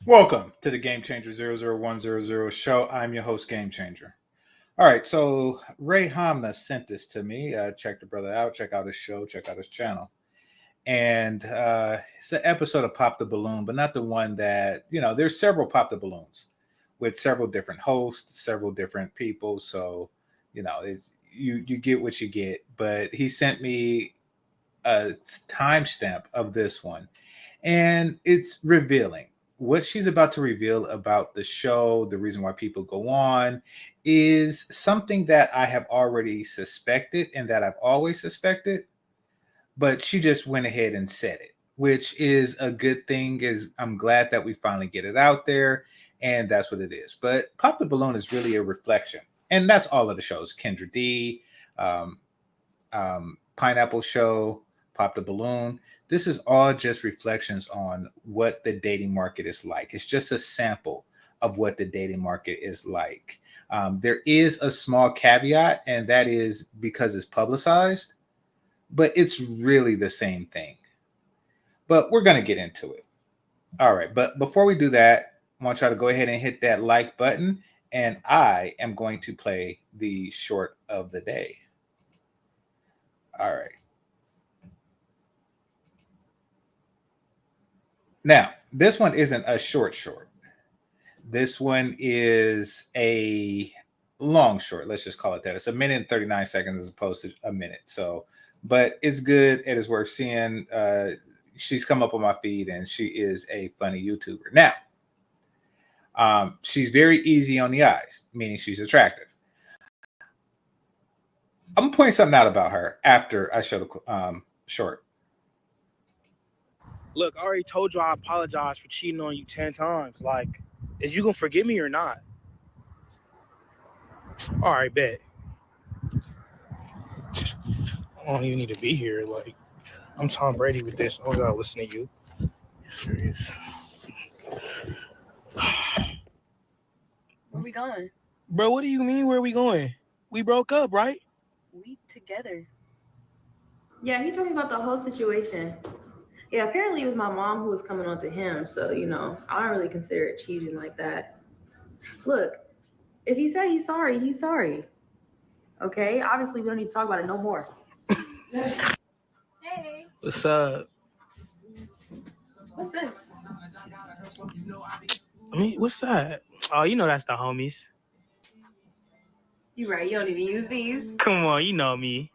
Welcome to the GameChanger 00100 show. I'm your host, GameChanger. All right, so Ray Hamna sent this to me. Check the brother out, check out his show, check out his channel. And it's an episode of Pop the Balloon, but not the one that, there's several Pop the Balloons with several different hosts, several different people. So, it's you get what you get. But he sent me a timestamp of this one, and it's revealing. What she's about to reveal about the show, the reason why people go on, is something that I have already suspected and that I've always suspected, but she just went ahead and said it, which is a good thing. Is I'm glad that we finally get it out there, and that's what it is. But Pop the Balloon is really a reflection, and that's all of the shows. Kendra D, um, Pineapple Show, Pop the Balloon. This is all just reflections on what the dating market is like. It's just a sample of what the dating market is like. There is a small caveat, and that is because it's publicized, but it's really the same thing. But we're going to get into it. All right. But before we do that, I want y'all to go ahead and hit that like button, and I am going to play the short of the day. All right. Now, this one isn't a short. This one is a long short. Let's just call it that. It's a minute and 39 seconds as opposed to a minute. So, but it's good. It is worth seeing. She's come up on my feed and she is a funny YouTuber. Now, she's very easy on the eyes, meaning she's attractive. I'm going to point something out about her after I show the short. Look, I already told you I apologize for cheating on you 10 times. Like, is you gonna forgive me or not? All right, bet. I don't even need to be here. Like, I'm Tom Brady with this. I don't gotta listen to you. Serious. Where we going? Bro, what do you mean where we going? We broke up, right? We together. Yeah, he told me about the whole situation. Yeah, apparently it was my mom who was coming on to him, so I don't really consider it cheating like that. Look, if he said he's sorry, he's sorry. Okay? Obviously we don't need to talk about it no more. Hey. What's up? What's this? I mean, what's that? Oh, that's the homies. You right, you don't even use these. Come on, you know me.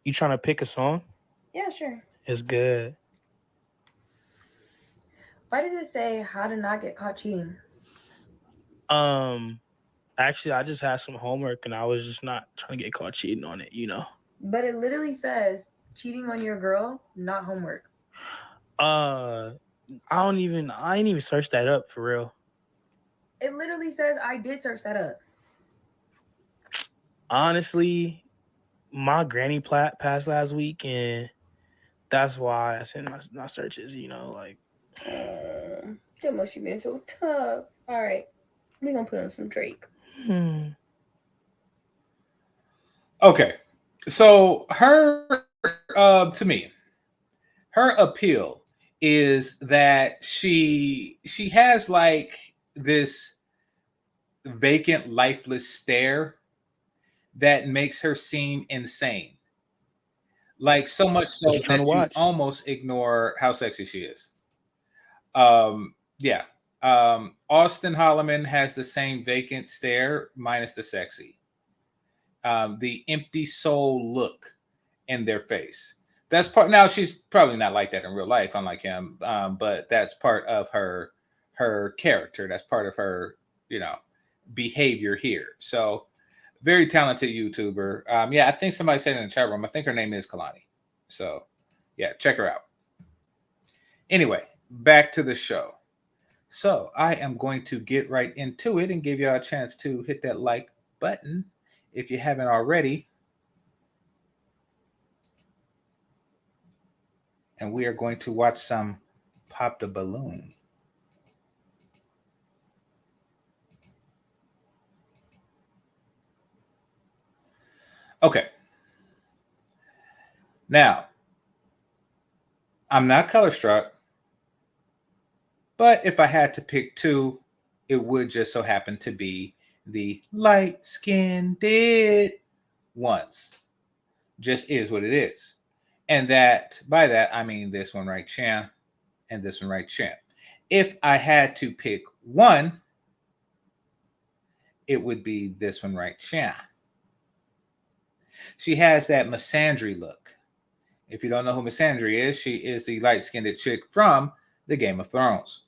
You trying to pick a song? Yeah, sure. It's good. Why does it say how to not get caught cheating? Actually, I just had some homework and I was just not trying to get caught cheating on it, But it literally says cheating on your girl, not homework. I ain't even searched that up for real. It literally says I did search that up. Honestly, my granny passed last week, and that's why I sent my searches. That must have been so tough. All right, we're gonna put on some Drake. Okay. So her to me, her appeal is that she has like this vacant, lifeless stare that makes her seem insane. Like so much so What you trying to that you watch? almost ignore how sexy she is. Yeah. Austin Holloman has the same vacant stare, minus the sexy. The empty soul look in their face. That's part. Now she's probably not like that in real life, unlike him. But that's part of her character. That's part of her, behavior here. So very talented YouTuber. Yeah, I think somebody said in the chat room. I think her name is Kalani. So yeah, check her out. Anyway, back to the show. So I am going to get right into it and give y'all a chance to hit that like button if you haven't already. And we are going to watch some Pop the Balloon. Okay. Now, I'm not color struck. But if I had to pick two, it would just so happen to be the light-skinned ones. Just is what it is. And that by that, I mean this one right here and this one right here. If I had to pick one, it would be this one right here. She has that misandry look. If you don't know who Misandry is, she is the light-skinned chick from the Game of Thrones.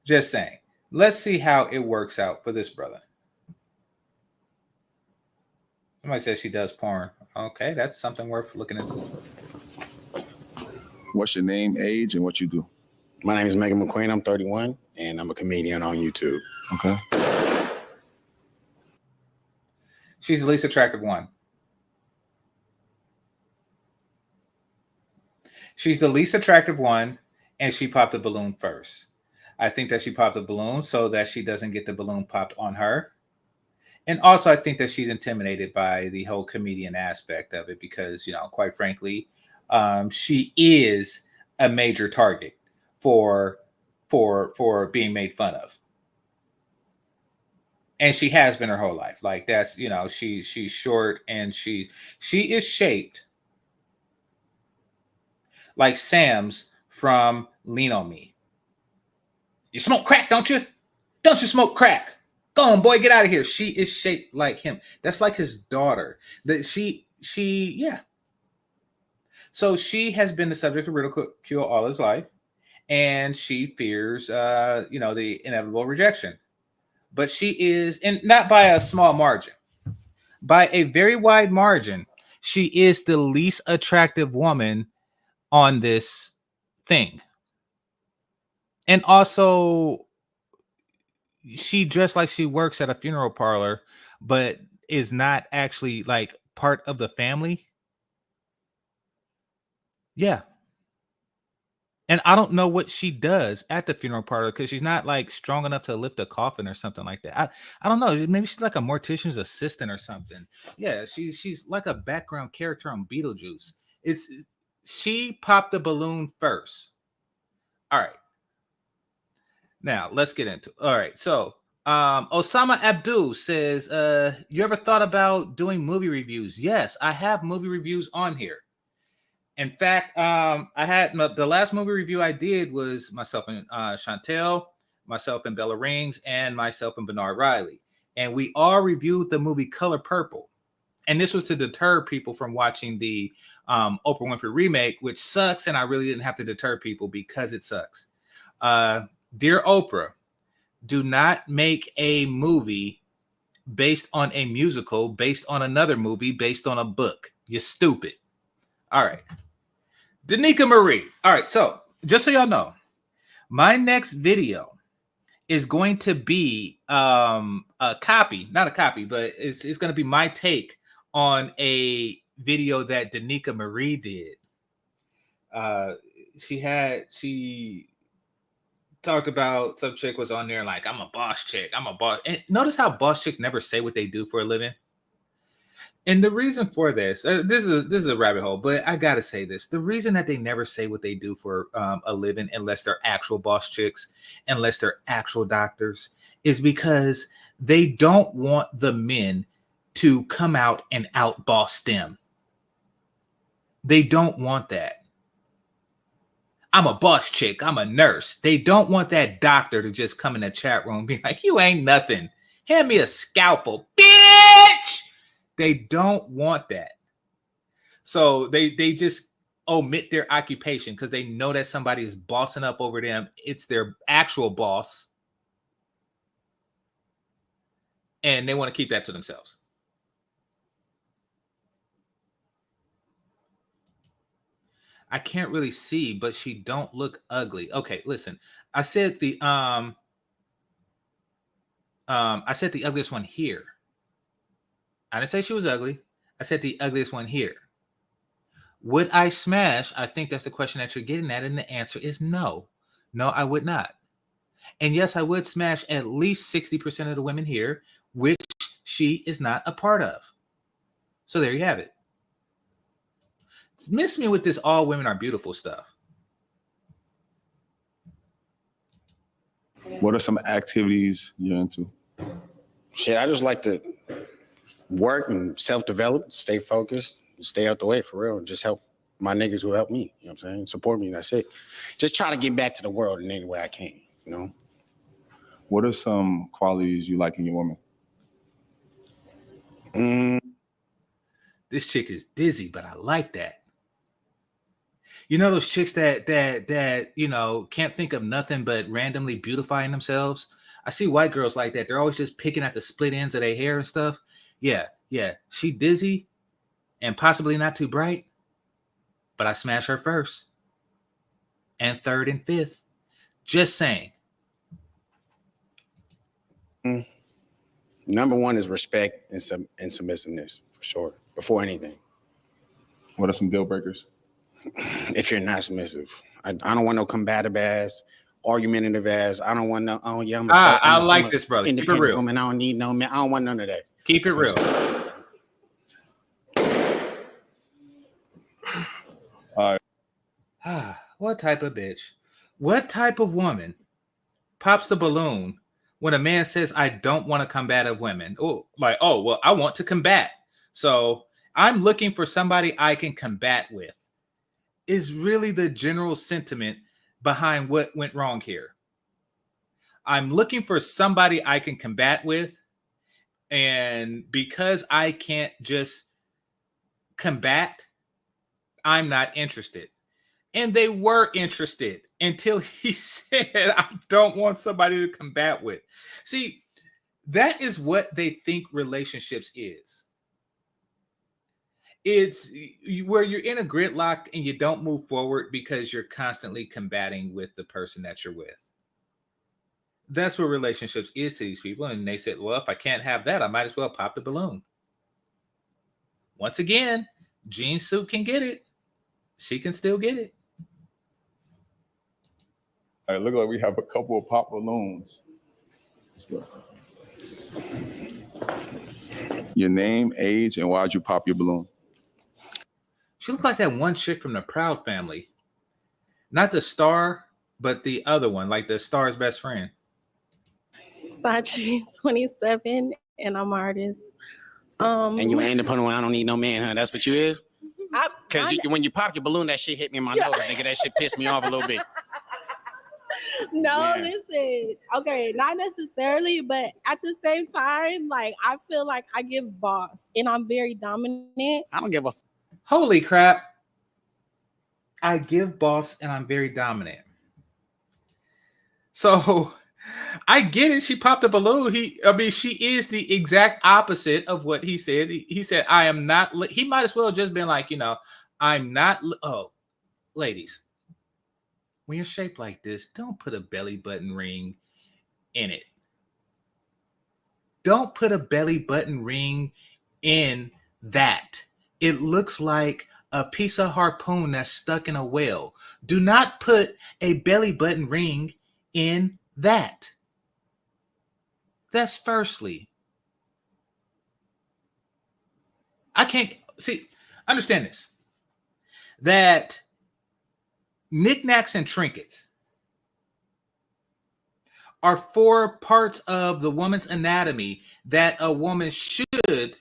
Just saying. Let's see how it works out for this brother. Somebody says she does porn. Okay, that's something worth looking into. What's your name, age, and what you do? My name is Megan McQueen. I'm 31, and I'm a comedian on YouTube. Okay. She's the least attractive one. She's the least attractive one, and she popped a balloon first. I think that she popped a balloon so that she doesn't get the balloon popped on her. And also, I think that she's intimidated by the whole comedian aspect of it because, you know, quite frankly, she is a major target for being made fun of. And she has been her whole life. Like that's, you know, she's short and she is shaped like Sam's from Lean on Me. You smoke crack, don't you? Don't you smoke crack? Go on, boy, get out of here. She is shaped like him. That's like his daughter. Yeah. So she has been the subject of ridicule all his life, and she fears, the inevitable rejection. But she is, and not by a small margin, by a very wide margin, she is the least attractive woman on this thing. And also, she dressed like she works at a funeral parlor, but is not actually like part of the family. Yeah. And I don't know what she does at the funeral parlor because she's not like strong enough to lift a coffin or something like that. I don't know. Maybe she's like a mortician's assistant or something. Yeah, she's like a background character on Beetlejuice. She popped the balloon first. All right. Now let's get into it. All right. So Osama Abdul says, you ever thought about doing movie reviews? Yes, I have movie reviews on here. In fact, I had the last movie review I did was myself and Chantel, myself and Bella Rings, and myself and Bernard Riley. And we all reviewed the movie Color Purple. And this was to deter people from watching the Oprah Winfrey remake, which sucks. And I really didn't have to deter people because it sucks. Dear Oprah, do not make a movie based on a musical, based on another movie, based on a book. You're stupid. All right. Danica Marie. All right. So just so y'all know, my next video is going to be a copy, not a copy, but it's going to be my take on a video that Danica Marie did. She talked about some chick was on there like, I'm a boss chick. I'm a boss. And notice how boss chicks never say what they do for a living. And the reason for this is a rabbit hole, but I gotta say this: the reason that they never say what they do for a living, unless they're actual boss chicks, unless they're actual doctors, is because they don't want the men to come out and out boss them. They don't want that. I'm a boss chick. I'm a nurse. They don't want that doctor to just come in the chat room and be like, "You ain't nothing. Hand me a scalpel, bitch." They don't want that. So they just omit their occupation because they know that somebody is bossing up over them. It's their actual boss. And they want to keep that to themselves. I can't really see, but she don't look ugly. Okay, listen. I said the ugliest one here. I didn't say she was ugly. I said the ugliest one here. Would I smash? I think that's the question that you're getting at. And the answer is no. No, I would not. And yes, I would smash at least 60% of the women here, which she is not a part of. So there you have it. Miss me with this all women are beautiful stuff. What are some activities you're into? Shit, I just like to work and self-develop, stay focused, stay out the way for real, and just help my niggas who help me. You know what I'm saying? Support me, and that's it. Just try to get back to the world in any way I can, you know? What are some qualities you like in your woman? This chick is dizzy, but I like that. You know those chicks that you know can't think of nothing but randomly beautifying themselves? I see white girls like that. They're always just picking at the split ends of their hair and stuff. Yeah. She dizzy and possibly not too bright, but I smash her first and third and fifth. Just saying. Number one is respect and submissiveness, for sure, before anything. What are some deal breakers? If you're not submissive, I don't want no combative ass, argumentative ass. I don't want no. Oh yeah, I like this, brother. Keep it independent real. woman. I don't need no man. I don't want none of that. Keep it real. All right. What type of bitch? What type of woman pops the balloon when a man says, I don't want to combative women? Oh, like, oh, well, I want to combat. So I'm looking for somebody I can combat with. Is really the general sentiment behind what went wrong here. I'm looking for somebody I can combat with. And because I can't just combat, I'm not interested. And they were interested until he said, I don't want somebody to combat with. See, that is what they think relationships is. It's where you're in a gridlock and you don't move forward because you're constantly combating with the person that you're with. That's what relationships is to these people. And they said, well, if I can't have that, I might as well pop the balloon. Once again, Jean Suit can get it. She can still get it. right, look like we have a couple of pop balloons. Let's go. Your name, age, and why'd you pop your balloon? She looked like that one chick from the Proud Family. Not the star, but the other one, like the star's best friend. Sachi, 27, and I'm an artist. And you ain't independent. I don't need no man, huh? That's what you is? Because when you pop your balloon, that shit hit me in my nose, nigga. That shit pissed me off a little bit. No, listen. Okay, not necessarily, but at the same time, like, I feel like I give boss, and I'm very dominant. I don't give a... Holy crap. I give boss, and I'm very dominant. So... I get it. She popped a balloon. She is the exact opposite of what he said. He said, I am not. He might as well have just been like, I'm not. Oh, ladies, when you're shaped like this, don't put a belly button ring in it. Don't put a belly button ring in that. It looks like a piece of harpoon that's stuck in a whale. Do not put a belly button ring in that. That's firstly. I can't see, understand this. That knickknacks and trinkets are 4 parts of the woman's anatomy that a woman should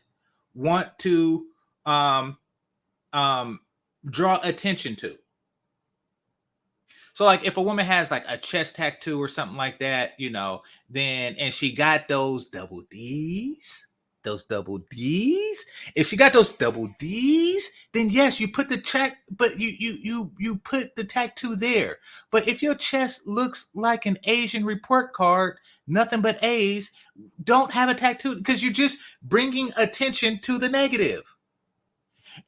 want to draw attention to. So, like, if a woman has like a chest tattoo or something like that, then, and she got those double D's, if she got those double D's, then yes, you put the check, but you put the tattoo there. But if your chest looks like an Asian report card, nothing but A's, don't have a tattoo, because you're just bringing attention to the negative.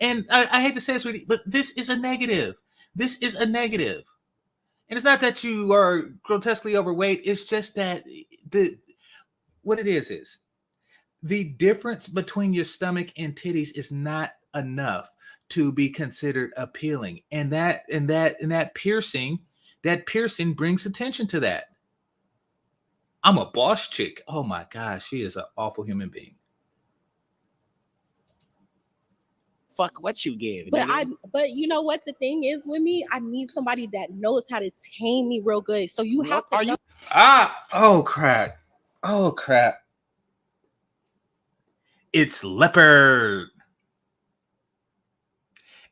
And I hate to say this, sweetie, but this is a negative. This is a negative. And it's not that you are grotesquely overweight. It's just that what it is the difference between your stomach and titties is not enough to be considered appealing. And that piercing brings attention to that. I'm a boss chick. Oh my gosh, she is an awful human being. Fuck what you give. But you know what the thing is with me? I need somebody that knows how to tame me real good. So you have to. Oh crap. Oh crap. It's leopard.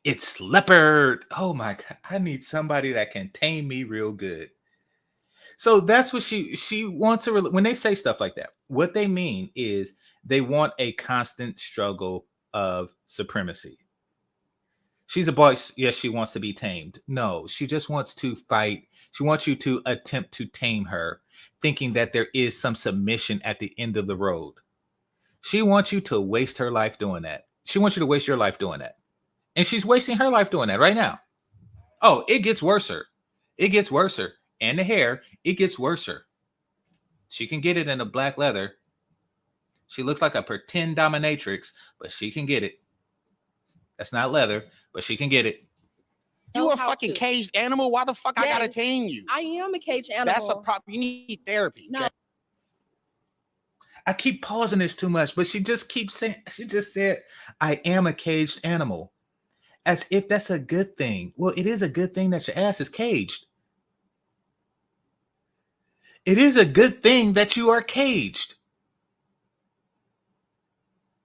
It's leopard. Oh my god. I need somebody that can tame me real good. So that's what she wants to when they say stuff like that. What they mean is they want a constant struggle of supremacy. She's a boss. Yes, she wants to be tamed. No, she just wants to fight. She wants you to attempt to tame her, thinking that there is some submission at the end of the road. She wants you to waste her life doing that. She wants you to waste your life doing that. And she's wasting her life doing that right now. Oh, it gets worser. It gets worser. And the hair, it gets worser. She can get it in a black leather. She looks like a pretend dominatrix, but she can get it. That's not leather, but she can get it. You a fucking caged animal? Why the fuck I gotta tame you? I am a caged animal. That's a problem. You need therapy. No. I keep pausing this too much, but she just keeps saying, she just said, I am a caged animal. As if that's a good thing. Well, it is a good thing that your ass is caged. It is a good thing that you are caged.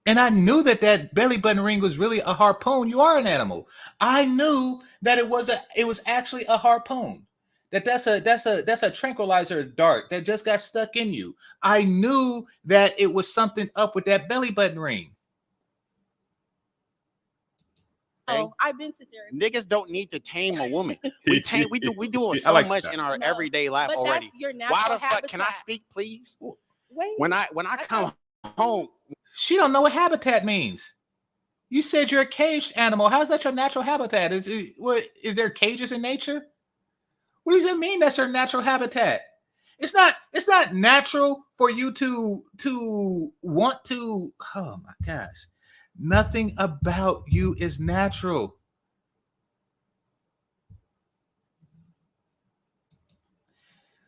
And I knew that that belly button ring was really a harpoon. You are an animal. I knew that it was actually a harpoon. That's a tranquilizer dart that just got stuck in you. I knew that it was something up with that belly button ring. Oh, I've been to therapy. Niggas don't need to tame a woman. We do so like much that. in our everyday life But already. that's your natural Why the fuck habitat. can I speak, please? Wait. When I come home, She don't know what habitat means. You said you're a caged animal. How's that your natural habitat? Is there cages in nature? What does that mean? That's your natural habitat. It's not natural for you to want to. Oh my gosh. Nothing about you is natural.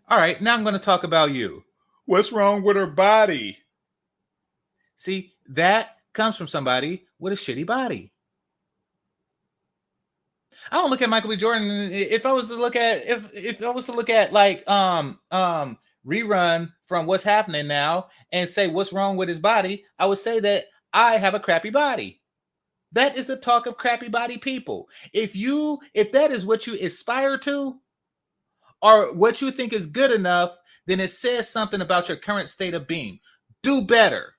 All right, now I'm going to talk about you. What's wrong with her body? See, that comes from somebody with a shitty body. I don't look at Michael B. Jordan. If I was to look at like rerun from What's Happening Now and say what's wrong with his body, I would say that I have a crappy body. That is the talk of crappy body people. If that is what you aspire to, or what you think is good enough, then it says something about your current state of being. Do better.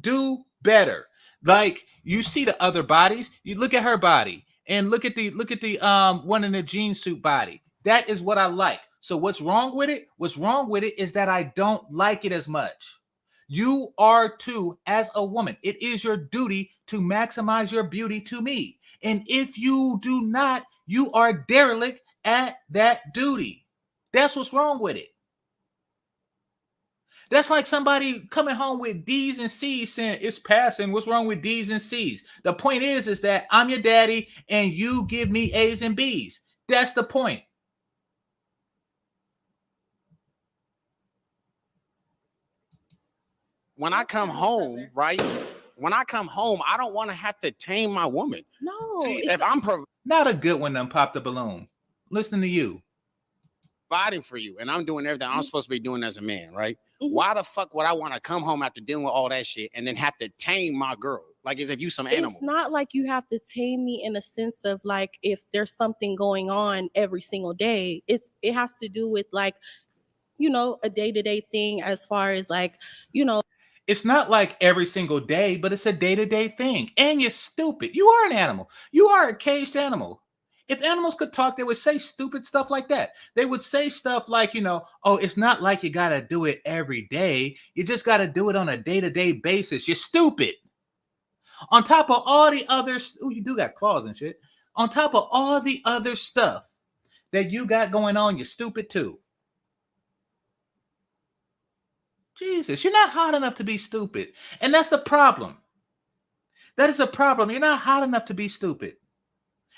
Do better. Like you see the other bodies, you look at her body and look at the one in the jean suit body. That is what I like. So what's wrong with it? What's wrong with it is that I don't like it as much. You are too, as a woman. It is your duty to maximize your beauty to me. And if you do not, you are derelict at that duty. That's what's wrong with it. That's like somebody coming home with D's and C's saying it's passing. What's wrong with D's and C's? The point is that I'm your daddy and you give me A's and B's. That's the point. when I come home, right? When I come home, I don't want to have to tame my woman. No. See, if I'm Not a good one, then pop the balloon. Listening to you. providing for you and I'm doing everything I'm supposed to be doing as a man, right? Mhm. Why the fuck would I want to come home after dealing with all that shit and then have to tame my girl? Like as if you some animal. It's not like you have to tame me in a sense of like if there's something going on every single day. It has to do with like, you know, a day-to-day thing as far as like, you know. It's not like every single day, but it's a day-to-day thing. And you're stupid. You are an animal. You are a caged animal. If animals could talk, they would say stupid stuff like that. They would say stuff like, you know, oh, it's not like you got to do it every day. You just got to do it on a day-to-day basis. You're stupid. On top of all the others, oh, you do got claws and shit. On top of all the other stuff that you got going on, you're stupid too. Jesus, you're not hot enough to be stupid. And that's the problem. That is a problem. You're not hot enough to be stupid.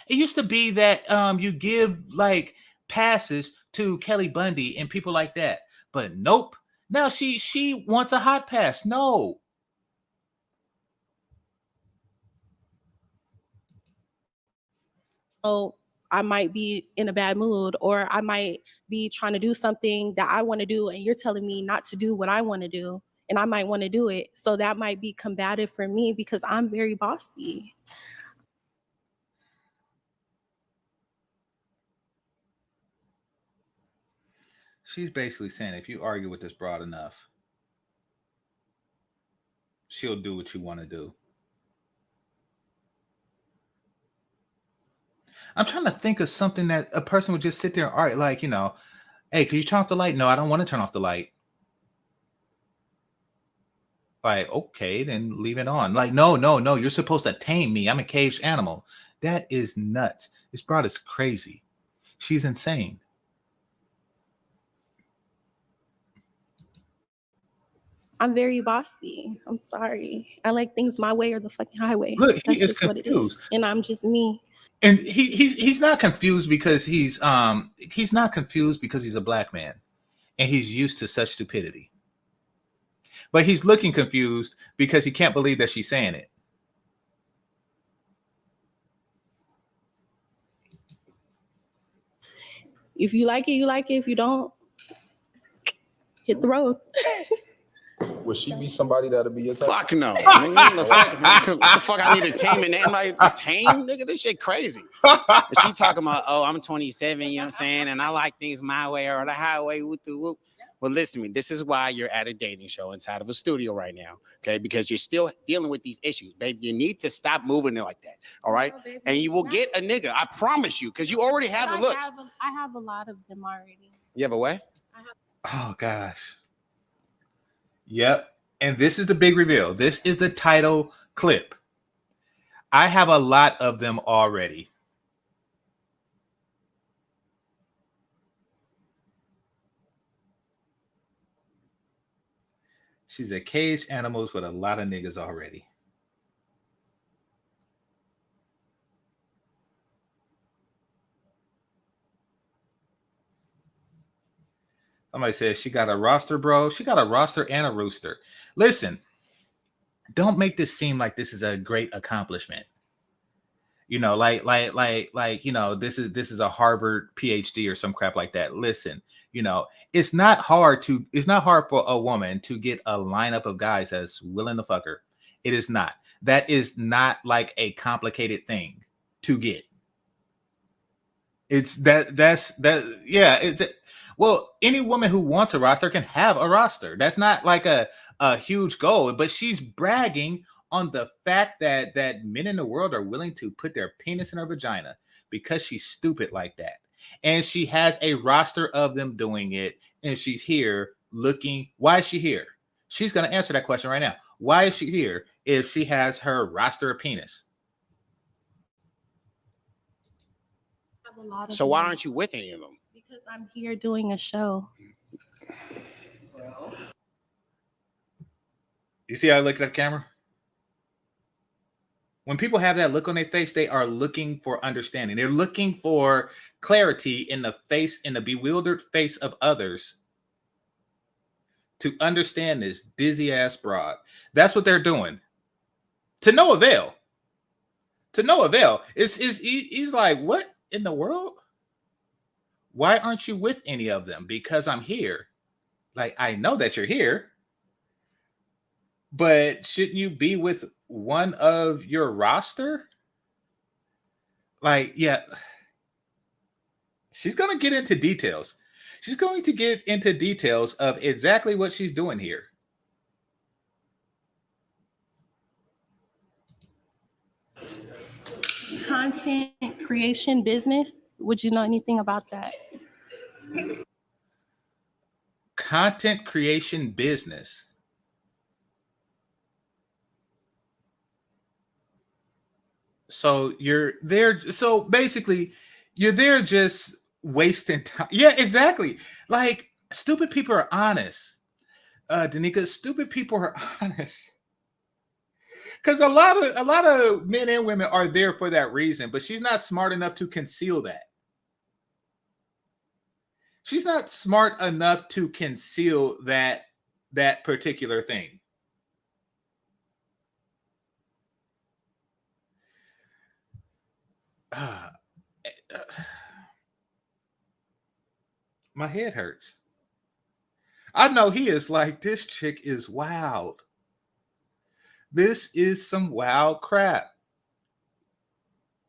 It used to be that you give like passes to Kelly Bundy and people like that. But nope. Now she wants a hot pass. No. Oh, I might be in a bad mood, or I might be trying to do something that I want to do and you're telling me not to do what I want to do, and I might want to do it. So that might be combative for me because I'm very bossy. She's basically saying if you argue with this broad enough, she'll do what you want to do. I'm trying to think of something that a person would just sit there and argue, like, hey, could you turn off the light? No, I don't want to turn off the light. Like, okay, then leave it on. Like, no, you're supposed to tame me. I'm a caged animal. That is nuts. This broad is crazy. She's insane. I'm very bossy. I'm sorry. I like things my way or the fucking highway. Look, he That's is just confused. what it is. And I'm just me. And he's not confused because he's not confused because he's a black man and he's used to such stupidity. But he's looking confused because he can't believe that she's saying it. If you like it, you like it. If you don't, hit the road. Would she be somebody that'll be your type? Fuck no. Nigga, what the fuck I need to tame and I'm like, tame? Nigga, this shit crazy. And she talking about, oh, I'm 27, you know what I'm saying? And I like things my way or the highway. Whoop, whoop. Well, listen to me. This is why you're at a dating show inside of a studio right now, okay? Because you're still dealing with these issues, baby. You need to stop moving it like that, all right? No, and you will get a nigga, I promise you, because you already have the looks. I have a lot of them already. You have a what? Oh, gosh. Yep. And this is the big reveal. This is the title clip. I have a lot of them already. She's a caged animal with a lot of niggas already. Somebody says she got a roster, bro. She got a roster and a rooster. Listen, don't make this seem like this is a great accomplishment. Like, this is a Harvard PhD or some crap like that. Listen, it's not hard for a woman to get a lineup of guys that's willing to fuck her. It is not. That is not like a complicated thing to get. It's well, any woman who wants a roster can have a roster. That's not like a huge goal, but she's bragging on the fact that men in the world are willing to put their penis in her vagina because she's stupid like that. And she has a roster of them doing it, and she's here looking. Why is she here? She's going to answer that question right now. Why is she here if she has her roster of penis? So why aren't you with any of them? Because I'm here doing a show. You see how I look at the camera? When people have that look on their face, they are looking for understanding. They're looking for clarity in the bewildered face of others to understand this dizzy ass broad. That's what they're doing. To no avail. To no avail. He's like, what in the world? Why aren't you with any of them? Because I'm here. Like, I know that you're here. But shouldn't you be with one of your roster? Like, yeah. She's going to get into details. She's going to get into details of exactly what she's doing here. Content creation business. Would you know anything about that? Content creation business. So you're there. So basically, you're there just wasting time. Yeah, exactly. Like, stupid people are honest. Danica, stupid people are honest. Because a lot of men and women are there for that reason, but she's not smart enough to conceal that. She's not smart enough to conceal that particular thing. my head hurts. I know he is like, this chick is wild. This is some wild crap.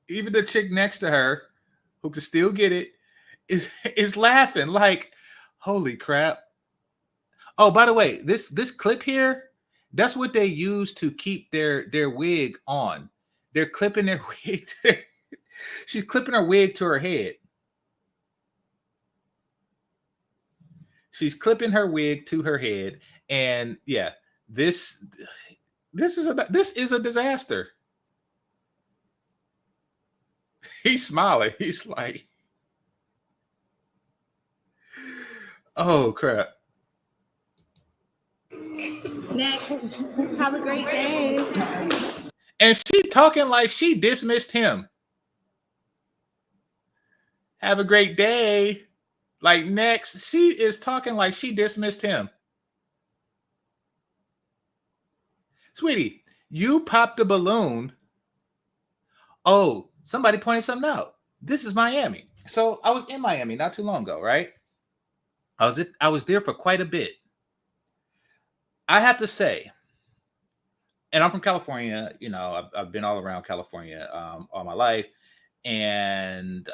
Even the chick next to her, who can still get it, is laughing like, holy crap. Oh, by the way, this clip here, that's what they use to keep their wig on. They're clipping their wig. She's clipping her wig to her head. She's clipping her wig to her head, and yeah, this is a disaster. He's smiling. He's like, oh crap. Next, have a great day. And she talking like she dismissed him. Have a great day. Like, next, she is talking like she dismissed him. Sweetie, you popped a balloon. Oh, somebody pointed something out. This is Miami. So I was in Miami not too long ago, right? I was there for quite a bit. I have to say, and I'm from California, you know, I've been all around California all my life. And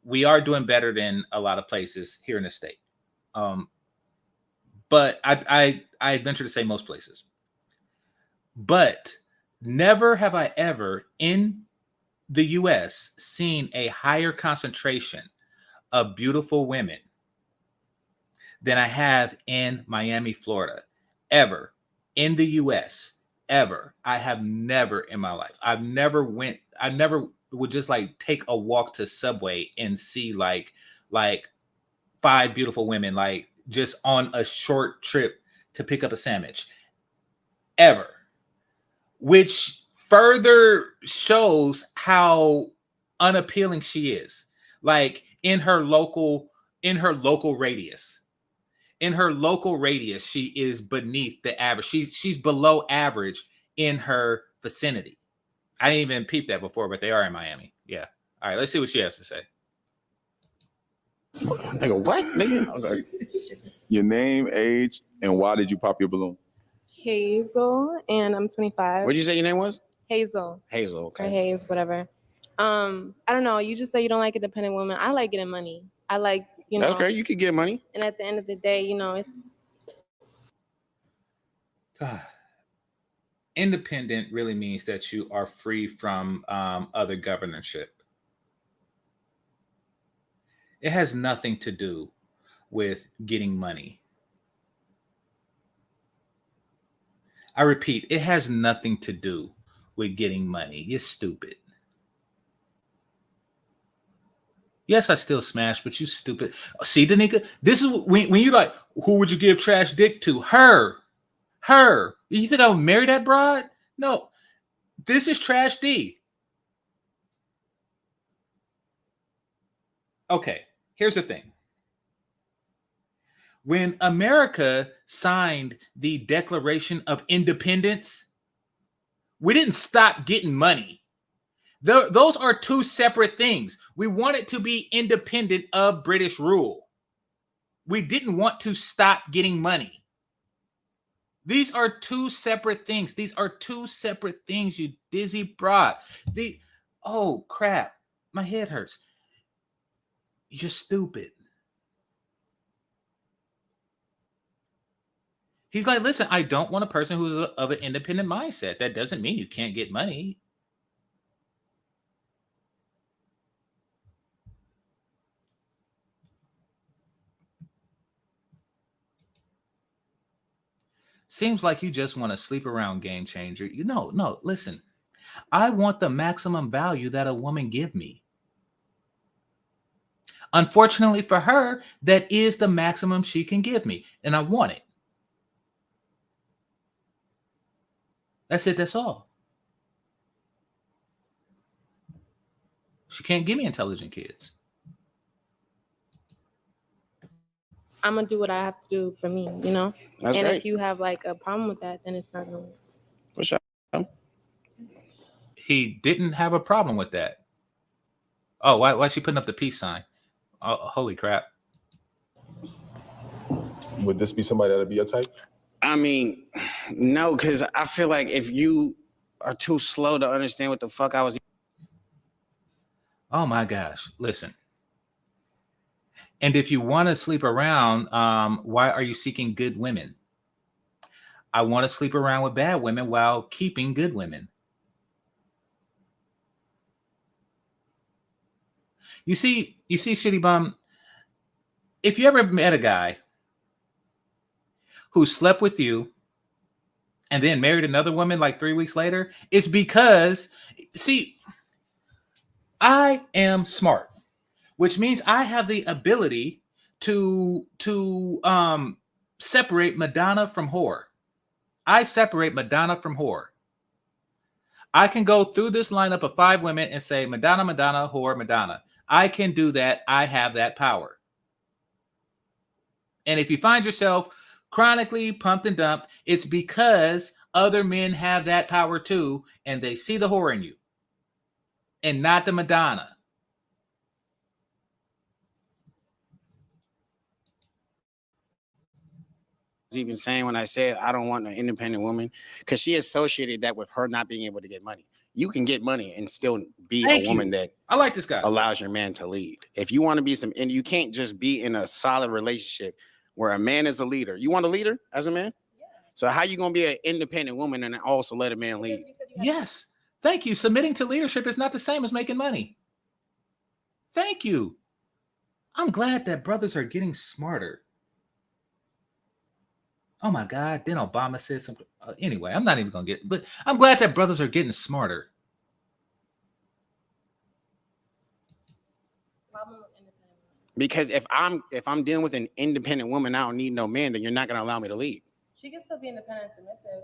we are doing better than a lot of places here in the state. But I venture to say most places. But never have I ever in the US seen a higher concentration of beautiful women than I have in Miami, Florida. Ever in the US, ever. I have never in my life. I never would just like take a walk to Subway and see like 5 beautiful women like just on a short trip to pick up a sandwich. Ever. Which further shows how unappealing she is. Like in her local radius. In her local radius, she is beneath the average. She's below average in her vicinity. I didn't even peep that before, but they are in Miami. Yeah. All right, let's see what she has to say. Nigga, what? Nigga? Okay. Your name, age, and why did you pop your balloon? Hazel, and I'm 25. What'd you say your name was? Hazel. Hazel, Or okay. Hayes, whatever. I don't know. You just say you don't like independent women. I like getting money. I like, you know. That's great. You could get money. And at the end of the day, you know, it's. Independent really means that you are free from other governorship. It has nothing to do with getting money. I repeat, it has nothing to do with getting money. You're stupid. Yes, I still smash, but you stupid. See the nigga? This is when you like, who would you give trash dick to? Her. You think I would marry that broad? No. This is Trash D. Okay, here's the thing. When America signed the Declaration of Independence, we didn't stop getting money. Those are two separate things. We wanted to be independent of British rule. We didn't want to stop getting money. These are two separate things. These are two separate things, you dizzy broad. Oh, crap. My head hurts. You're stupid. He's like, listen, I don't want a person who's of an independent mindset. That doesn't mean you can't get money. Seems like you just want to sleep around, Game Changer. No, listen. I want the maximum value that a woman give me. Unfortunately for her, that is the maximum she can give me, and I want it. That's it, that's all. She can't give me intelligent kids. I'm going to do what I have to do for me, you know? That's and great. If you have like a problem with that, then it's not going to. For sure. He didn't have a problem with that. Oh, why is she putting up the peace sign? Oh, holy crap. Would this be somebody that'd be your type? I mean, no, because I feel like if you are too slow to understand what the fuck I was. Oh my gosh. Listen. And if you want to sleep around, why are you seeking good women? I want to sleep around with bad women while keeping good women. You see, Shitty Bum, if you ever met a guy who slept with you and then married another woman like 3 weeks later, it's because, see, I am smart, which means I have the ability to separate Madonna from whore. I separate Madonna from whore. I can go through this lineup of 5 women and say Madonna, Madonna, whore, Madonna. I can do that. I have that power. And if you find yourself chronically pumped and dumped, it's because other men have that power too, and they see the whore in you and not the Madonna. Even saying when I said I don't want an independent woman, because she associated that with her not being able to get money. You can get money and still be a woman that I like this guy allows your man to lead. If you want to be and you can't just be in a solid relationship where a man is a leader. You want a leader as a man? Yeah. So how you gonna be an independent woman and also let a man lead? Yes. Thank you. Submitting to leadership is not the same as making money. Thank you. I'm glad that brothers are getting smarter. Oh my God. Then Obama said something. Anyway, I'm not even going to get, but I'm glad that brothers are getting smarter. Because if I'm dealing with an independent woman, I don't need no man, then you're not going to allow me to lead. She can still be independent and submissive.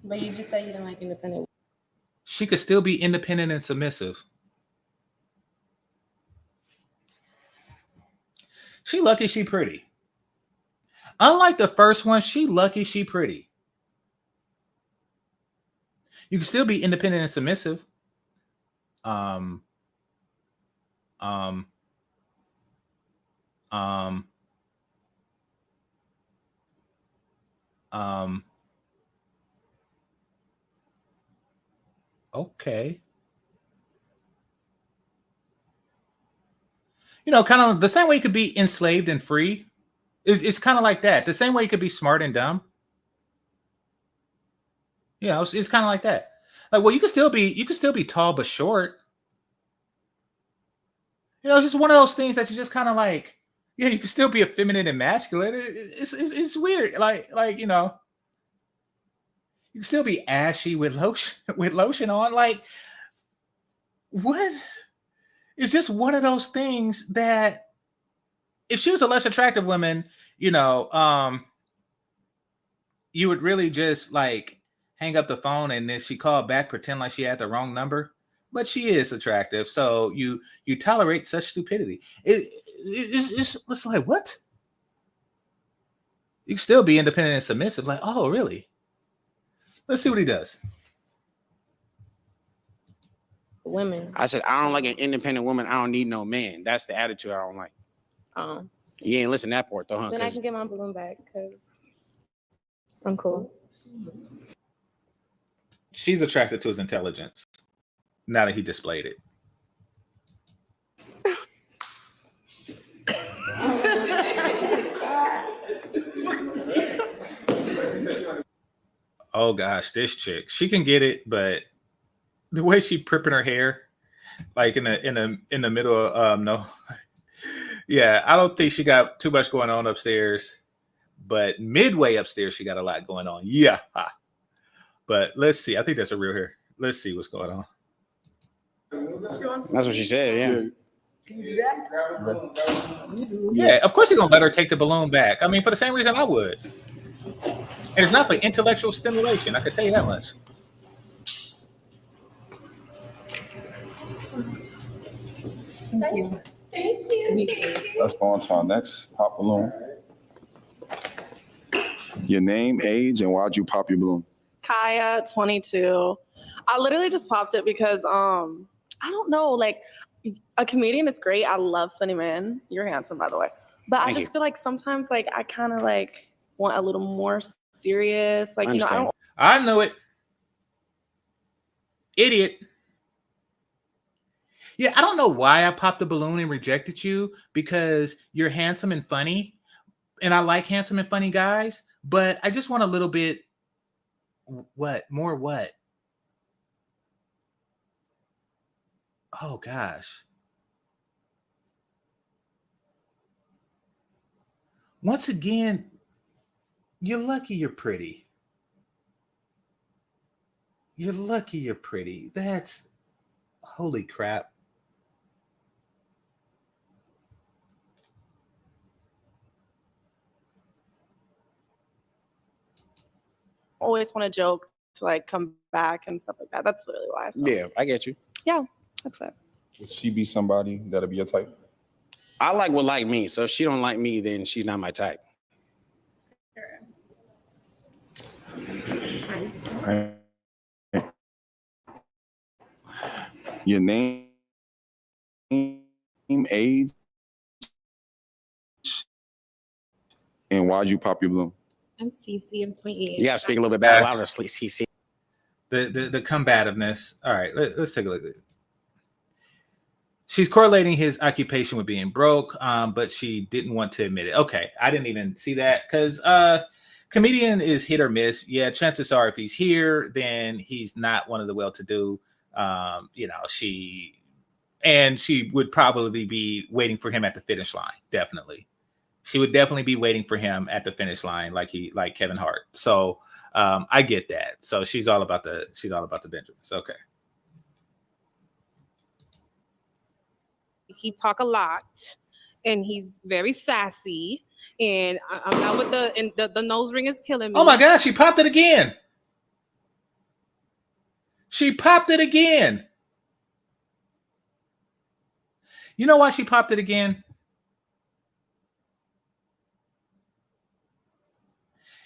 But you just said you didn't like independent. She could still be independent and submissive. She lucky she pretty. Unlike the first one, she lucky she pretty. You can still be independent and submissive. Okay. You know, kind of the same way you could be enslaved and free. It's kind of like that. The same way you could be smart and dumb. You know, it's kind of like that. Like, well, you can still be tall but short. You know, it's just one of those things that you just kind of like, yeah, you can still be effeminate and masculine. It's weird. Like, you know, you can still be ashy with lotion on. Like, what? It's just one of those things that if she was a less attractive woman, you know, you would really just like hang up the phone and then she called back, pretend like she had the wrong number. But she is attractive, so you tolerate such stupidity. It's like, what? You can still be independent and submissive. Like, oh, really? Let's see what he does. Women. I said, I don't like an independent woman. I don't need no man. That's the attitude I don't like. You ain't listen to that part though, huh? Then I can get my balloon back because I'm cool. She's attracted to his intelligence. Now that he displayed it. Oh gosh, this chick. She can get it, but the way she pripping her hair, like in the middle of no. Yeah, I don't think she got too much going on upstairs, but midway upstairs she got a lot going on. Yeah. But let's see. I think that's a real hair. Let's see what's going on. That's what she said, yeah. Yeah, of course he's gonna let her take the balloon back. I mean, for the same reason I would. And it's not for intellectual stimulation. I can tell you that much. Thank you. Let's go on to our next pop balloon. Your name, age, and why'd you pop your balloon? Kaya, 22. I literally just popped it because I don't know. Like, a comedian is great. I love funny men. You're handsome, by the way. But I just feel like sometimes, like, I kind of like want a little more serious. Like, you know, I don't. I know it. Idiot. Yeah, I don't know why I popped the balloon and rejected you, because you're handsome and funny, and I like handsome and funny guys, but I just want a little bit. What? More what? Oh gosh. Once again, you're lucky you're pretty. You're lucky you're pretty. That's holy crap. Always want to joke to like come back and stuff like that. That's literally why. So. Yeah, I get you. Yeah, that's it. Would she be somebody that'll be your type? I like what like me. So if she don't like me, then she's not my type. Right. Your name, age, and why'd you pop your balloon? I'm Cece. I'm 28. You gotta speak a little bit better, louder, CC. The combativeness. All right, let's take a look at it. She's correlating his occupation with being broke, but she didn't want to admit it. Okay, I didn't even see that, because comedian is hit or miss. Yeah, chances are if he's here, then he's not one of the well-to-do. You know, she would probably be waiting for him at the finish line. Definitely, she would definitely be waiting for him at the finish line, like Kevin Hart. So I get that. So she's all about the Benjamins. Okay. He talk a lot, and he's very sassy. And I'm not with the nose ring is killing me. Oh my God, she popped it again. She popped it again. You know why she popped it again?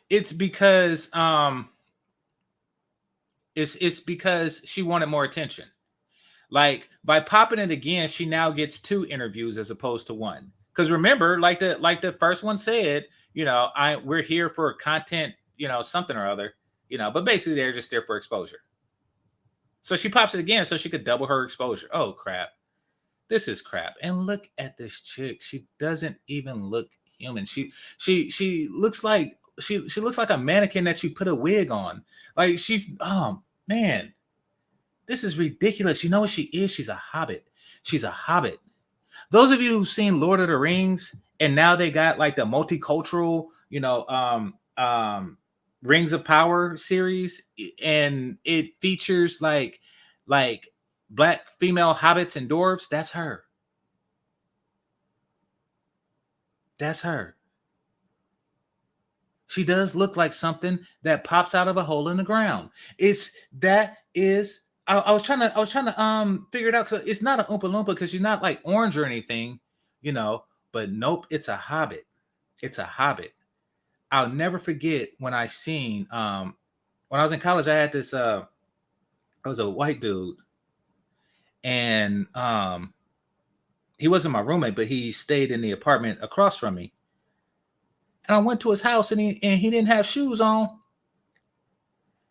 It's because it's because she wanted more attention. Like, by popping it again, she now gets 2 interviews as opposed to 1. Because remember, like the first one said, you know, we're here for content, you know, something or other, you know, but basically they're just there for exposure. So she pops it again so she could double her exposure. Oh crap. This is crap. And look at this chick. She doesn't even look human. She looks like she looks like a mannequin that you put a wig on. Like, oh man. This is ridiculous. You know what she is? She's a hobbit. She's a hobbit. Those of you who've seen Lord of the Rings, and now they got like the multicultural, you know, Rings of Power series, and it features like black female hobbits and dwarves. That's her. That's her. She does look like something that pops out of a hole in the ground. I was trying to figure it out, because it's not an Oompa Loompa, because she's not like orange or anything, you know. But nope, it's a hobbit. It's a hobbit. I'll never forget when I seen when I was in college, I had this I was a white dude, and he wasn't my roommate, but he stayed in the apartment across from me. And I went to his house, and he didn't have shoes on.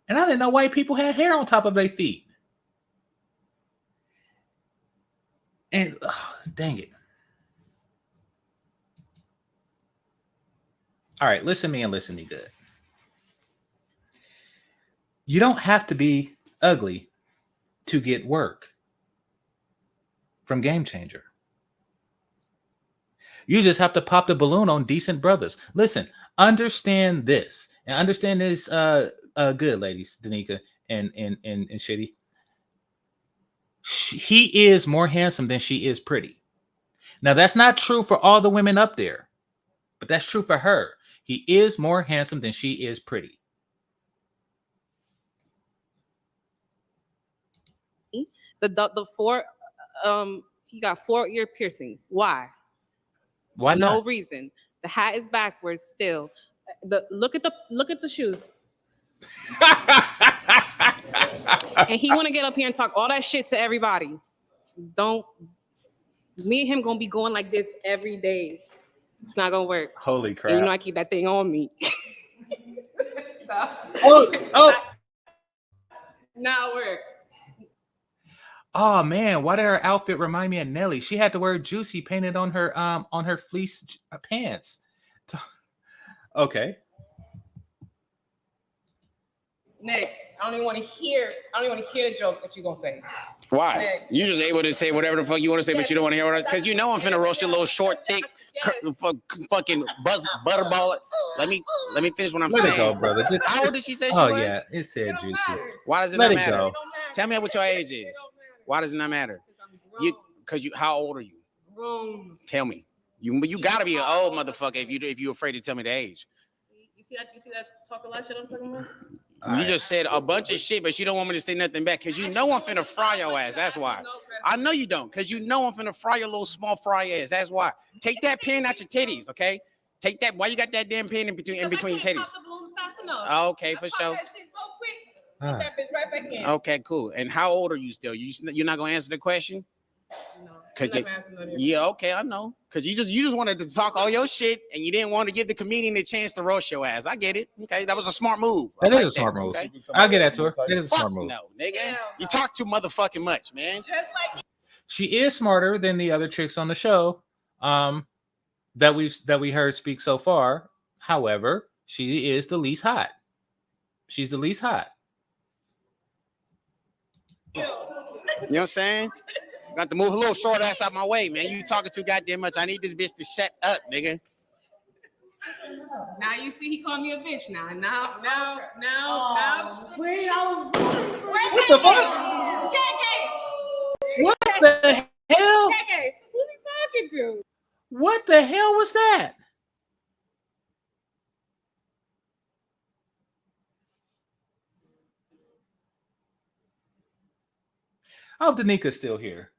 And I didn't know white people had hair on top of their feet. And dang it. All right, listen to me and listen to me good. You don't have to be ugly to get work from GameChanger. You just have to pop the balloon on decent brothers. Listen, understand this. And understand this good, ladies, Danica and Shitty. He is more handsome than she is pretty. Now, that's not true for all the women up there, but that's true for her. He is more handsome than she is pretty. The 4 he got 4 ear piercings. Why? Why not? No reason. The hat is backwards still. Look at the shoes. And he want to get up here and talk all that shit to everybody. don't. Me and him gonna be going like this every day. It's not gonna work. Holy crap! And you know I keep that thing on me. Oh. Not work. Oh man, why did her outfit remind me of Nelly? She had the word "juicy" painted on her fleece pants. Okay. Next, I don't even want to hear the joke that you're gonna say. Why? Next. You just able to say whatever the fuck you want to say, but you don't want to hear what because you know I'm finna roast your little short, thick, fucking butterball. Let me finish what I'm Let saying. it go, brother. How old did she say she was? Oh yeah, it said juicy. Why does it Let not it matter? go. Tell me what your age is. Why does it not matter? How old are you? Tell me. You gotta be an old motherfucker if you're afraid to tell me the age. You see that talk a lot shit I'm talking about? You just said a bunch of shit, but you don't want me to say nothing back because you know I'm finna fry your ass. That's why. I know you don't because you know I'm finna fry your little small fry ass. That's why. Take that pin out your titties, okay? Take that. Why you got that damn pin in between your titties? Okay, for sure. Okay, cool. And how old are you still? You're not gonna answer the question? No. Yeah, okay, I know. Cause you just wanted to talk all your shit and you didn't want to give the comedian a chance to roast your ass. I get it. Okay, that was a smart move. That is a smart move. Okay? I'll get that to her. It is a smart move. No, nigga. You talk too motherfucking much, man. She is smarter than the other chicks on the show that we heard speak so far. However, she is the least hot. She's the least hot. You know what I'm saying? Got to move a little short ass out my way, man. You talking too goddamn much. I need this bitch to shut up, nigga. Now you see he called me a bitch. Now. Wait, what the fuck? What the hell? Who's he talking to? What the hell was that? I hope Danika's still here.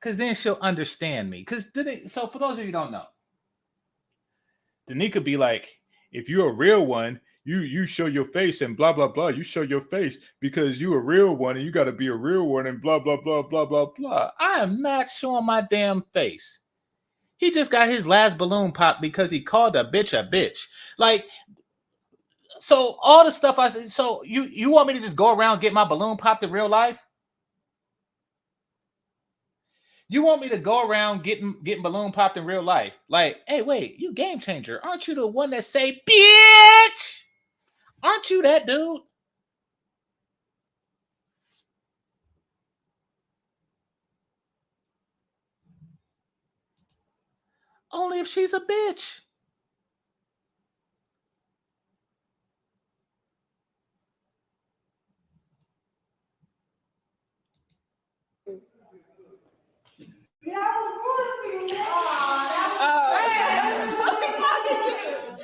Because then she'll understand me. So for those of you who don't know, Danica be like, if you're a real one, you show your face and blah, blah, blah. You show your face because you a real one and you got to be a real one and blah, blah, blah, blah, blah, blah. I am not showing my damn face. He just got his last balloon popped because he called a bitch a bitch. Like, so all the stuff I said, so you want me to just go around and get my balloon popped in real life? You want me to go around getting balloon popped in real life? Like, hey, wait, you Game Changer. Aren't you the one that say, bitch? Aren't you that dude? Only if she's a bitch.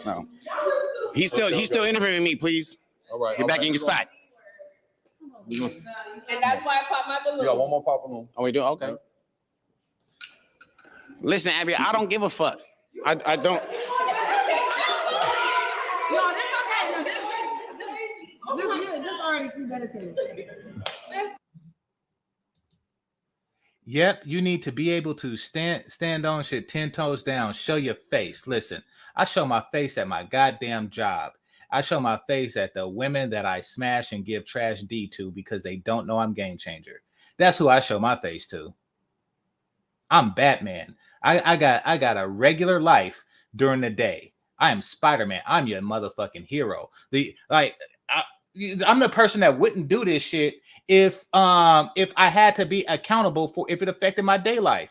So he's still interviewing me, please. All right. Get back in your spot. And that's why I popped my balloon. You got one more pop balloon. Oh, we do? Okay. Listen, Abby, I don't give a fuck. I don't. No, that's okay. This already premeditated. Yep, you need to be able to stand on shit 10 toes down, show your face. Listen, I show my face at my goddamn job. I show my face at the women that I smash and give trash D to because they don't know I'm Game Changer. That's who I show my face to. I'm Batman. I got a regular life during the day. I am Spider-Man. I'm your motherfucking hero. I'm the person that wouldn't do this shit if I had to be accountable for if it affected my day life.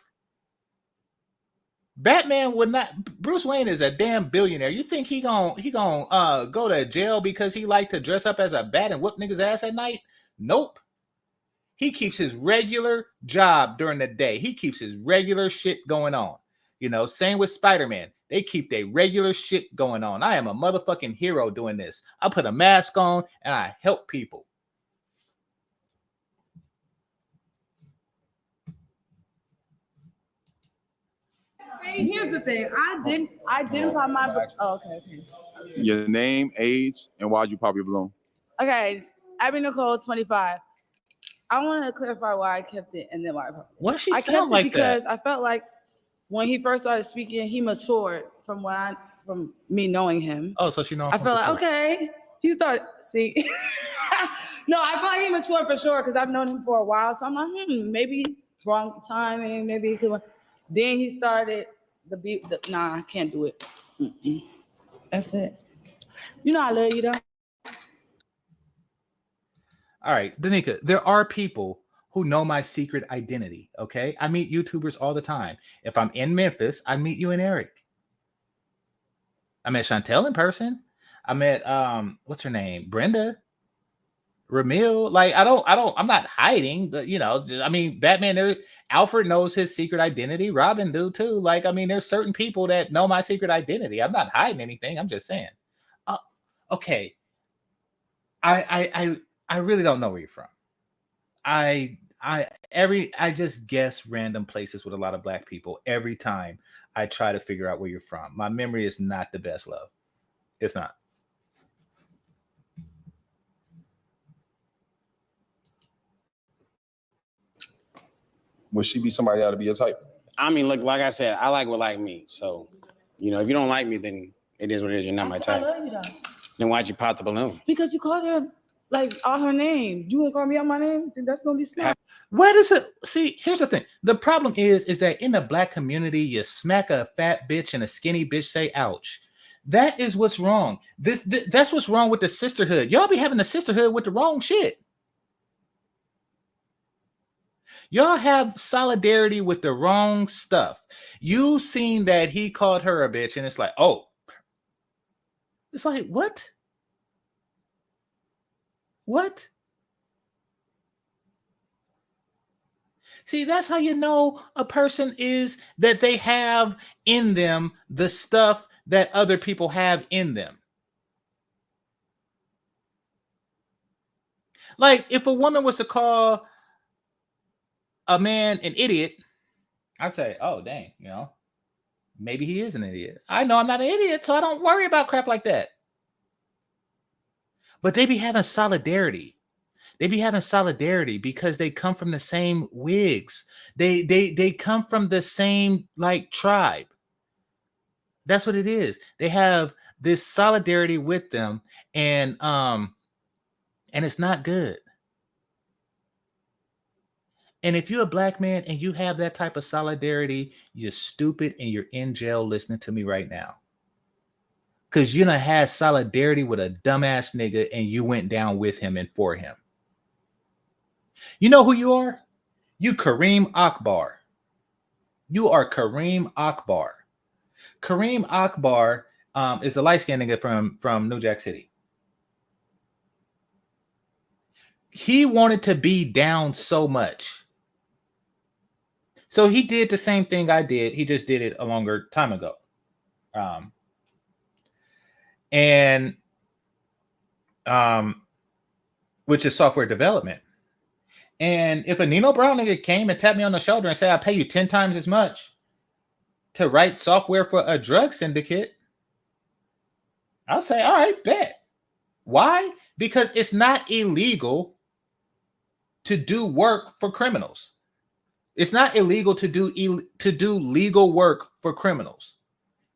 Batman would not. Bruce Wayne is a damn billionaire. You think he gonna go to jail because he liked to dress up as a bat and whoop niggas' ass at night? Nope. He keeps his regular job during the day. He keeps his regular shit going on. You know, same with Spider-Man. They keep their regular shit going on. I am a motherfucking hero doing this. I put a mask on and I help people. Here's the thing. I didn't pop my. Oh, okay. Your name, age, and why'd you pop your balloon? Okay. Abby Nicole, 25. I want to clarify why I kept it and then why What does she I sound kept like it because that? I felt like when he first started speaking, he matured from me knowing him. Oh, so she know. I felt like, okay, he started, see. No, I felt like he matured for sure because I've known him for a while. So I'm like, maybe wrong timing, maybe he could. Then he started nah, I can't do it. That's it. You know I love you though. All right, Danica, there are people who know my secret identity, okay? I meet YouTubers all the time. If I'm in Memphis, I meet you and Eric. I met Chantel in person. I met what's her name? Brenda. Ramil. Like I'm not hiding, but I mean, Batman, Alfred knows his secret identity. Robin do too. Like, I mean, there's certain people that know my secret identity. I'm not hiding anything. I'm just saying. Okay. I really don't know where you're from. I just guess random places with a lot of black people every time I try to figure out where you're from. My memory is not the best, love. It's not. Would she be somebody that would be your type? I mean, look, like I said, I like what like me. So, if you don't like me, then it is what it is. You're not my type. I love you though. Then why'd you pop the balloon? Because you called her like all her name. You gonna call me out my name? Then that's gonna be smart. Where does it see? Here's the thing. The problem is that in the black community, you smack a fat bitch and a skinny bitch say ouch. That is what's wrong. That's what's wrong with the sisterhood. Y'all be having the sisterhood with the wrong shit. Y'all have solidarity with the wrong stuff. You seen that he called her a bitch, and it's like, oh. It's like, what? What? See, that's how you know a person is that they have in them the stuff that other people have in them. Like, if a woman was to call a man an idiot, I'd say, oh, dang, maybe he is an idiot. I know I'm not an idiot, so I don't worry about crap like that. But they be having solidarity. They be having solidarity because they come from the same wigs. They come from the same tribe. That's what it is. They have this solidarity with them, and it's not good. And if you're a black man and you have that type of solidarity, you're stupid and you're in jail listening to me right now. Because you done had solidarity with a dumbass nigga and you went down with him and for him. You know who you are? You Kareem Akbar. You are Kareem Akbar. Kareem Akbar is a light-skinned nigga from New Jack City. He wanted to be down so much. So he did the same thing I did. He just did it a longer time ago. Which is software development. And if a Nino Brown nigga came and tapped me on the shoulder and said, I'll pay you 10 times as much to write software for a drug syndicate, I'll say, all right, bet. Why? Because it's not illegal to do work for criminals. It's not illegal to do legal work for criminals.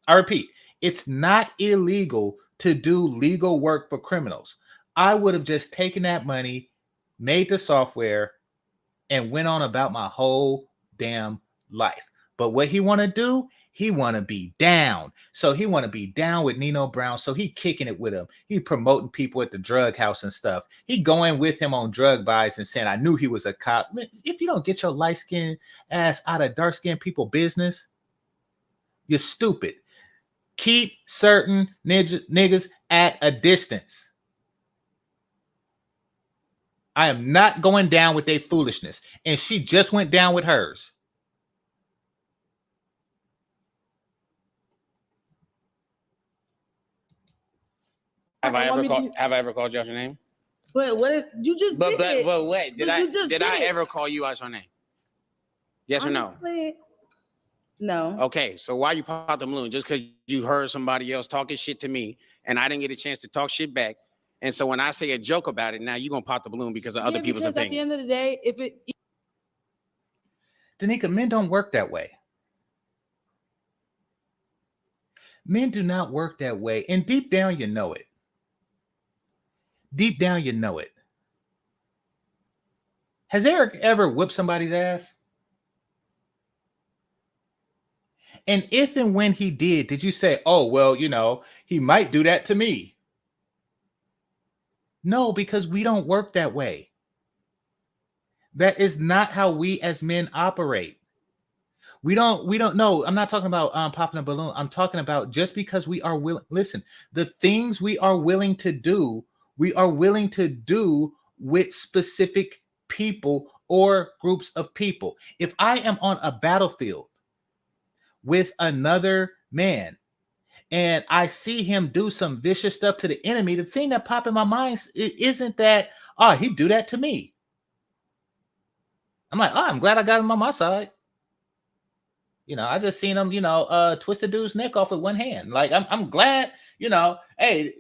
I repeat, it's not illegal to do legal work for criminals. I would have just taken that money, made the software, and went on about my whole damn life. But what he want to do, he want to be down. So he want to be down with Nino Brown. So he kicking it with him. He promoting people at the drug house and stuff. He going with him on drug buys and saying, I knew he was a cop. Man, if you don't get your light-skinned ass out of dark-skinned people business, you're stupid. Keep certain niggas at a distance. I am not going down with their foolishness. And she just went down with hers. Have I ever called you out your name? But what if you just did it? But what? Did I ever call you out your name? Yes Honestly, or no? No. Okay, so why you pop the balloon? Just because you heard somebody else talking shit to me and I didn't get a chance to talk shit back, And so when I say a joke about it, now you're gonna pop the balloon because of other people's because opinions. at the end of the day, if it Danica, men don't work that way. Men do not work that way. And deep down, you know it. Deep down, you know it. Has Eric ever whipped somebody's ass? And if and when he did you say, oh, well, you know, he might do that to me? No, because we don't work that way. That is not how we as men operate. We don't know. I'm not talking about popping a balloon. I'm talking about just because we are willing. Listen, the things we are willing to do with specific people or groups of people. If I am on a battlefield with another man and I see him do some vicious stuff to the enemy, the thing that pops in my mind isn't that, oh, he'd do that to me. I'm like, oh, I'm glad I got him on my side. You know, I just seen him, twist the dude's neck off with one hand. Like, I'm glad, hey,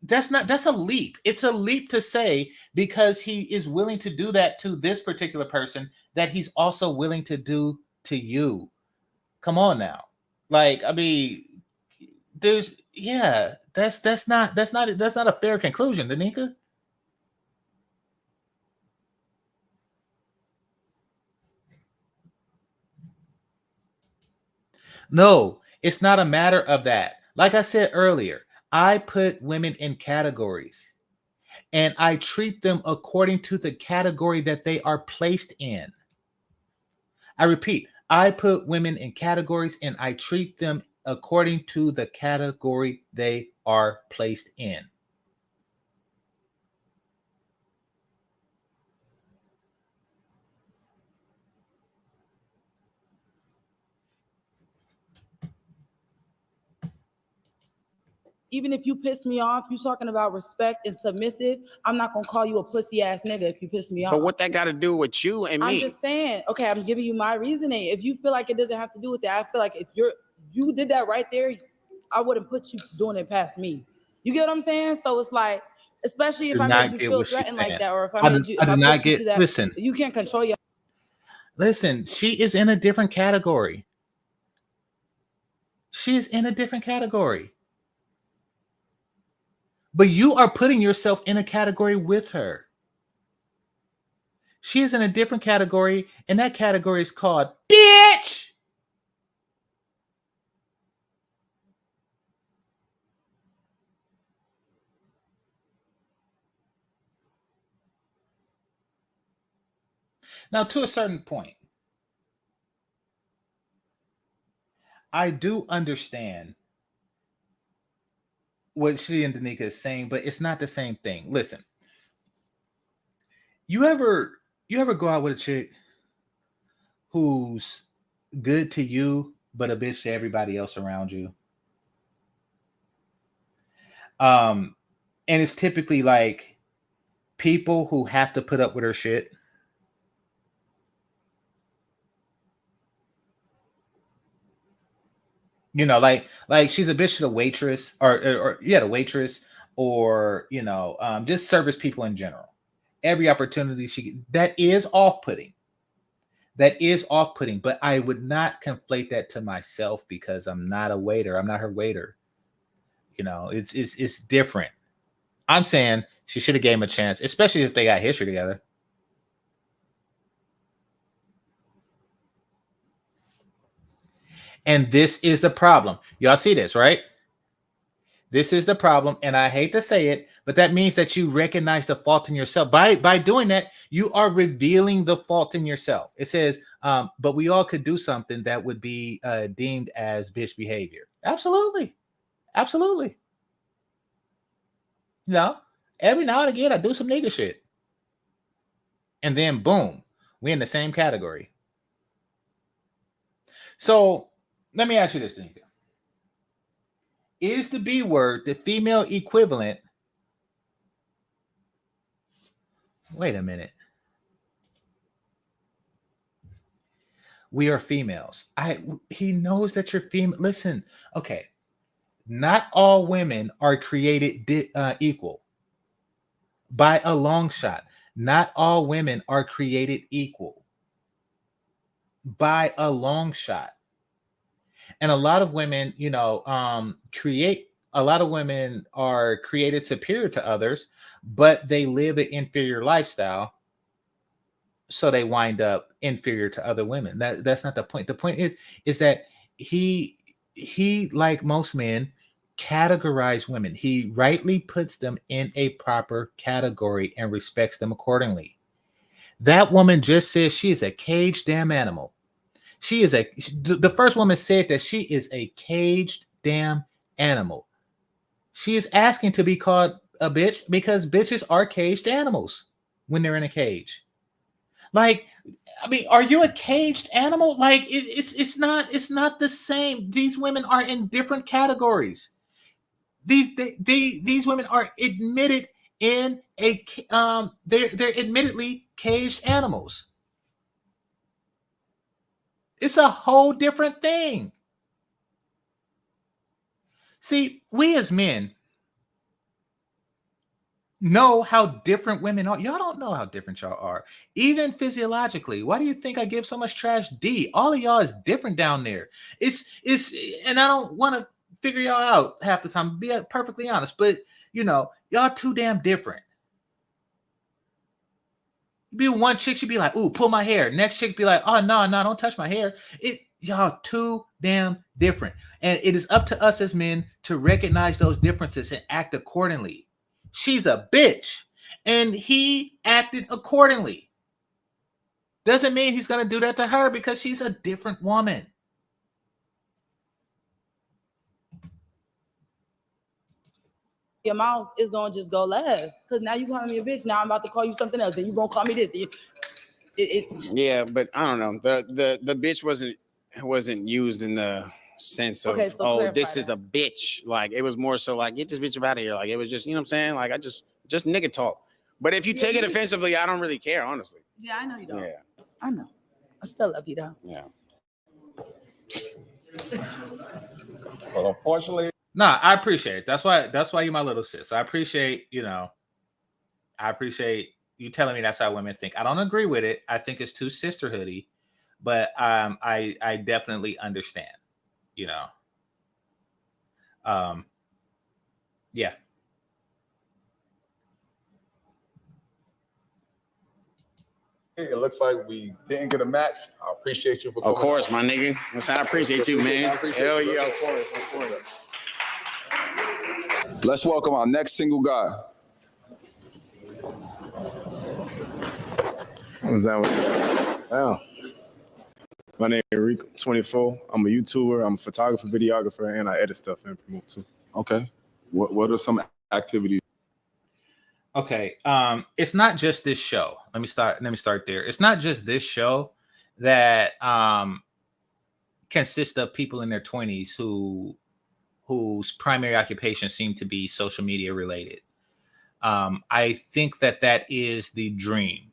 that's a leap. It's a leap to say because he is willing to do that to this particular person that he's also willing to do to you. Come on now. Like, I mean, that's not a fair conclusion, Danica. No, it's not a matter of that. Like I said earlier, I put women in categories and I treat them according to the category that they are placed in. I repeat, I put women in categories and I treat them according to the category they are placed in. even if you piss me off, you talking about respect and submissive, I'm not gonna call you a pussy ass nigga if you piss me off. But what that got to do with you and me? I'm just saying, okay, I'm giving you my reasoning. If you feel like it doesn't have to do with that, I feel like if you did that right there, I wouldn't put you doing it past me. You get what I'm saying? So it's like, especially if I made you feel threatened like that, or if I made you, if I pushed you to that, listen, you can't control your. Listen, she is in a different category. She is in a different category. But you are putting yourself in a category with her. She is in a different category, and that category is called bitch. Now, to a certain point, I do understand what she and Danica is saying, but it's not the same thing. Listen, you ever go out with a chick who's good to you, but a bitch to everybody else around you? And it's typically like people who have to put up with her shit. You know, like she's a bitch to the waitress, or the waitress, or just service people in general. Every opportunity that is off-putting. That is off-putting, but I would not conflate that to myself because I'm not a waiter. I'm not her waiter. It's different. I'm saying she should have gave him a chance, especially if they got history together. And this is the problem. Y'all see this, right? This is the problem. And I hate to say it, but that means that you recognize the fault in yourself. By doing that, you are revealing the fault in yourself. It says, but we all could do something that would be deemed as bitch behavior. Absolutely. Absolutely. Every now and again, I do some nigga shit. And then boom, we're in the same category. So let me ask you this, Danica. Is the B word the female equivalent? Wait a minute. We are females. He knows that you're female. Listen, okay. Not all women are created equal. by a long shot. Not all women are created equal by a long shot. And a lot of women, a lot of women are created superior to others, but they live an inferior lifestyle. So they wind up inferior to other women. That's not the point. The point is that he like most men categorize women. He rightly puts them in a proper category and respects them accordingly. That woman just says she is a caged damn animal. The first woman said that she is a caged damn animal. She is asking to be called a bitch because bitches are caged animals when they're in a cage. Like, I mean, are you a caged animal? Like, it's not the same. These women are in different categories. These women are admitted in a they're admittedly caged animals. It's a whole different thing. See, we as men know how different women are. Y'all don't know how different y'all are. Even physiologically. Why do you think I give so much trash D? All of y'all is different down there. It's and I don't want to figure y'all out half the time, be perfectly honest, but y'all too damn different. Be one chick, she'd be like, ooh, pull my hair. Next chick be like, oh, no, don't touch my hair. Y'all too damn different. And it is up to us as men to recognize those differences and act accordingly. She's a bitch. And he acted accordingly. Doesn't mean he's going to do that to her because she's a different woman. Your mouth is going to just go left. Because now you calling me a bitch. Now I'm about to call you something else. Then you going to call me this. Yeah, but I don't know. The bitch wasn't used in the sense of, this is a bitch. Like, it was more so like, get this bitch out of here. Like, it was just, you know what I'm saying? Like, I just nigga talk. But if you take it offensively, I don't really care, honestly. Yeah, I know you don't. Yeah. I know. I still love you, though. Yeah. But unfortunately, nah, I appreciate it. That's why you're my little sis. I appreciate you telling me that's how women think. I don't agree with it. I think it's too sisterhoody, but I definitely understand. Yeah. it looks like we didn't get a match. I appreciate you for coming. Of course, my nigga. I appreciate you, man. Hell yeah, of course. Let's welcome our next single guy. What's that? Oh. My name is Rico, 24. I'm a YouTuber. I'm a photographer, videographer, and I edit stuff and promote too. Okay. What are some activities? Okay. It's not just this show. Let me start there. It's not just this show that consists of people in their 20s whose primary occupation seem to be social media related. I think that is the dream.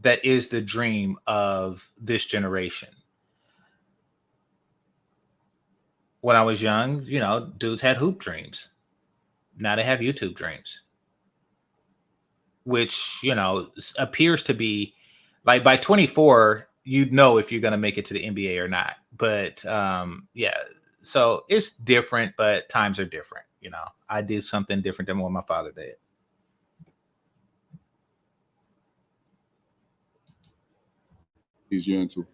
That is the dream of this generation. When I was young, dudes had hoop dreams. Now they have YouTube dreams, which, appears to be like by 24, you'd know if you're going to make it to the NBA or not. But yeah, so it's different, but times are different. I did something different than what my father did. You're into?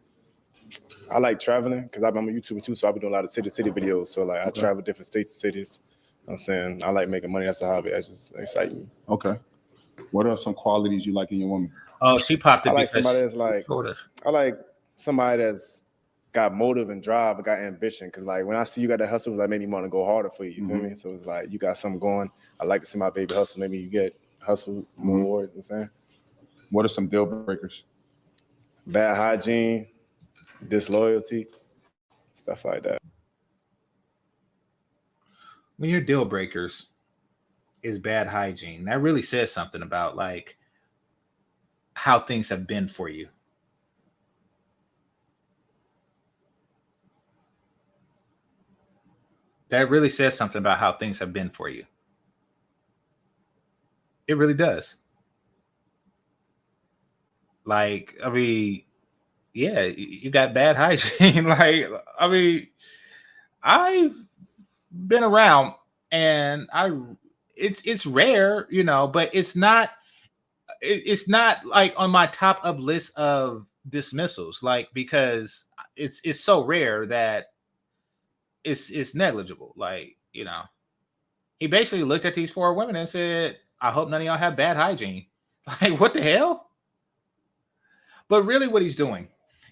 I like traveling because I'm a YouTuber too, so I've been doing a lot of city videos. So like I travel different states and cities. I'm saying I like making money. That's a hobby. That's just exciting me. Okay. What are some qualities you like in your woman? Oh, she popped it. I like somebody that's like, I like somebody that's got motive and drive and got ambition. Cause like when I see you got the hustle, it's like made me want to go harder for you. You feel me? So it's like you got something going. I like to see my baby hustle. Maybe you get hustle more words. You know what I'm saying? What are some deal breakers? Bad hygiene, disloyalty, stuff like that. When your deal breakers is bad hygiene, that really says something about like how things have been for you. That really says something about how things have been for you. It really does. Like, I mean, yeah, you got bad hygiene. Like, I mean, I've been around and it's rare, you know, but it's not like on my top of list of dismissals, like, because it's so rare that it's negligible. Like, you know, he basically looked at these 4 women and said, I hope none of y'all have bad hygiene. Like, what the hell? But really what he's doing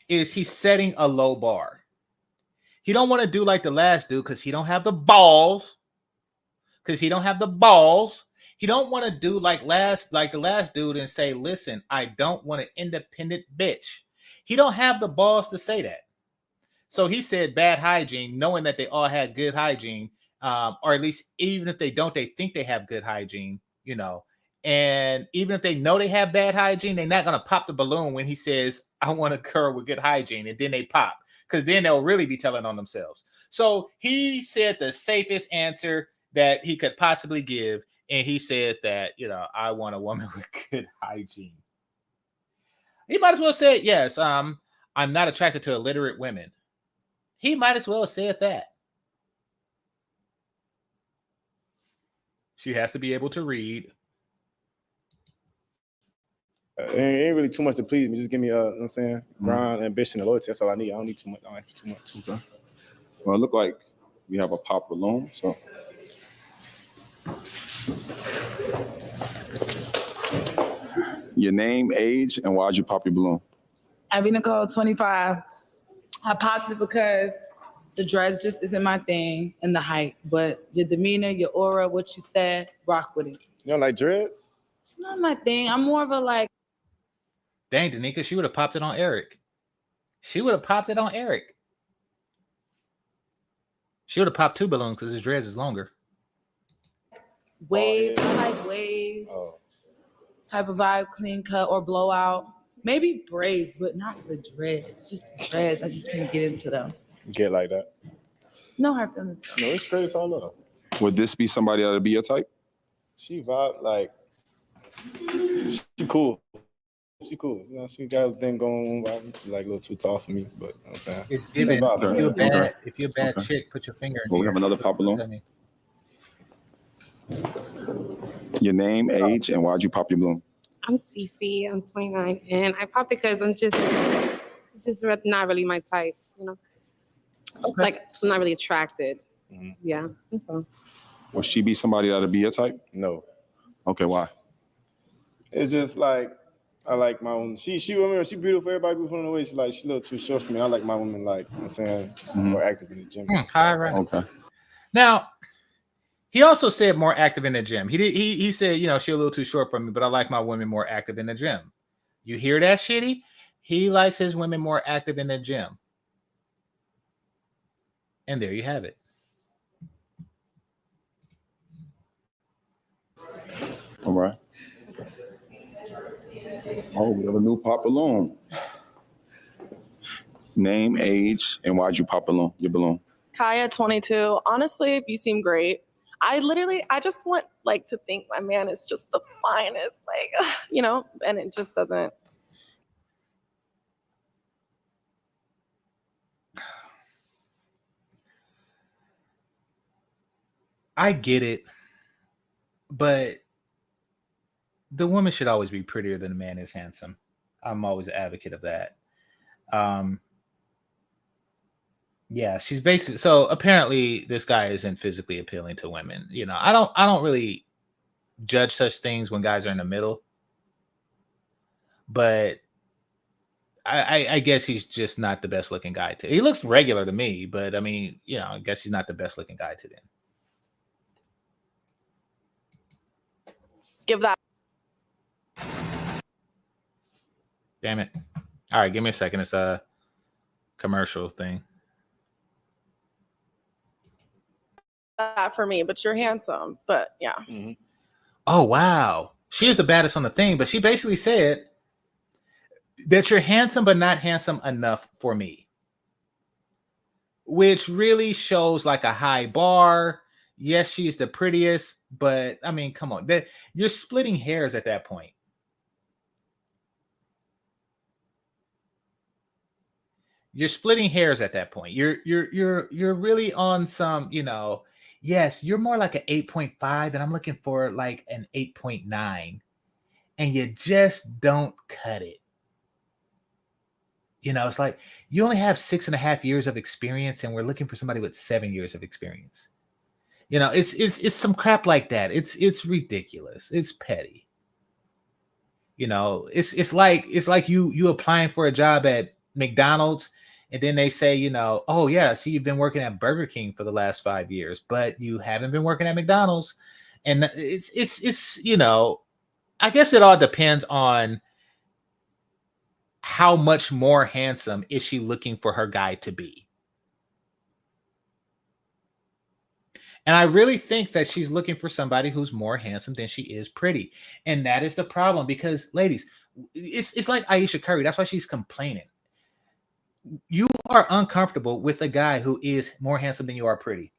is he's setting a low bar. He don't want to do like the last dude because he don't have the balls. He don't want to do like the last dude and say, listen, I don't want an independent bitch. He don't have the balls to say that. So he said bad hygiene, knowing that they all had good hygiene, or at least even if they don't, they think they have good hygiene, you know. And even if they know they have bad hygiene, they're not going to pop the balloon when he says, I want a girl with good hygiene. And then they pop, because then they'll really be telling on themselves. So he said the safest answer that he could possibly give. And he said that, you know, I want a woman with good hygiene. He might as well say, yes, I'm not attracted to illiterate women. He might as well have said that. She has to be able to read. It ain't really too much to please me. Just give me, you know what I'm saying, grind, ambition, and loyalty. That's all I need. I don't need too much. I don't have too much. Okay. Well, it look like we have a pop balloon. So, your name, age, and why'd you pop your balloon? Abby Nicole, 25. I popped it because the dress just isn't my thing and the height. But your demeanor, your aura, what you said, rock with it. You don't like dreads? It's not my thing. I'm more of a like. Dang, Danica, she would have popped it on Eric. She would have popped 2 balloons because his dreads is longer. Wave, I like waves. Type of vibe, clean cut or blowout. Maybe braids, but not the dreads. Just the dreads. I just can't get into them. Get like that. No hard feelings. No, it's straight. It's all love. Would this be somebody that'll be your type? She vibe like. She cool. She cool. You know, she got a thing going on. Like a little too tall for me, but you know what I'm saying. It's given. If you're a bad chick, put your finger in. Well, we have another pop balloon. Your name, age, and why'd you pop your balloon? I'm Cece. I'm 29, and I popped it because it's just not really my type, you know. Okay. Like, I'm not really attracted. Mm-hmm. Yeah, that's all. Will she be somebody that'll be your type? No. Okay, why? It's just like I like my woman. She remember she beautiful. Everybody beautiful in the way. She a little too short for me. I like my woman like, you know what I'm saying, more active in the gym. All right. Okay. Now, he also said more active in the gym. He said, you know, she's a little too short for me, but I like my women more active in the gym. You hear that, Shitty? He likes his women more active in the gym. And there you have it. All right. Oh, we have a new pop balloon. Name, age, and why'd you pop your balloon? Kaya, 22. Honestly, you seem great. I just want like to think my man is just the finest, like, you know, and it just doesn't. I get it, but the woman should always be prettier than the man is handsome. I'm always an advocate of that. Yeah, she's basically, so apparently this guy isn't physically appealing to women. You know, I don't really judge such things when guys are in the middle, but I guess he's just not the best looking guy he looks regular to me, but I mean, you know, I guess he's not the best looking guy to them. Give that. Damn it. All right, give me a second. It's a commercial thing. That for me, but you're handsome. But yeah. Mm-hmm. Oh, wow. She is the baddest on the thing, but she basically said that you're handsome, but not handsome enough for me. Which really shows like a high bar. Yes, she's the prettiest, but I mean, come on, you're splitting hairs at that point. You're splitting hairs at that point. You're really on some, yes, you're more like an 8.5, and I'm looking for like an 8.9, and you just don't cut it. It's like you only have 6.5 years of experience, and we're looking for somebody with 7 years of experience. It's some crap like that. It's ridiculous. It's petty. It's like you applying for a job at McDonald's, and then they say, oh yeah, see, you've been working at Burger King for the last 5 years, but you haven't been working at McDonald's. And it's I guess it all depends on how much more handsome is she looking for her guy to be. And I really think that she's looking for somebody who's more handsome than she is pretty. And that is the problem, because ladies, it's like Aisha Curry. That's why she's complaining. You are uncomfortable with a guy who is more handsome than you are pretty.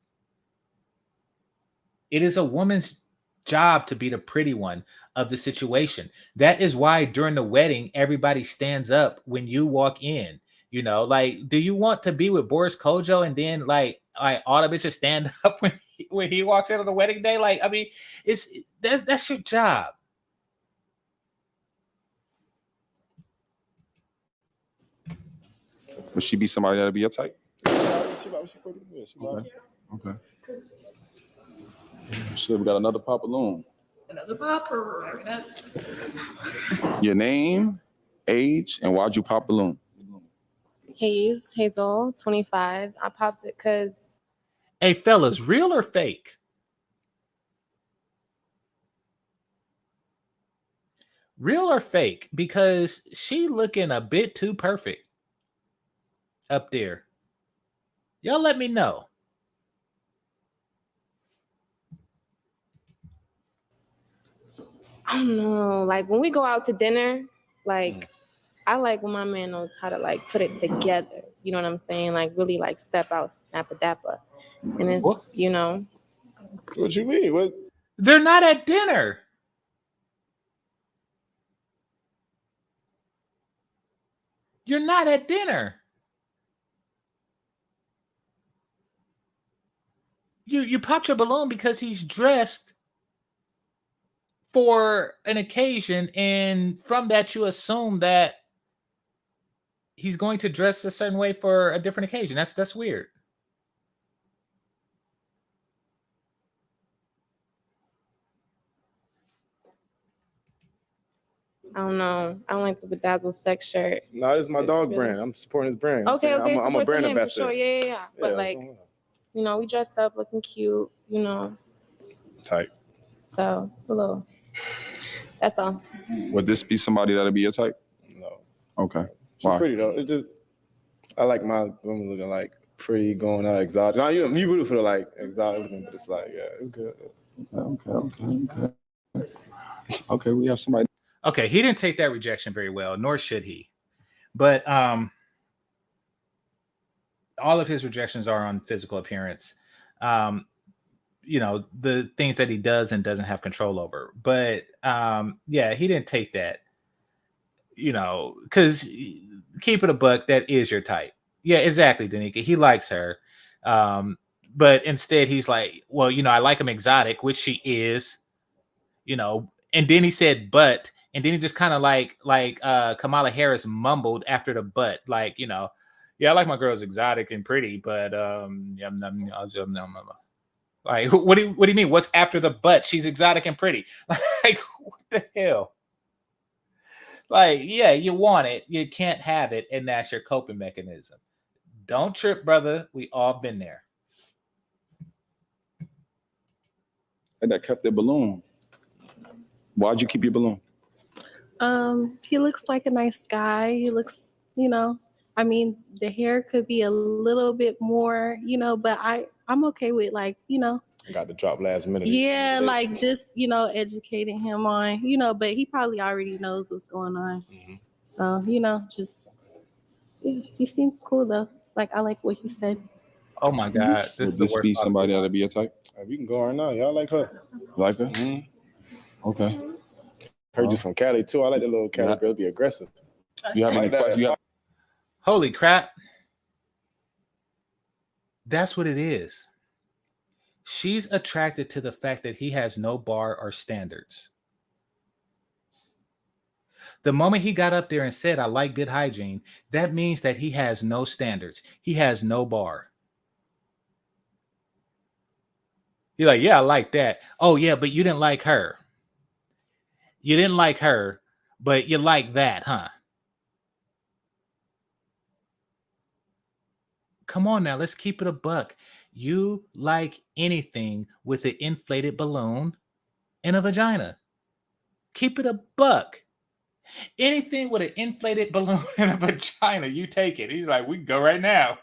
It is a woman's job to be the pretty one of the situation. That is why during the wedding, everybody stands up when you walk in. Like, do you want to be with Boris Kojo and then like all the bitches stand up when he walks in on the wedding day? Like, I mean, that's your job. Would she be somebody that'll be your type? Okay. Shit, we got another pop balloon. Another popper. Your name, age, and why'd you pop balloon? Hazel, 25. I popped it because. Hey, fellas, real or fake? Real or fake? Because she looking a bit too perfect up there. Y'all let me know. I don't know. Like when we go out to dinner, like I like when my man knows how to like put it together. You know what I'm saying? Like really like step out, snappa dappa. And it's, What you mean? What? They're not at dinner. You're not at dinner. You popped your balloon because he's dressed for an occasion, and from that you assume that he's going to dress a certain way for a different occasion. That's weird. I don't know. I don't like the bedazzled sex shirt. No, this is my dog brand. I'm supporting his brand. Okay. I'm a brand ambassador. Sure. Yeah. But like, we dressed up looking cute, Tight. So a little. That's all. Would this be somebody that'll be your type? No. Okay. She's pretty though. It's just I like my women looking like pretty, going out exotic. No, you beautiful like exotic looking, but it's like, yeah, it's good. Okay, we have somebody. Okay, he didn't take that rejection very well, nor should he. But all of his rejections are on physical appearance. The things that he does and doesn't have control over. But yeah, he didn't take that. Because keep it a buck, that is your type. Yeah, exactly, Danica. He likes her. But instead he's like, well, I like him exotic, which she is, and then he said, but, and then he just kind of like Kamala Harris mumbled after the but, like, yeah, I like my girls exotic and pretty, but like, what do you mean? What's after the but? She's exotic and pretty. Like, what the hell? Like, yeah, you want it, you can't have it, and that's your coping mechanism. Don't trip, brother. We all been there. And that kept their balloon. Why'd you keep your balloon? He looks like a nice guy. He looks, I mean, the hair could be a little bit more, but I'm okay with like, I got the drop last minute. Yeah, like just, educating him on, but he probably already knows what's going on. Mm-hmm. So, just, he seems cool though. Like, I like what he said. Oh my God. This is Would the this worst be possible somebody time. that'll be your type? We can go right now. Y'all like her? Like her? Mm-hmm. Okay. Her just from Cali too. I like the little Cali girl. Be aggressive. You have any questions? Holy crap. That's what it is. She's attracted to the fact that he has no bar or standards. The moment he got up there and said, I like good hygiene, that means that he has no standards. He has no bar. You're like, yeah, I like that. Oh, yeah, but you didn't like her. You didn't like her, but you like that, huh? Come on now, let's keep it a buck. You like anything with an inflated balloon and a vagina. Keep it a buck. Anything with an inflated balloon and a vagina, you take it. He's like, we can go right now.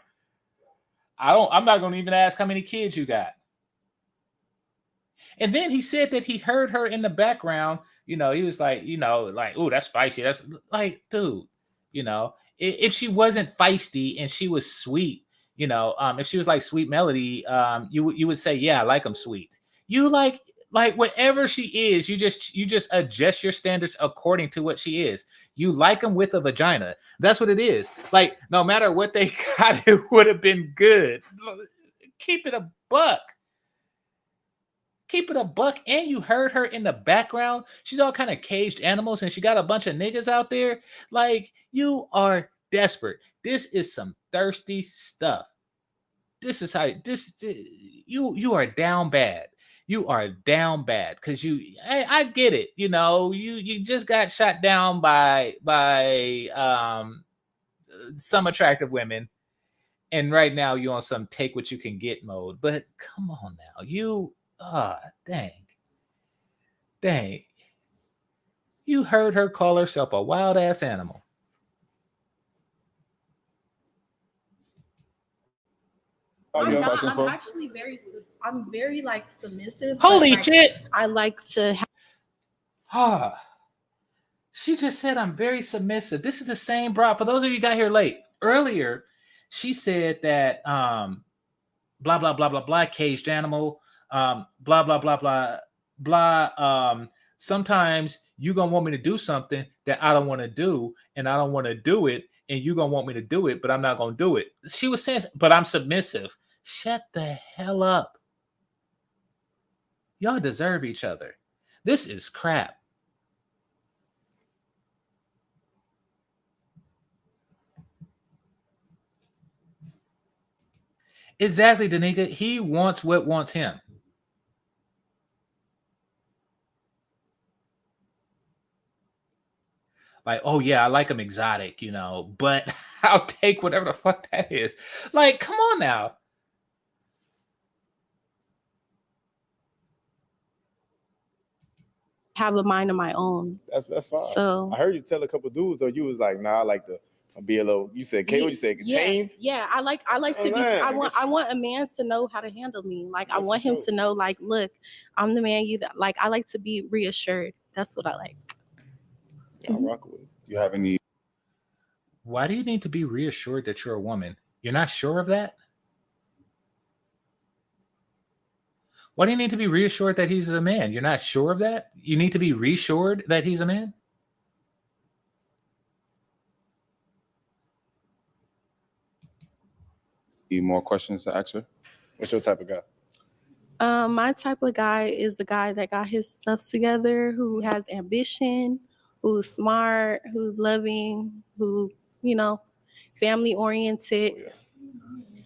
I'm not going to even ask how many kids you got. And then he said that he heard her in the background. You know, he was like, oh, that's feisty. That's like, dude, if she wasn't feisty and she was sweet, if she was like Sweet Melody, you would say, yeah, I like them sweet. You like whatever she is, you just adjust your standards according to what she is. You like them with a vagina. That's what it is. Like, no matter what they got, it would have been good. Keep it a buck. Keep it a buck. And you heard her in the background. She's all kind of caged animals and she got a bunch of niggas out there. Like, you are desperate. This is some thirsty stuff. This is how you are down bad. You are down bad because I get it. You just got shot down by some attractive women. And right now you're on some take what you can get mode. But come on now. Dang. You heard her call herself a wild ass animal. I'm actually very like submissive. Holy shit. I like to have. She just said I'm very submissive. This is the same bra. For those of you who got here late, earlier, she said that blah, blah, blah, blah, blah, caged animal, blah, blah, blah, blah, blah. Sometimes you going to want me to do something that I don't want to do, and I don't want to do it, and you going to want me to do it, but I'm not going to do it. She was saying, but I'm submissive. Shut the hell up. Y'all deserve each other. This is crap. Exactly, Danica. He wants what wants him. Like, oh yeah, I like him exotic, but I'll take whatever the fuck that is. Like, come on now. Have a mind of my own. That's fine. So I heard you tell a couple dudes though. You was like, nah, I like to be a little. You said, what you said, contained? Yeah. I like to be. I want a man to know how to handle me. Like, I want him to know, like, look, I'm the man. Like, I like to be reassured. That's what I like. I'll rock with it. You have any? Why do you need to be reassured that you're a woman? You're not sure of that? Why do you need to be reassured that he's a man? You're not sure of that? You need to be reassured that he's a man? Any more questions to ask her? What's your type of guy? My type of guy is the guy that got his stuff together, who has ambition, who's smart, who's loving, who, family oriented,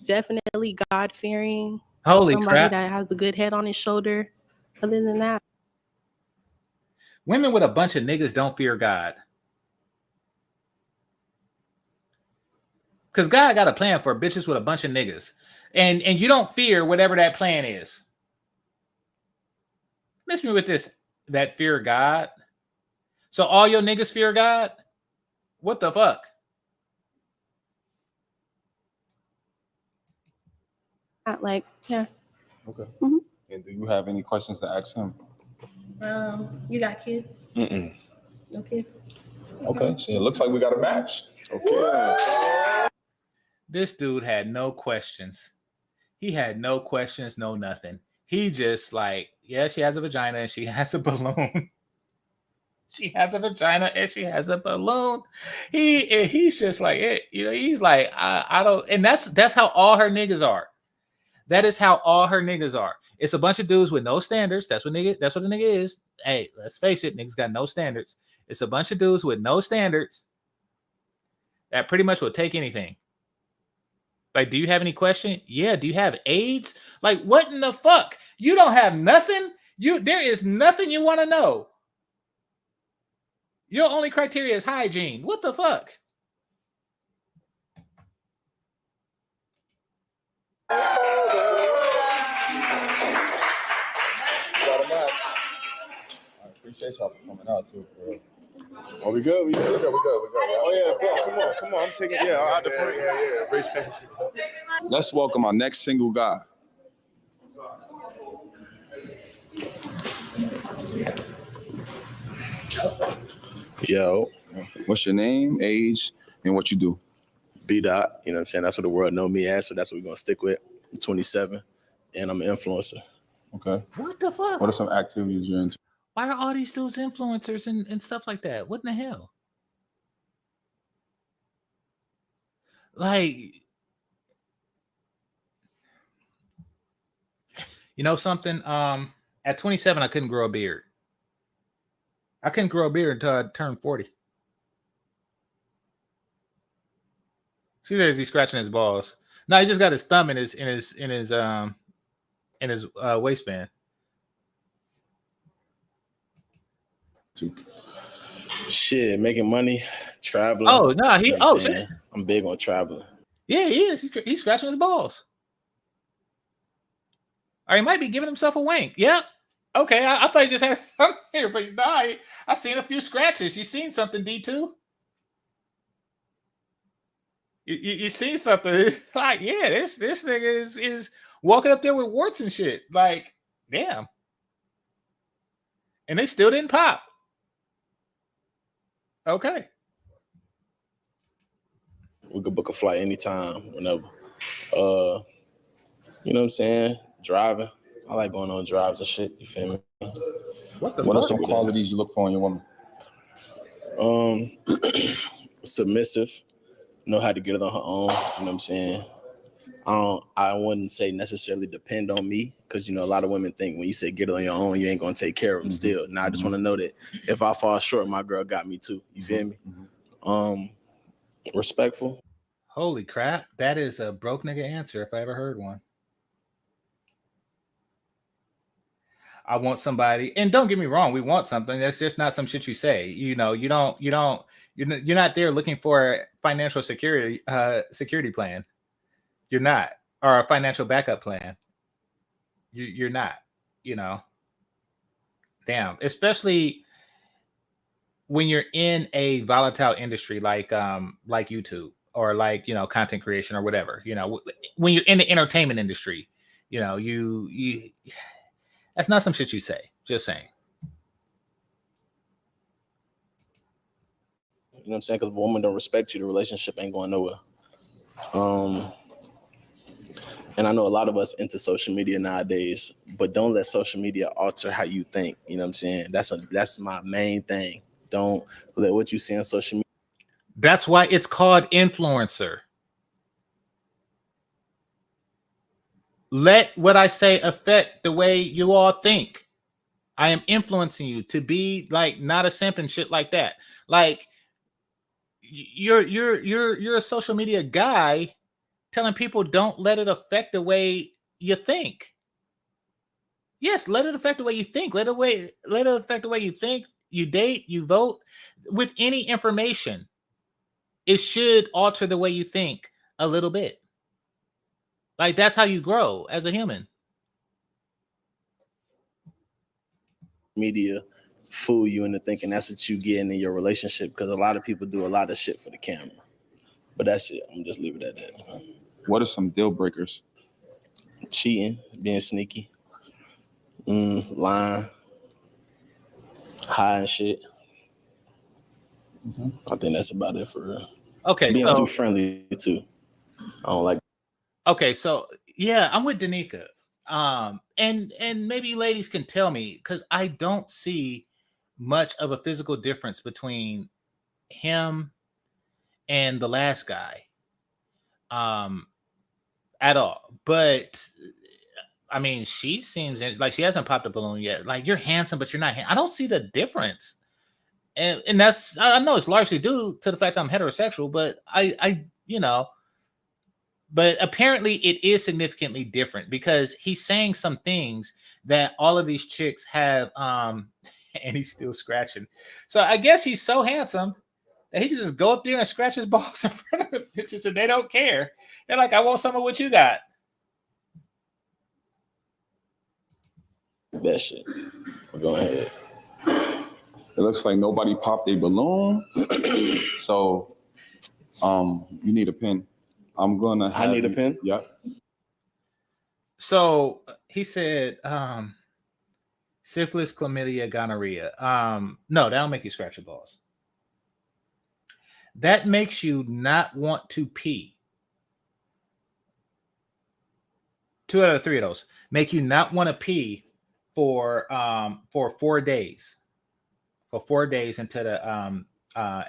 definitely God-fearing. Holy somebody crap. that has a good head on his shoulder. Other than that, women with a bunch of niggas don't fear God. Because God got a plan for bitches with a bunch of niggas. And you don't fear whatever that plan is. Miss me with this, that fear God. So all your niggas fear God? What the fuck? not like, yeah. Okay. Mm-hmm. And do you have any questions to ask him? You got kids? Mm-mm. No kids? Okay. So it looks like we got a match. Okay. This dude had no questions. He had no questions, no nothing. He just like, yeah, she has a vagina and she has a balloon. She has a vagina and she has a balloon. He's just like it, he's like, I don't, and that's how all her niggas are. That is how all her niggas are. It's a bunch of dudes with no standards. That's what a nigga is. Hey, let's face it, niggas got no standards. It's a bunch of dudes with no standards that pretty much will take anything. Like, do you have any question? Yeah. Do you have AIDS? Like, what in the fuck? You don't have nothing? There is nothing you want to know. Your only criteria is hygiene. What the fuck? I appreciate y'all for coming out too. Bro. Oh, we good? We good? We good. Oh, yeah, bro, come on. I'm taking, out the front. Yeah. Appreciate you. Let's welcome our next single guy. Yo. What's your name, age, and what you do? B-Dot, you know what I'm saying? That's what the world know me as, so that's what we're going to stick with. I'm 27, and I'm an influencer. Okay. What the fuck? What are some activities you're into? Why are all these dudes influencers and stuff like that? What in the hell? Like, you know something? At 27, I couldn't grow a beard. I couldn't grow a beard until I turned 40. See, there's he's scratching his balls. No, he just got his thumb in his waistband. Shit, making money, traveling. Oh no, shit. I'm big on traveling. Yeah, he is. He's scratching his balls. Or he might be giving himself a wank. Yep. Okay, I thought he just had something here, but no, I seen a few scratches. You seen something, D2? You seen something? It's like, yeah, this nigga is walking up there with warts and shit. Like, damn. And they still didn't pop. Okay. We could book a flight anytime, whenever. You know what I'm saying? Driving. I like going on drives and shit. You feel me? What are some qualities you look for in your woman? Submissive. Know how to get it on her own. You know what I'm saying? I wouldn't say necessarily depend on me, because a lot of women think when you say get it on your own, you ain't gonna take care of them still. Now I just want to know that if I fall short, my girl got me too. You feel me? Respectful. Holy crap. That is a broke nigga answer if I ever heard one. I want somebody, and don't get me wrong, we want something. That's just not some shit you say. You're not there looking for a financial security plan. You're not, or a financial backup plan. You're not, Damn, especially when you're in a volatile industry like YouTube or like, content creation or whatever, when you're in the entertainment industry, you that's not some shit you say. Just saying. You know what I'm saying? Because if a woman don't respect you, the relationship ain't going nowhere. And I know a lot of us into social media nowadays, but don't let social media alter how you think. You know what I'm saying? That's my main thing. Don't let what you see on social media. That's why it's called influencer. Let what I say affect the way you all think. I am influencing you to be like not a simp and shit like that. Like you're a social media guy telling people don't let it affect the way you think. Yes, let it affect the way you think. Let it affect the way you think, you date, you vote. With any information, it should alter the way you think a little bit. Like, that's how you grow as a human. Media fool you into thinking that's what you get in your relationship, because a lot of people do a lot of shit for the camera. But that's it. I'm just leave it at that. What are some deal breakers? Cheating, being sneaky, lying, hiding shit. I think that's about it for real. Okay, being too friendly too. I don't like. Okay, so Yeah, I'm with Danica. And maybe ladies can tell me, because I don't see much of a physical difference between him and the last guy. At all. But I mean, she seems like she hasn't popped a balloon yet. Like, you're handsome, but you're not. I don't see the difference, and that's, I know it's largely due to the fact that I'm heterosexual, but but apparently it is significantly different because he's saying some things that all of these chicks have. And he's still scratching. So I guess he's so handsome that he can just go up there and scratch his balls in front of the bitches, and they don't care. They're like, I want some of what you got. That shit. Go ahead. It looks like nobody popped a balloon. So you need a pen. I'm gonna have I need a pen? Yep. So he said syphilis, chlamydia, gonorrhea. No, that'll make you scratch your balls. That makes you not want to pee. 2 out of 3 of those make you not want to pee for 4 days. For 4 days until the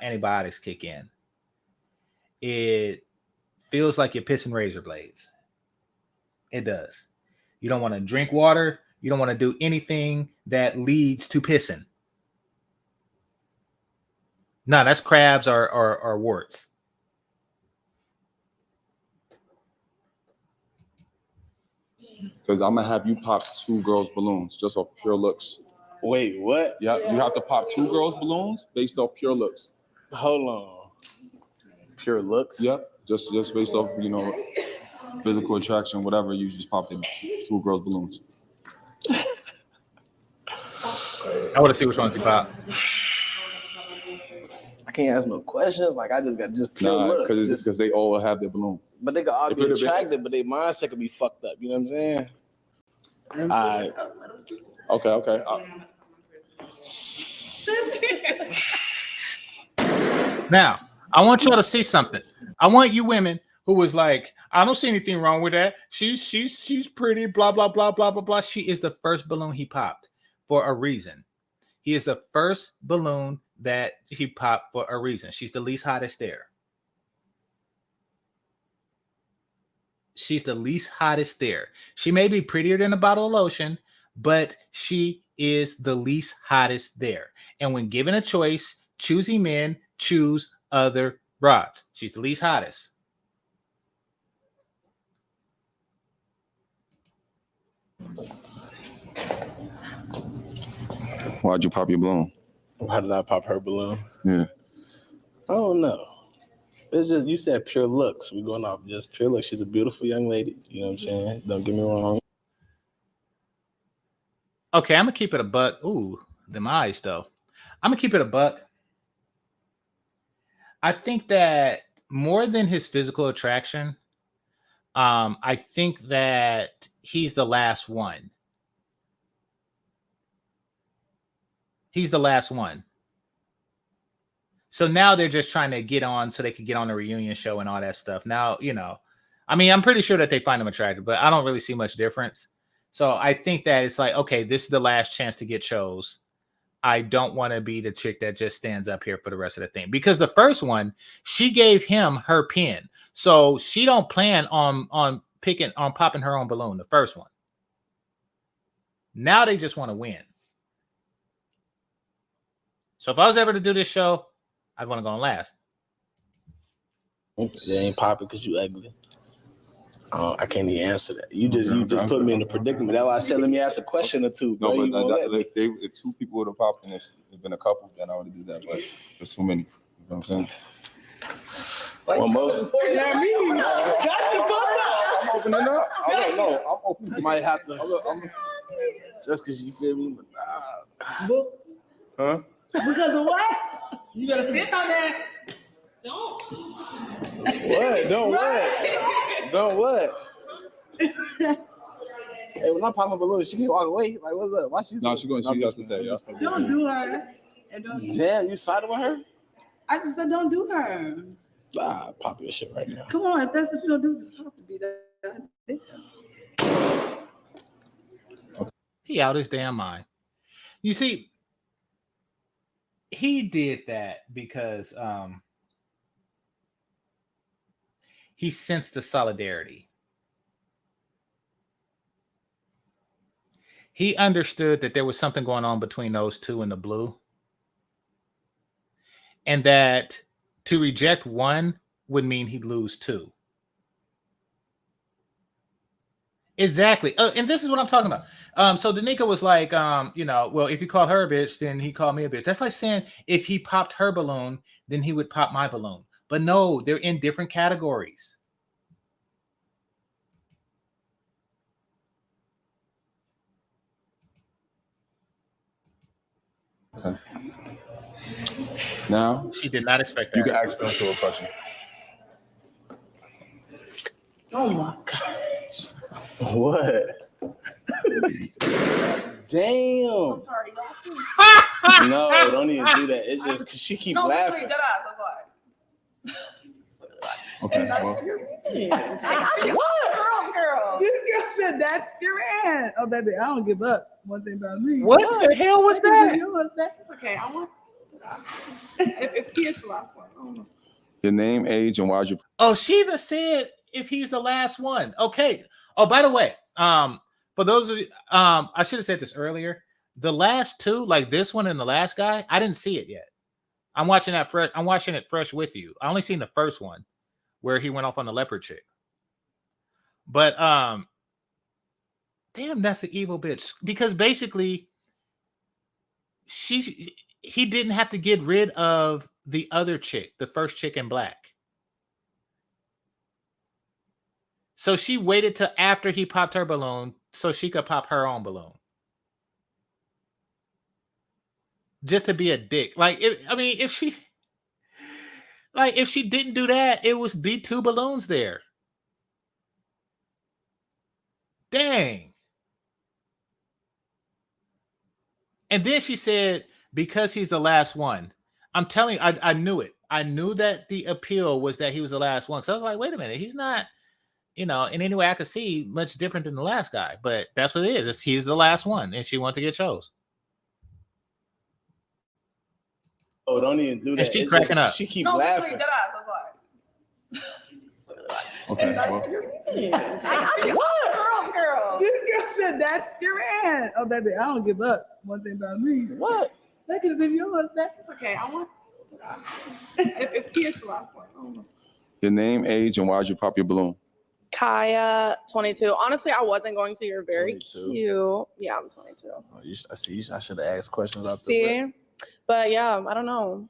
antibiotics kick in. It feels like you're pissing razor blades. It does. You don't want to drink water. You don't want to do anything that leads to pissing. No, that's crabs or warts. Because I'm gonna have you pop 2 girls' balloons just off pure looks. Wait, what? Yeah, you have to pop 2 girls' balloons based off pure looks. Hold on. Pure looks? Yep. Just based off, physical attraction, whatever. You just pop them 2 girls' balloons. I want to see which ones you pop. I can't ask no questions. Like, I just got pure looks. Because they all have their balloon. But they could all be attractive, but their mindset could be fucked up. You know what I'm saying? Okay. Now, I want y'all to see something. I want you women who was like, I don't see anything wrong with that. She's pretty, blah, blah, blah, blah, blah, blah. She is the first balloon he popped for a reason. He is the first balloon that he popped for a reason. She's the least hottest there. She's the least hottest there. She may be prettier than a bottle of lotion, but she is the least hottest there. And when given a choice, choosy men choose other broads. She's the least hottest. Why'd you pop your balloon? Why did I pop her balloon? Yeah. I don't know. It's just, you said pure looks. We're going off just pure looks. She's a beautiful young lady. You know what I'm saying? Don't get me wrong. Okay, I'm going to keep it a buck. Ooh, them eyes, though. I'm going to keep it a buck. I think that more than his physical attraction, I think that he's the last one. He's the last one. So now they're just trying to get on so they could get on the reunion show and all that stuff. Now, I mean, I'm pretty sure that they find him attractive, but I don't really see much difference. So I think that it's like, okay, this is the last chance to get chose. I don't want to be the chick that just stands up here for the rest of the thing. Because the first one, she gave him her pin. So she don't plan on popping her own balloon, the first one. Now they just want to win. So if I was ever to do this show, I'd want to go on last. It ain't popping because you ugly. I can't even answer that. You just put me in a predicament. That's why I said, let me ask a question or two. No, but if 2 people would have popped and it's been a couple, then I would have did that. But there's too many. You know what I'm saying? One more. Shut the fuck up. I'm opening up. I'm opening. You might have to. Just because you feel me. Huh? Because of what? You better sit on that. Don't. What? Don't what? Don't what? Hey, when I pop my balloon, she can walk away. Like, what's up? Why she's No, she has to say, yeah. Don't do her. Damn, you sided with her? I just said don't do her. Nah, pop your shit right now. Come on, if that's what you're gonna do, it's have to be that. He out his damn mind. You see, he did that because he sensed the solidarity. He understood that there was something going on between those two in the blue. And that to reject one would mean he'd lose two. Exactly. And this is what I'm talking about. So Danica was like, well, if you call her a bitch, then he called me a bitch. That's like saying if he popped her balloon, then he would pop my balloon. But no, they're in different categories. Okay. Now she did not expect that. You can ask them to a question. Oh my gosh. What? Damn. I'm sorry, No, don't even do that. It's just because she keep laughing. Wait, Okay. Well. What? Girl. This girl said that's your man. Oh, baby, I don't give up. One thing about me. What the hell was that? It's okay. I want the last one. If he is the last one, I don't know. Your name, age, and why'd you? Oh, she even said if he's the last one. Okay. Oh, by the way, for those of you, I should have said this earlier. The last two, like this one and the last guy, I didn't see it yet. I'm watching that fresh. I'm watching it fresh with you. I only seen the first one where he went off on the leopard chick. But damn, that's an evil bitch. Because basically, he didn't have to get rid of the other chick, the first chick in black. So she waited till after he popped her balloon so she could pop her own balloon. Just to be a dick. Like, if she didn't do that, it would be two balloons there. Dang. And then she said, because he's the last one. I'm telling you, I knew it. I knew that the appeal was that he was the last one. So I was like, wait a minute, he's not, in any way I could see, much different than the last guy. But that's what it is. He's the last one, and she wanted to get chose. Oh, don't even do that. And she cracking up. She keep laughing. Wait, Okay. Well. What? Girl. This girl said that's your man. Oh, baby, I don't give up. One thing about me. What? That could have been yours. It's okay. I want the last one. If he is the last one, I don't know. Your name, age, and why'd you pop your balloon? Kaya, 22. Honestly, I wasn't going to. You're very 22. cute. Yeah, I'm 22. Oh, I see. I should have asked questions out See? But yeah, I don't know.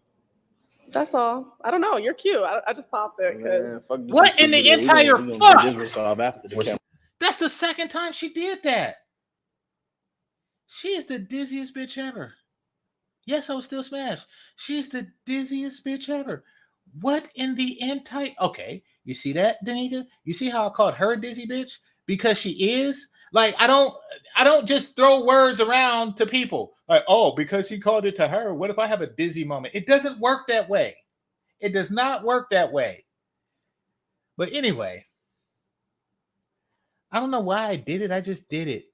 That's all. I don't know. You're cute. I just popped it. Man, fuck this What in the video. entire We gonna fuck? get this resolved after the camera. That's the second time she did that. She is the dizziest bitch ever. Yes, I was still smashed. She's the dizziest bitch ever. What in the entire... Okay, you see that, Danica? You see how I called her a dizzy bitch? Because she is? Like, I don't just throw words around to people. Like, oh, because he called it to her, what if I have a dizzy moment? It doesn't work that way. It does not work that way. But anyway, I don't know why I did it. I just did it.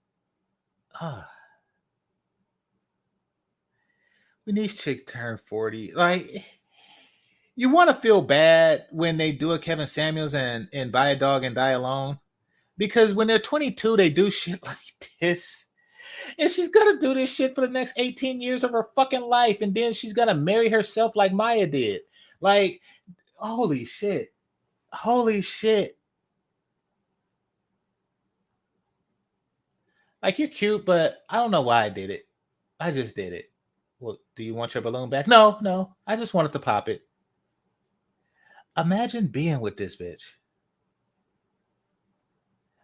When these chicks turn 40, like, you want to feel bad when they do a Kevin Samuels and Buy a Dog and Die Alone. Because when they're 22, they do shit like this. And she's going to do this shit for the next 18 years of her fucking life. And then she's going to marry herself like Maya did. Like, holy shit. Holy shit. Like, you're cute, but I don't know why I did it. I just did it. Well, do you want your balloon back? No. I just wanted to pop it. Imagine being with this bitch.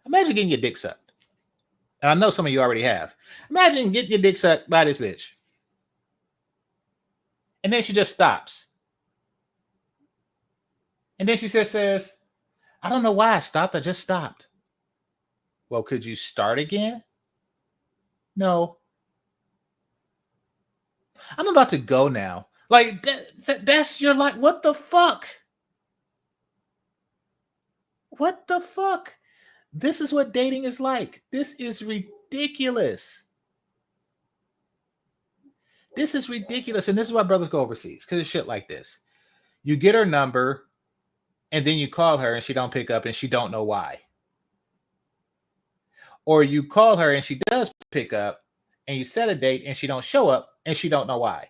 Imagine getting your dick sucked. And I know some of you already have. Imagine getting your dick sucked by this bitch. And then she just stops. And then she says, I don't know why I stopped. I just stopped. Well, could you start again? No. I'm about to go now. Like, that's your life. What the fuck? What the fuck? This is what dating is like. This is ridiculous. This is ridiculous. And this is why brothers go overseas, because it's shit like this. You get her number, and then you call her, and she don't pick up, and she don't know why. Or you call her, and she does pick up, and you set a date, and she don't show up, and she don't know why.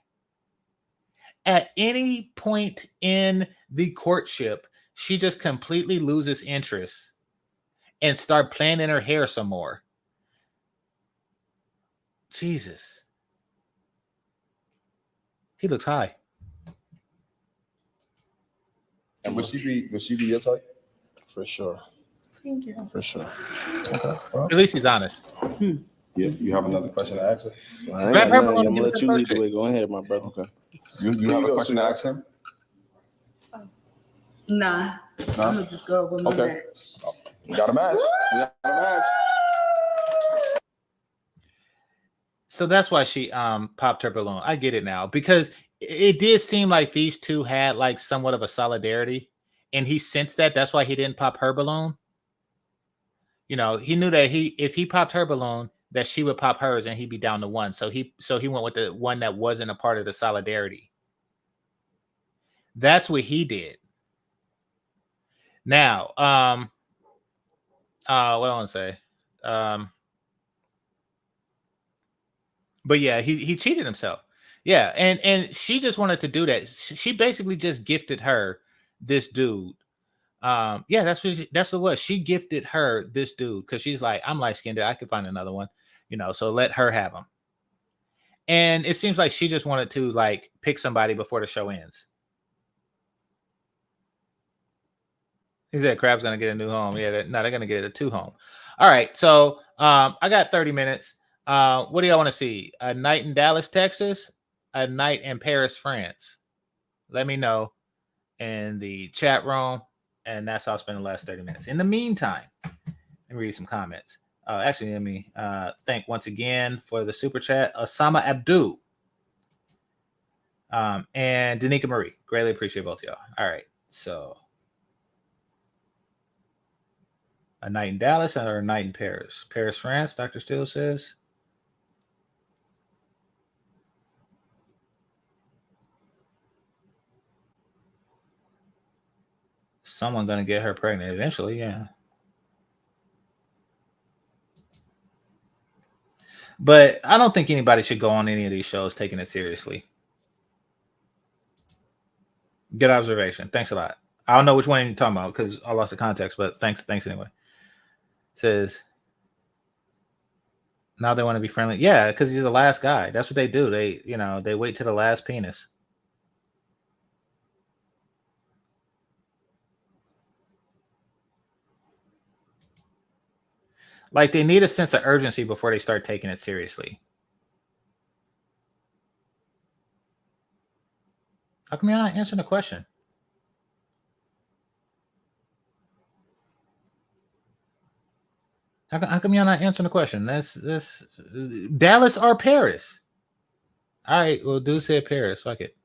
At any point in the courtship, she just completely loses interest and start playing in her hair some more. Jesus. He looks high. And would she be your type? For sure. Thank you. For sure. Okay. Well, At least he's honest. yeah, you have another question to ask her? I ain't Grab got her nothing. balloon I'm and gonna give it let to you the lead first the chick. way. Go ahead, my brother. Okay. You have a question to ask him? Nah. I'm gonna just go with my Okay. match. You got a match. You got a match. So that's why she popped her balloon. I get it now, because it did seem like these two had like somewhat of a solidarity, and he sensed that. That's why he didn't pop her balloon. You know, he knew that if he popped her balloon, that she would pop hers, and he'd be down to one. So he went with the one that wasn't a part of the solidarity. That's what he did. Now, what do I want to say? But yeah, he cheated himself. Yeah, and she just wanted to do that. She basically just gifted her this dude. Yeah, that's what it was. She gifted her this dude because she's like, I'm light skinned. I could find another one, so let her have him. And it seems like she just wanted to like pick somebody before the show ends. He said Crab's gonna get a new home. Yeah, they're gonna get a 2 home. All right, so I got 30 minutes. What do y'all want to see? A night in Dallas, Texas, a night in Paris, France? Let me know in the chat room, and that's how I'll spend the last 30 minutes. In the meantime, let me read some comments. Actually, let me thank once again for the super chat, Osama Abdu and Danica Marie. Greatly appreciate both of y'all. All right, so a night in Dallas or a night in Paris? Paris, France, Dr. Steele says. Someone gonna get her pregnant eventually, yeah. But I don't think anybody should go on any of these shows taking it seriously. Good observation. Thanks a lot. I don't know which one you're talking about because I lost the context, but thanks anyway. Says now they want to be friendly. Yeah, because he's the last guy. That's what they do. They wait to the last penis. Like they need a sense of urgency before they start taking it seriously. How come you're not answering the question? How come you're not answering the question? That's Dallas or Paris? All right, well, do say Paris. Fuck it.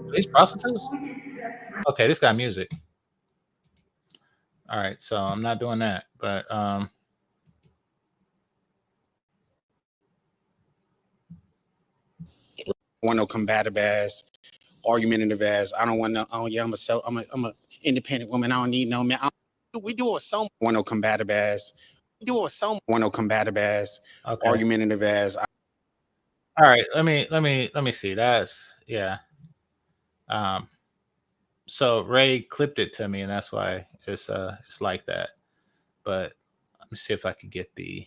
Are these prostitutes? Okay, this got music. All right, so I'm not doing that, but want no combative ass, argumentative ass. I don't want no. Oh yeah, I'm a independent woman. I don't need no man. We do it so. Want no combative ass. We do it so. Want no combative ass. Okay. Argumentative ass. All right, let me see. That's yeah. So Ray clipped it to me, and that's why it's like that. But let me see if I can get the.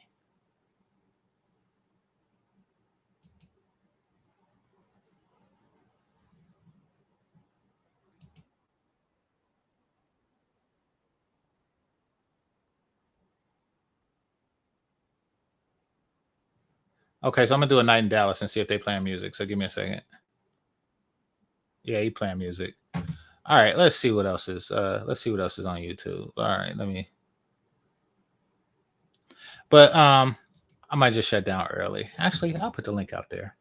Okay, so I'm gonna do a night in Dallas and see if they playing music. So give me a second. Yeah, he playing music. All right, let's see what else is. Let's see what else is on YouTube. All right, let me. But I might just shut down early. Actually, I'll put the link out there.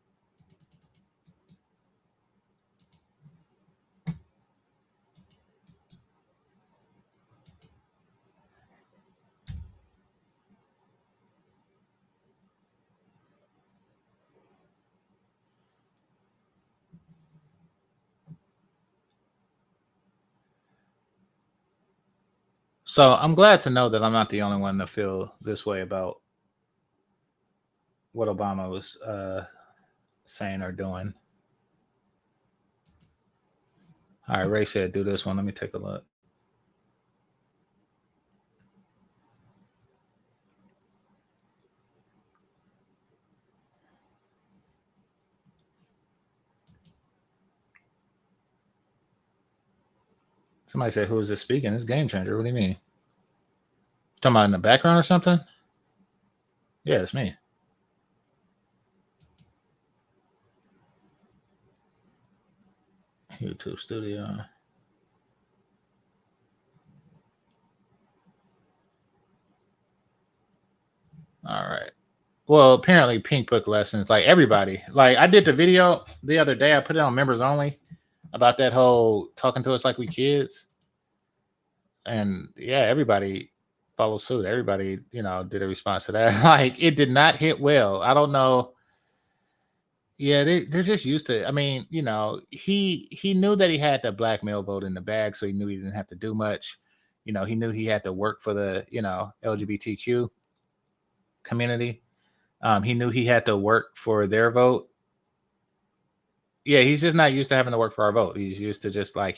So I'm glad to know that I'm not the only one to feel this way about what Obama was saying or doing. All right, Ray said do this one. Let me take a look. Somebody said, who is this speaking? It's GameChanger. What do you mean? Talking about in the background or something? Yeah, it's me. YouTube Studio. All right. Well, apparently Pink Book Lessons, like everybody. Like I did the video the other day. I put it on members only about that whole talking to us like we kids. And yeah, everybody followed suit. Everybody, did a response to that. Like it did not hit well. I don't know. Yeah, they're just used to. I mean, he knew that he had the black male vote in the bag, so he knew he didn't have to do much. He knew he had to work for the LGBTQ community. He knew he had to work for their vote. Yeah, he's just not used to having to work for our vote. He's used to just like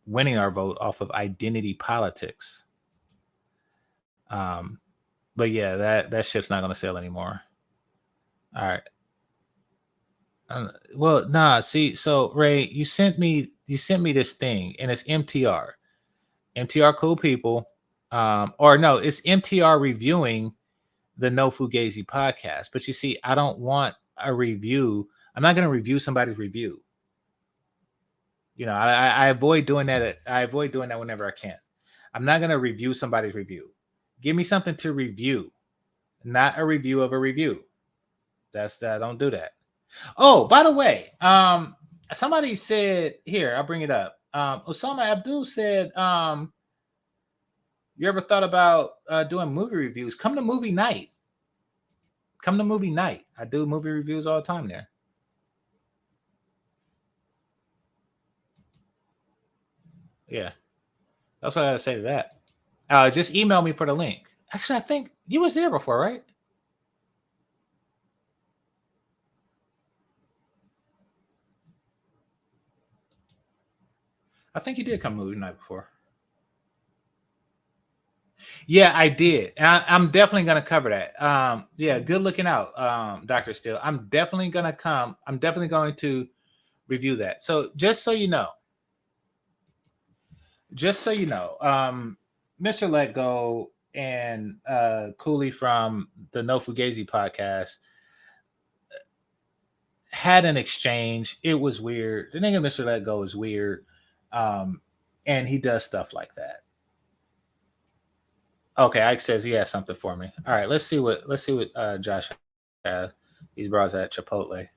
winning our vote off of identity politics. But yeah, that ship's not going to sail anymore. All right. Well, nah. See, so Ray, you sent me this thing, and it's MTR. MTR cool people. Or no, it's MTR reviewing the No Fugazi podcast. But you see, I don't want a review. I'm not going to review somebody's review. I avoid doing that. I avoid doing that whenever I can. I'm not going to review somebody's review. Give me something to review, not a review of a review. That's that. Don't do that. Oh, by the way, somebody said here, I'll bring it up. Osama Abdul said, you ever thought about doing movie reviews? Come to movie night. Come to movie night. I do movie reviews all the time there. Yeah. That's what I gotta say to that. Just email me for the link. Actually, I think you was there before, right? I think you did come movie night before. Yeah, I did. And I'm definitely going to cover that. Yeah, good looking out, Dr. Steele. I'm definitely going to come. I'm definitely going to review that. So just so you know, Mr. Let Go and Cooley from the No Fugazi podcast had an exchange. It was weird. The nigga Mr. Let Go is weird. And he does stuff like that. Okay, Ike says he has something for me. All right, let's see what Josh has. These bras at Chipotle.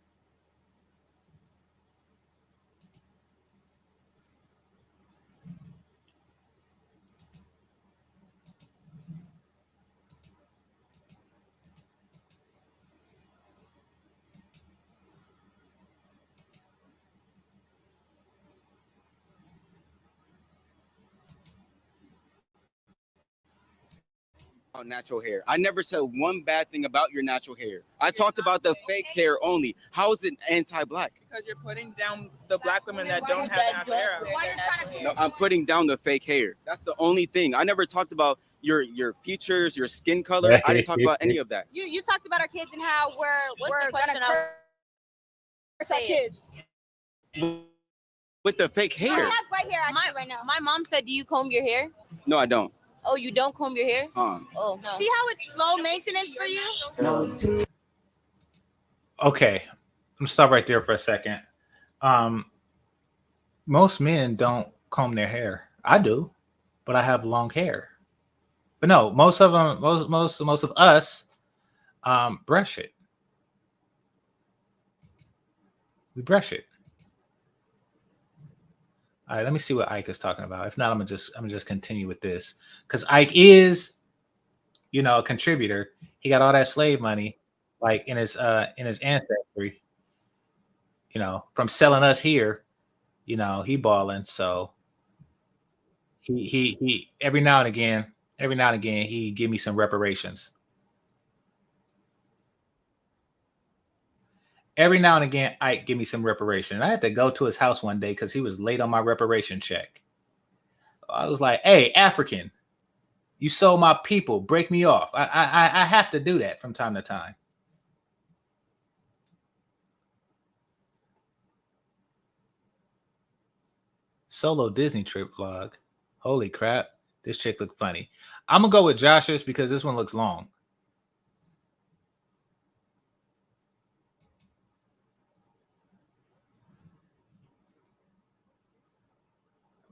Natural hair. I never said one bad thing about your natural hair. I talked about the fake hair only. How is it anti-black? Because you're putting down the black women that don't have natural hair. No, I'm putting down the fake hair. That's the only thing. I never talked about your features, your skin color. I didn't talk about any of that. You talked about our kids and how we're gonna curse our kids. With the fake hair. I have right here actually right now. My mom said, "Do you comb your hair?" No, I don't. Oh, you don't comb your hair? Oh, no. See how it's low maintenance for you? No, it's too. Okay, I'm gonna stop right there for a second. Most men don't comb their hair. I do, but I have long hair. But no, most of them, most of us, brush it. We brush it. All right, let me see what Ike is talking about. If not, I'm gonna just continue with this because Ike is, a contributor. He got all that slave money, like in his ancestry, from selling us here. He balling. So he every now and again, he give me some reparations. Every now and again, Ike give me some reparation. I had to go to his house one day because he was late on my reparation check. I was like, "Hey, African, you sold my people. Break me off." I have to do that from time to time. Solo Disney trip vlog. Holy crap. This chick looked funny. I'm going to go with Josh's because this one looks long.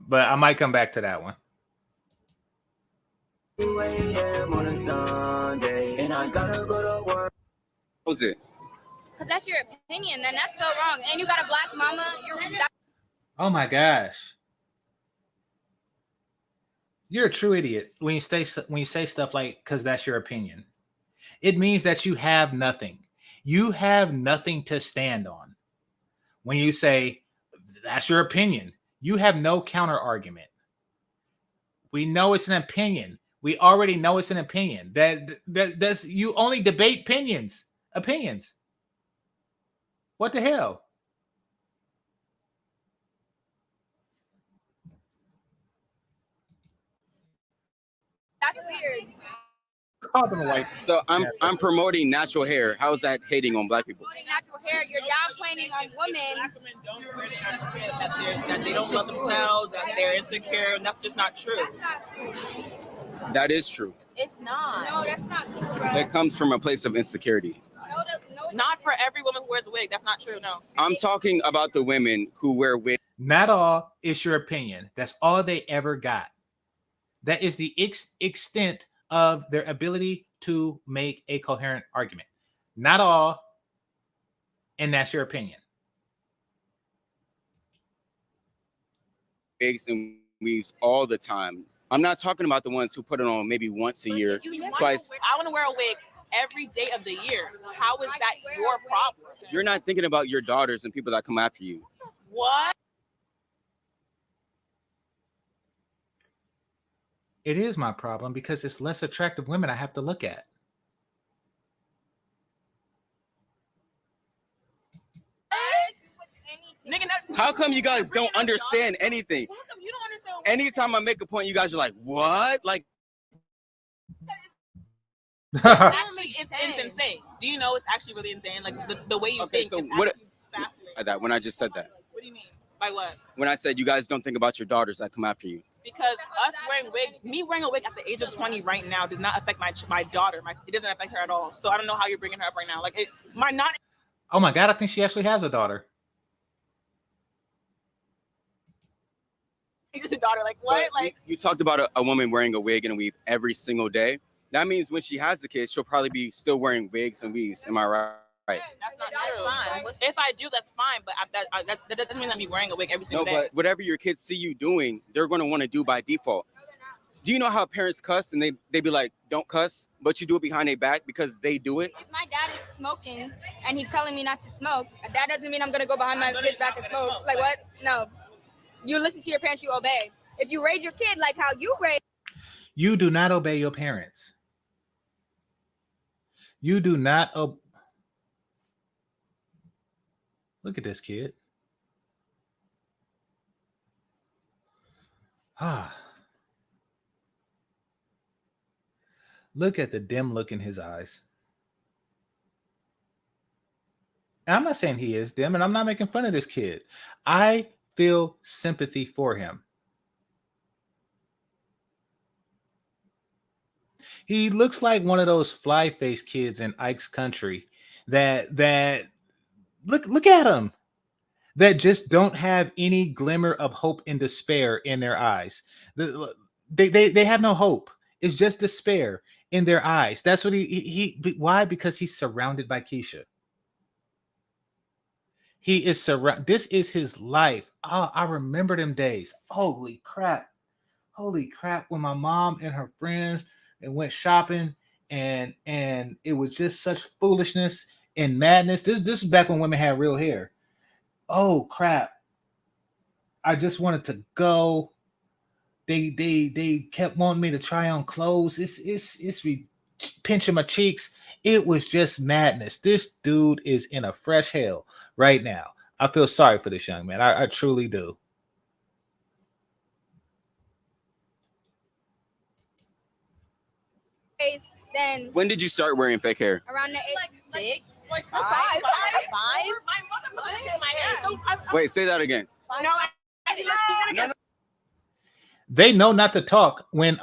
But I might come back to that one. What's it? Because that's your opinion, then that's so wrong. And you got a black mama. Oh my gosh. You're a true idiot when you say stuff like, because that's your opinion. It means that you have nothing. You have nothing to stand on. When you say, that's your opinion, you have no counter argument. We know it's an opinion. We already know it's an opinion. That's you only debate opinions. What the hell? That's weird. So I'm promoting natural hair. How is that hating on black people? Natural hair, you're downplaying on women. That they don't love themselves, that they're insecure, and that's just not true. That is true. It's not. No, that's not true, bro. It comes from a place of insecurity. Not for every woman who wears a wig. That's not true, no. I'm talking about the women who wear wigs. Not all is your opinion. That's all they ever got. That is the extent of their ability to make a coherent argument. Not all, and that's your opinion. Wigs and weaves all the time. I'm not talking about the ones who put it on maybe once a year, twice. I want to wear a wig every day of the year. How is that your problem? You're not thinking about your daughters and people that come after you. What? It is my problem because it's less attractive women I have to look at. How come you guys don't understand anything? How come you don't understand? Anytime I make a point, you guys are like, what? Like, actually, it's insane. Do you know it's actually really insane? Like the way you think. So it's what? baffling. That when I just said that. What do you mean? By what? When I said you guys don't think about your daughters that come after you. Because us wearing wigs, me wearing a wig at the age of 20 right now does not affect my daughter. It doesn't affect her at all. So I don't know how you're bringing her up right now. Like Oh my God, I think she actually has a daughter. It's a daughter. Like what? But like you talked about a woman wearing a wig and a weave every single day. That means when she has a kid, she'll probably be still wearing wigs and weaves. Am I right? That's not true. Fine. If I do, that's fine. But that doesn't mean I'm wearing a wig every single day. But whatever your kids see you doing, they're going to want to do by default. Do you know how parents cuss and they be like, don't cuss, but you do it behind their back because they do it? If my dad is smoking and he's telling me not to smoke, that doesn't mean I'm going to go behind my kid's back and smoke. Like what? No. You listen to your parents, you obey. If you raise your kid like how you raise. You do not obey your parents. You do not Look at this kid. Look at the dim look in his eyes. And I'm not saying he is dim, and I'm not making fun of this kid. I feel sympathy for him. He looks like one of those fly face kids in Ike's Country that look at him, that just don't have any glimmer of hope and despair in their eyes. They have no hope. It's just despair in their eyes. That's what he why? Because he's surrounded by Keisha. He is surrounded. This is his life. Oh, I remember them days. Holy crap. When my mom and her friends and went shopping, and it was just such foolishness and madness. This is back when women had real hair. Oh crap. I just wanted to go. They kept wanting me to try on clothes. It's pinching my cheeks. It was just madness. This dude is in a fresh hell right now. I feel sorry for this young man. I truly do. Then When did you start wearing fake hair? around the six, Like five. My mother put it in my hair. So Wait, say that again. No, No, no. They know not to talk when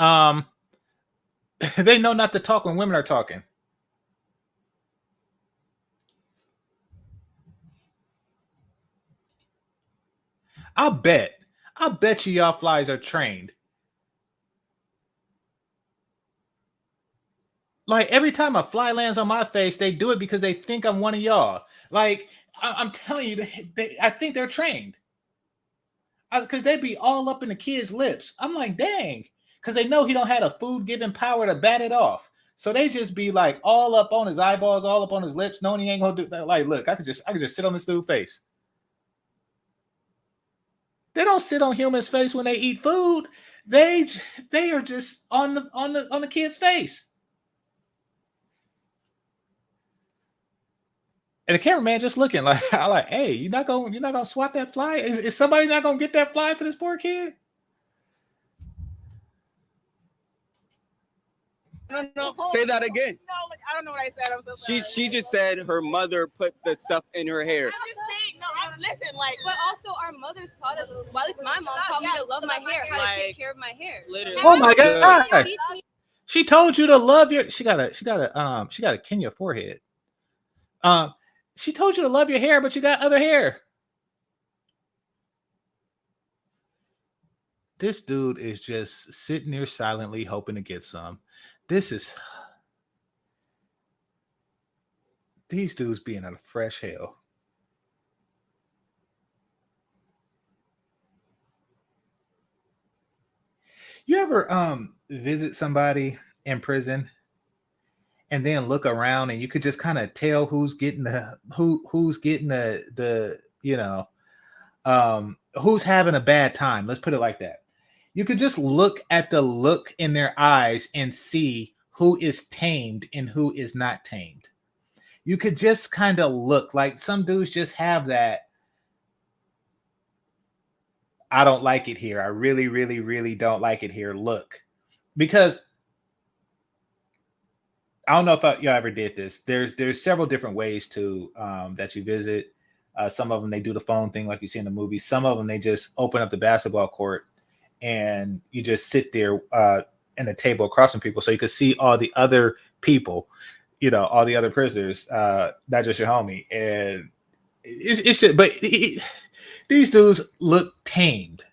they know not to talk when women are talking. I bet you y'all flies are trained. Like every time a fly lands on my face, they do it because they think I'm one of y'all. Like I'm telling you, I think they're trained. Because they be all up in the kid's lips. I'm like, dang, because they know he don't have a food-giving power to bat it off. So they just be like all up on his eyeballs, all up on his lips, knowing he ain't gonna do that. Like, look, I could just sit on this dude's face. They don't sit on humans' face when they eat food. They are just on the kid's face. And the cameraman just looking like, hey, you're not gonna swat that fly? Is somebody not gonna get that fly for this poor kid? No. Say that again. No, like I don't know what I said. I'm so sorry. She just said her mother put the stuff in her hair. I'm just saying, listen, like. But also, our mothers taught us. Well, at least my mom taught me to love my hair, how to take care of my hair. Literally. Oh my God! Teach me. She told you to love your. She got a Kenya forehead. She told you to love your hair, but you got other hair. This dude is just sitting there silently hoping to get some. These dudes being in a fresh hell. You ever visit somebody in prison and then look around and you could just kind of tell who's getting who's having a bad time. Let's put it like that. You could just look at the look in their eyes and see who is tamed and who is not tamed. You could just kind of look, like some dudes just have that. I don't like it here. I really, really, really don't like it here. Look, because I don't know if y'all ever did this. There's several different ways to that you visit. Some of them they do the phone thing like you see in the movies. Some of them they just open up the basketball court and you just sit there in a table across from people so you can see all the other people, all the other prisoners, not just your homie. And it's just, but these dudes look tamed.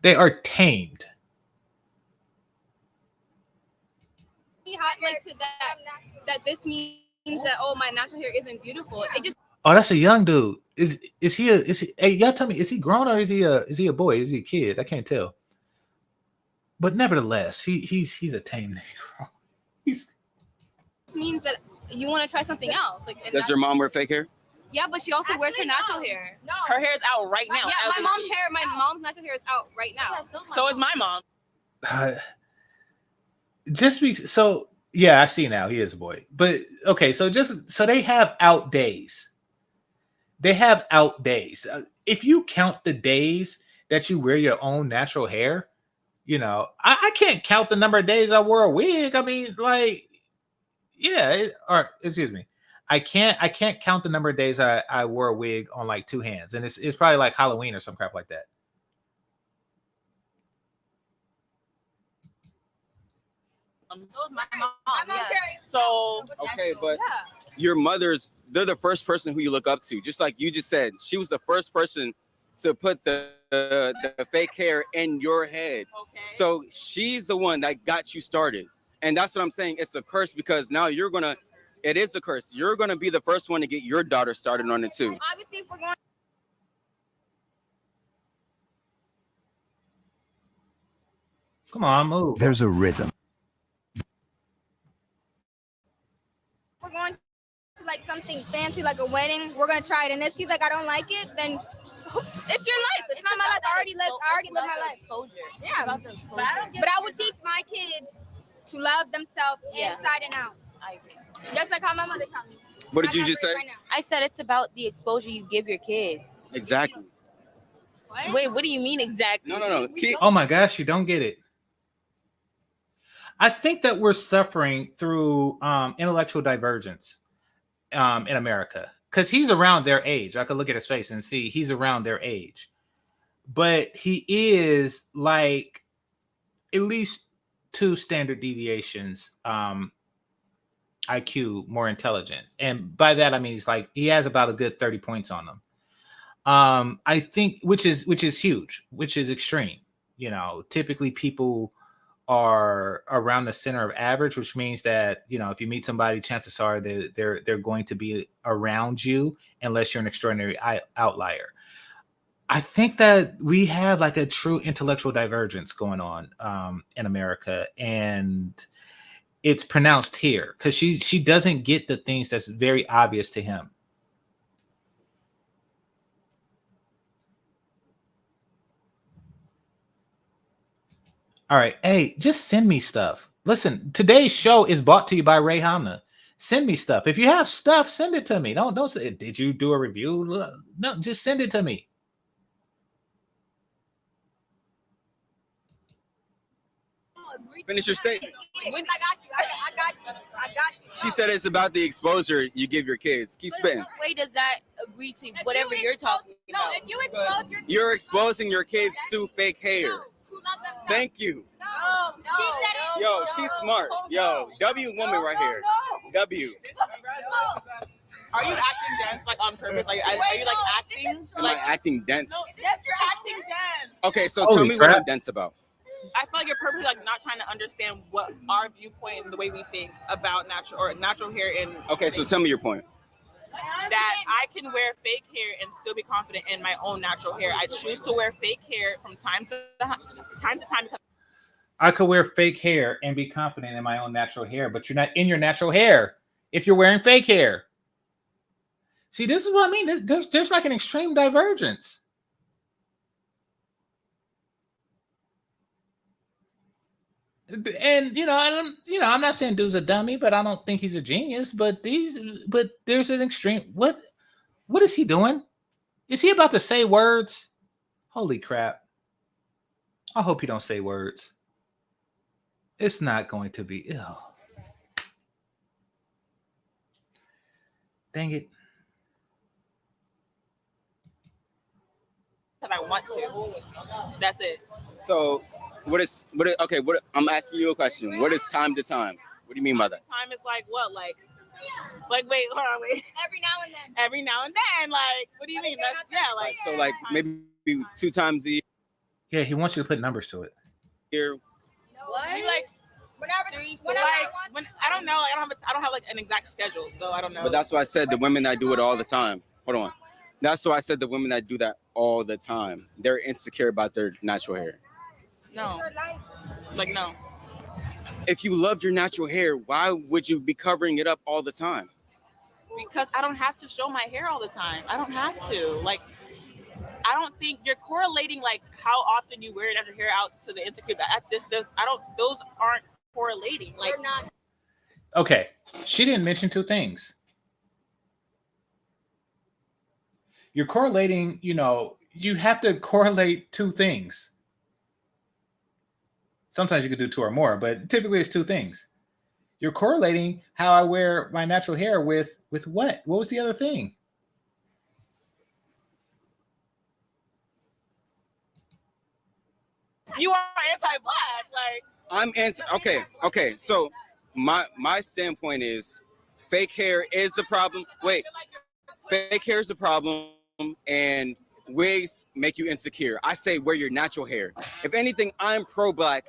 They are tamed. Like to that this means that my natural hair isn't beautiful. It just that's a young dude. Is he hey, y'all tell me, is he grown or is he a boy? Is he a kid? I can't tell. But nevertheless, he's a tame Negro. This means that you want to try something else. Like, Does your mom wear fake hair? Yeah, but she also wears her natural hair. No, her hair is out right now. Yeah, my mom's natural hair is out right now. So is my mom. Yeah, I see now. He is a boy. But okay, so they have out days. They have out days. If you count the days that you wear your own natural hair, I can't count the number of days I wore a wig. I mean, like, yeah, excuse me. I can't count the number of days I wore a wig on like two hands. And it's probably like Halloween or some crap like that. my mom. Yeah. So okay, but your they're the first person who you look up to. Just like you just said, she was the first person to put the fake hair in your head. Okay. So she's the one that got you started. And that's what I'm saying. It's a curse because now it is a curse. You're gonna be the first one to get your daughter started on it too. Obviously, if we're going. Come on, move. There's a rhythm. We're going to like something fancy, like a wedding. We're gonna try it, and if she's like, I don't like it, then it's your life. It's not my life. I already lived my life. Exposure. Yeah. About the exposure. But I would teach my kids to love themselves inside and out. I agree. Just like how my mother taught me. What did you just say? Right, I said it's about the exposure you give your kids. Exactly. What? Wait, what do you mean exactly? No. Oh my gosh, you don't get it. I think that we're suffering through intellectual divergence in America because he's around their age. I could look at his face and see he's around their age, but he is like at least 2 standard deviations IQ more intelligent, and by that I mean he has about a good 30 points on them. I think which is huge, which is extreme. You know, typically people are around the center of average, which means that, you know, if you meet somebody, chances are they're going to be around you unless you're an extraordinary outlier. I think that we have like a true intellectual divergence going on in America, and it's pronounced here because she doesn't get the things that's very obvious to him. All right. Hey, just send me stuff. Listen, today's show is brought to you by Ray Hamna. Send me stuff. If you have stuff, send it to me. Don't say, did you do a review? No, just send it to me. Finish your statement. I got you. She said it's about the exposure you give your kids. Keep spitting. What way does that agree to whatever you're talking about? No, if you expose your kids. You're exposing your kids to fake hair. Thank you. No. Yo, she's smart. Yo, W woman right here. W. Are you acting dense like on purpose? Like, are you like acting? Am I acting dense? No, yes, you're acting dense. Okay, so tell me what I'm dense about. I feel like you're purposely like not trying to understand what our viewpoint and the way we think about natural hair and. Okay, so tell me your point. That I can wear fake hair and still be confident in my own natural hair. I choose to wear fake hair from time to time because I could wear fake hair and be confident in my own natural hair, but you're not in your natural hair if you're wearing fake hair. See, this is what I mean. There's like an extreme divergence. And I'm not saying dude's a dummy, but I don't think he's a genius. But there's an extreme. What is he doing? Is he about to say words? Holy crap! I hope he don't say words. It's not going to be ill. Dang it! because I want to. That's it. So I'm asking you a question. What is time to time? What do you mean by that? Time is like what? Like wait, hold on, wait. Every now and then. Every now and then. Like, what do you mean? That's like so like maybe 2 times a year. Yeah, he wants you to put numbers to it. Here. What? Like whenever I don't know. I don't have like an exact schedule, so I don't know. But that's why I said the women that do it all the time. Hold on. That's why I said the women that do that all the time. They're insecure about their natural hair. No. Like no. If you loved your natural hair, why would you be covering it up all the time? Because I don't have to show my hair all the time. I don't have to. Like, I don't think you're correlating like how often you wear your hair out to the insecure. Those aren't correlating. Like, they're not. Okay, she didn't mention 2 things. You're correlating. You have to correlate 2 things. Sometimes you could do 2 or more, but typically it's 2 things. You're correlating how I wear my natural hair with what? What was the other thing? You are anti-black, like. Okay. So my standpoint is fake hair is the problem. Wait, fake hair is the problem, and wigs make you insecure. I say wear your natural hair. If anything, I'm pro-black.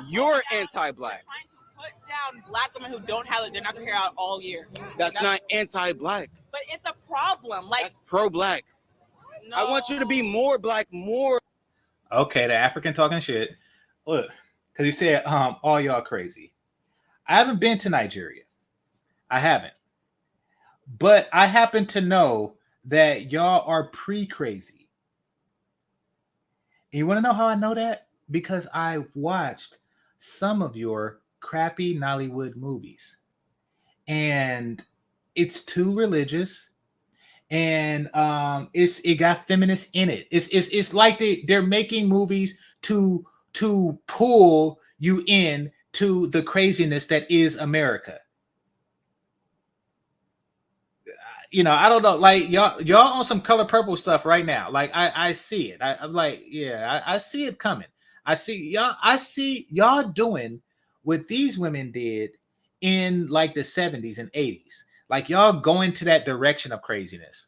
You're anti-black. Put down black women who don't have their natural hair out all year. That's not anti-black. But it's a problem. Like that's pro-black. No. I want you to be more black, more. Okay, the African talking shit. Look, because he said, all y'all crazy. I haven't been to Nigeria. I haven't. But I happen to know that y'all are pre-crazy. And you want to know how I know that? Because I've watched some of your crappy Nollywood movies. And it's too religious. And it got feminists in it. It's like they're making movies to pull you in to the craziness that is America. You know, I don't know, like y'all on some Color Purple stuff right now. Like I see it. I'm like, yeah, I see it coming. I see y'all doing what these women did in like the 70s and 80s. Like y'all going to that direction of craziness.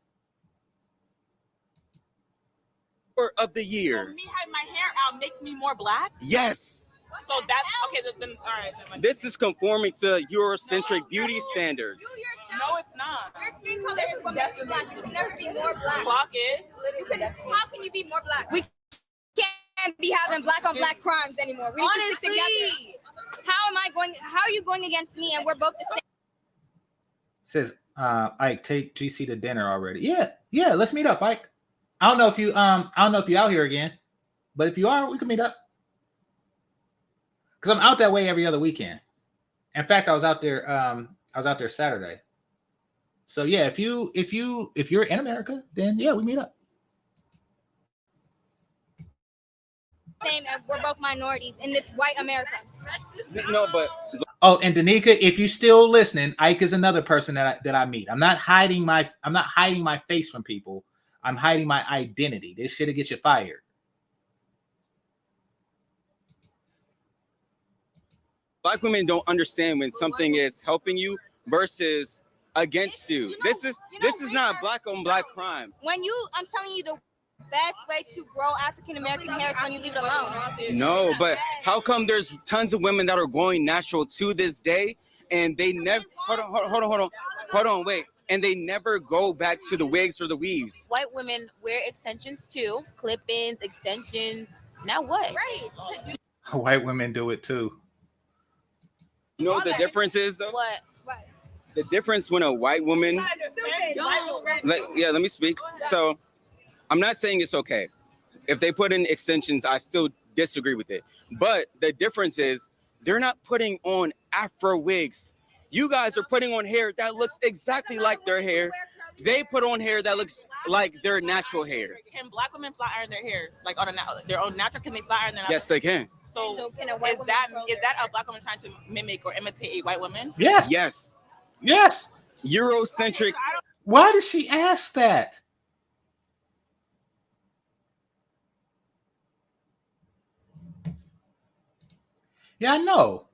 Of the year. So me having my hair out makes me more black? Yes. So that's okay. Then all right. This is conforming to Eurocentric beauty standards. No, it's not. Your skin color is what makes you black. You can never be more black. Clock is. How can you be more black? We can't be having black on black crimes anymore. We need to stick together. How are you going against me and we're both the same? Says Ike, take GC to dinner already. Yeah, let's meet up, Ike. I don't know if you out here again, but if you are, we can meet up. Because I'm out that way every other weekend. In fact, I was out there Saturday. So yeah, if you're in America, then yeah, we meet up. Same, and we're both minorities in this white America. No, but oh, and Danica, if you're still listening, Ike is another person that I meet. I'm not hiding my face from people. I'm hiding my identity. This shit'll get you fired. Black women don't understand when something is helping you versus against you. This is not black on black crime. I'm telling you, the best way to grow African American hair is when you leave it alone. No, but how come there's tons of women that are going natural to this day and they never hold on, wait. And they never go back to the wigs or the weaves. White women wear extensions too, clip-ins, extensions. Now what? Right. White women do it too. You know what the difference is though? What? The difference when a white woman, let me speak. So I'm not saying it's okay. If they put in extensions, I still disagree with it. But the difference is they're not putting on Afro wigs. You guys are putting on hair that looks exactly like their hair. They put on hair that looks like their natural hair. Can black women flat iron their hair, like on their own natural? Can they flat iron their natural? Yes, they can. So is that a black woman trying to mimic or imitate a white woman? Yes. Yes. Yes. Eurocentric. Why did she ask that? Yeah, I know.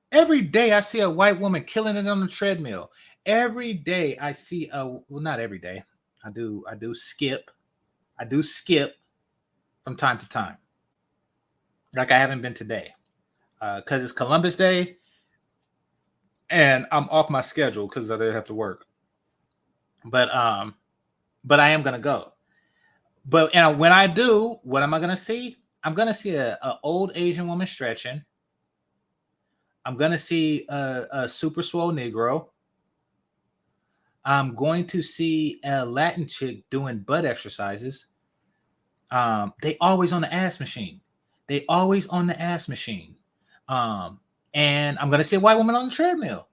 Every day I see a white woman killing it on the treadmill. Every day I see not every day. I do skip. I do skip from time to time. Like I haven't been today. Because it's Columbus Day. And I'm off my schedule because I didn't have to work. But I am gonna go. But when I do, what am I gonna see? I'm gonna see a old Asian woman stretching. I'm going to see a super swole Negro. I'm going to see a Latin chick doing butt exercises. They always on the ass machine. And I'm going to see a white woman on the treadmill.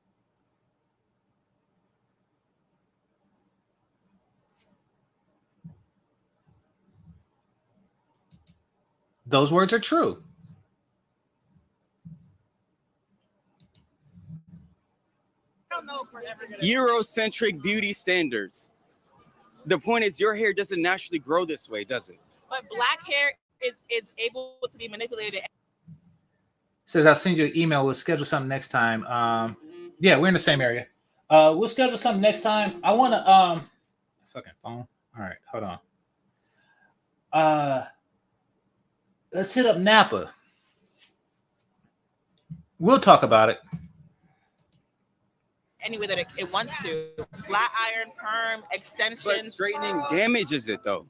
Those words are true. Eurocentric beauty standards. The point is your hair doesn't naturally grow this way, does it? But black hair is able to be manipulated. Says I'll send you an email. We'll schedule something next time. Yeah, we're in the same area. We'll schedule something next time. I want to fucking phone. All right, hold on. Let's hit up Napa. We'll talk about it. Any way that it wants to. Flat iron, perm, extensions. But straightening damages it though.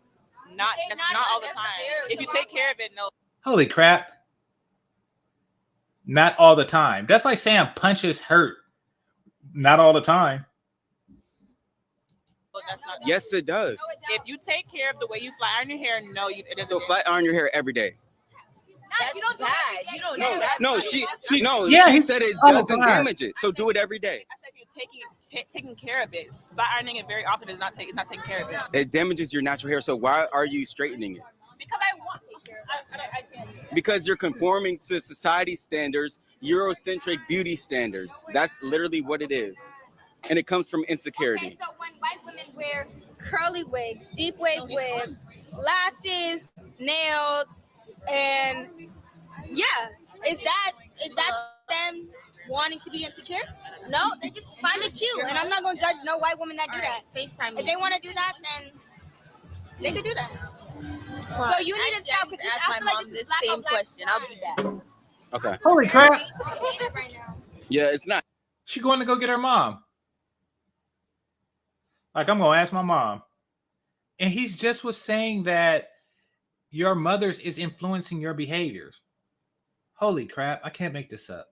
Not all the time. If you take care of it, no. Holy crap. Not all the time. That's like saying punches hurt. Not all the time. Yes, it does. If you take care of the way you flat iron your hair, no, it doesn't. So flat iron your hair every day. That's bad. You don't do that. No, she said it doesn't damage it. So do it every day. I said if you're taking care of it. Flat ironing it very often is not taking care of it. It damages your natural hair. So why are you straightening it? Because I want to take care of it. I can't. Because you're conforming to society standards, Eurocentric beauty standards. That's literally what it is. And it comes from insecurity. Okay, so when white women wear curly wigs, deep wave wigs, lashes, nails, and yeah, is that them wanting to be insecure? No, they just find it cute, and I'm not gonna judge no white woman that do that. FaceTime. If they want to do that, then they could do that. Well, So you need to stop because ask my mom this same question. I'll be back. Okay. Holy crap. Right now. Yeah, it's not. She going to go get her mom. Like, I'm going to ask my mom. And he's just was saying that your mother's is influencing your behaviors. Holy crap. I can't make this up.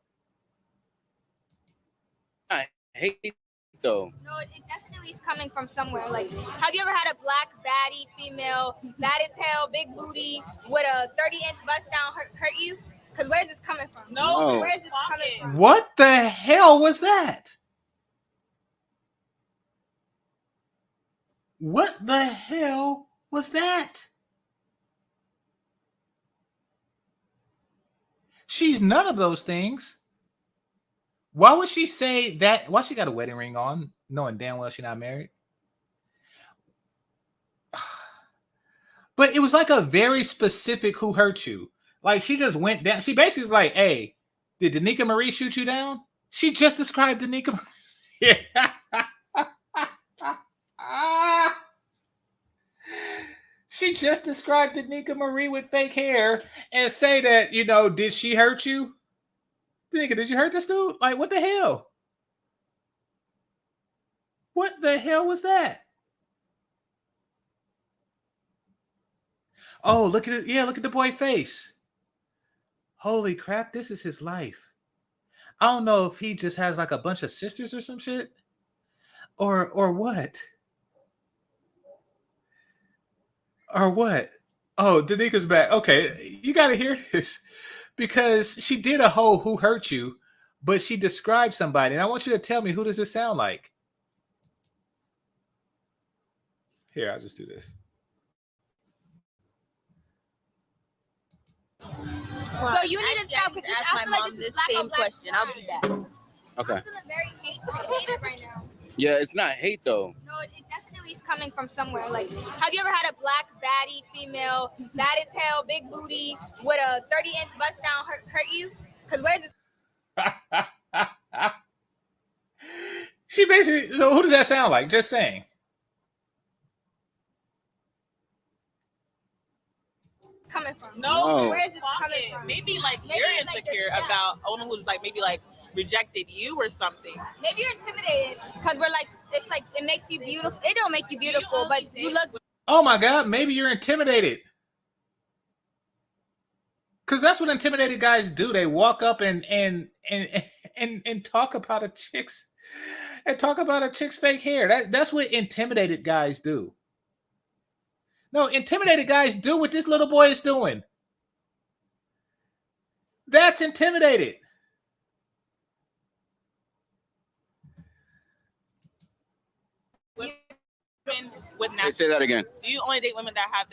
I hate it though. No, it definitely is coming from somewhere. Like, have you ever had a black baddie female, bad as hell, big booty, with a 30-inch bust down hurt you? Because where's this coming from? No. Where's this coming from? What the hell was that? What the hell was that? She's none of those things. Why would she say that? Why she got a wedding ring on, knowing damn well she's not married? But it was like a very specific who hurt you. Like, she just went down. She basically was like, hey, did Danica Marie shoot you down? She just described Danica Marie. She just described Danica Marie with fake hair and say that, you know, did she hurt you? Danica, did you hurt this dude? Like, what the hell? What the hell was that? Oh, look at it. Yeah, look at the boy face. Holy crap, this is his life. I don't know if he just has like a bunch of sisters or some shit. Or what? Or what? Oh, Danica's back. Okay, you got to hear this. Because she did a whole who hurt you, but she described somebody. And I want you to tell me, who does this sound like? Here, I'll just do this. So you need to stop because ask my mom this same question. I'll be back. Okay. I'm feeling very hated right now. Yeah, it's not hate though. No, it definitely is coming from somewhere. Like, have you ever had a black baddie female, bad as hell, big booty, with a 30-inch bust down hurt you? Because where's this? She basically, so who does that sound like? Just saying. Coming from? No. Where is this coming from? Maybe like you're insecure about a woman who's like maybe like rejected you or something. Maybe you're intimidated because we're like, it's like it makes you beautiful. It don't make you beautiful, but you look. Oh my God, maybe you're intimidated. Because that's what intimidated guys do. They walk up and talk about a chick's fake hair. That's what intimidated guys do. No, intimidated guys do what this little boy is doing. That's intimidated. With natural, say that again. Do you only date women that have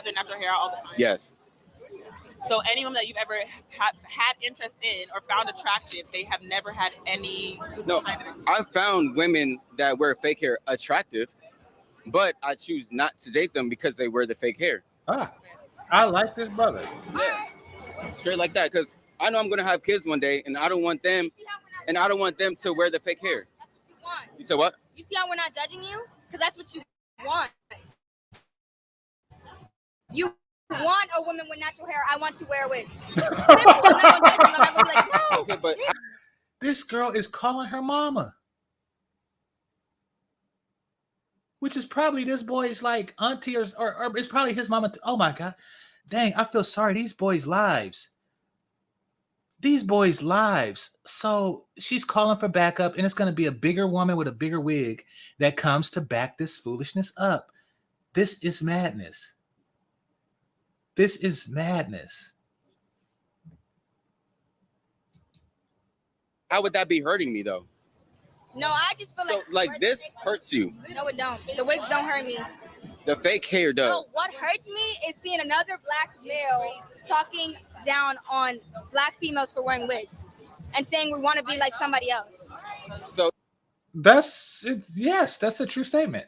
their natural hair all the time? Yes. So any woman that you've ever had interest in or found attractive, they have never had any. No, I found women that wear fake hair attractive, but I choose not to date them because they wear the fake hair. Ah, I like this brother. Yeah, straight like that. Because I know I'm gonna have kids one day, and I don't want them to wear the fake hair. That's what you want. You said what? You see how we're not judging you? Because that's what you want. You want a woman with natural hair. I want to wear a wig. Simple. I'm not gonna judge you. I'm not gonna be like, no. Okay, but This girl is calling her mama, which is probably this boy's like auntie or it's probably his mama. Oh my God. Dang, I feel sorry. These boys' lives. So she's calling for backup, and it's going to be a bigger woman with a bigger wig that comes to back this foolishness up. This is madness. This is madness. how would that be hurting me though? No, I just feel So like this hurts you. No, it don't. The wigs don't hurt me. The fake hair does. No, what hurts me is seeing another black male talking down on black females for wearing wigs and saying we want to be like somebody else. So that's a true statement.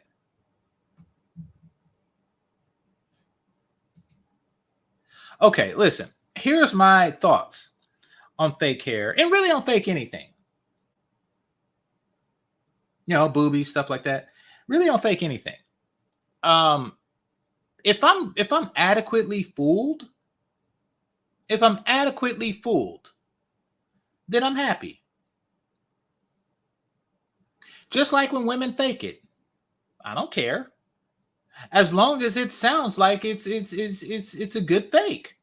Okay, listen. Here's my thoughts on fake hair and really on fake anything. You know, boobies, stuff like that. Really on fake anything. If I'm adequately fooled, then I'm happy. Just like when women fake it, I don't care. As long as it sounds like it's a good fake.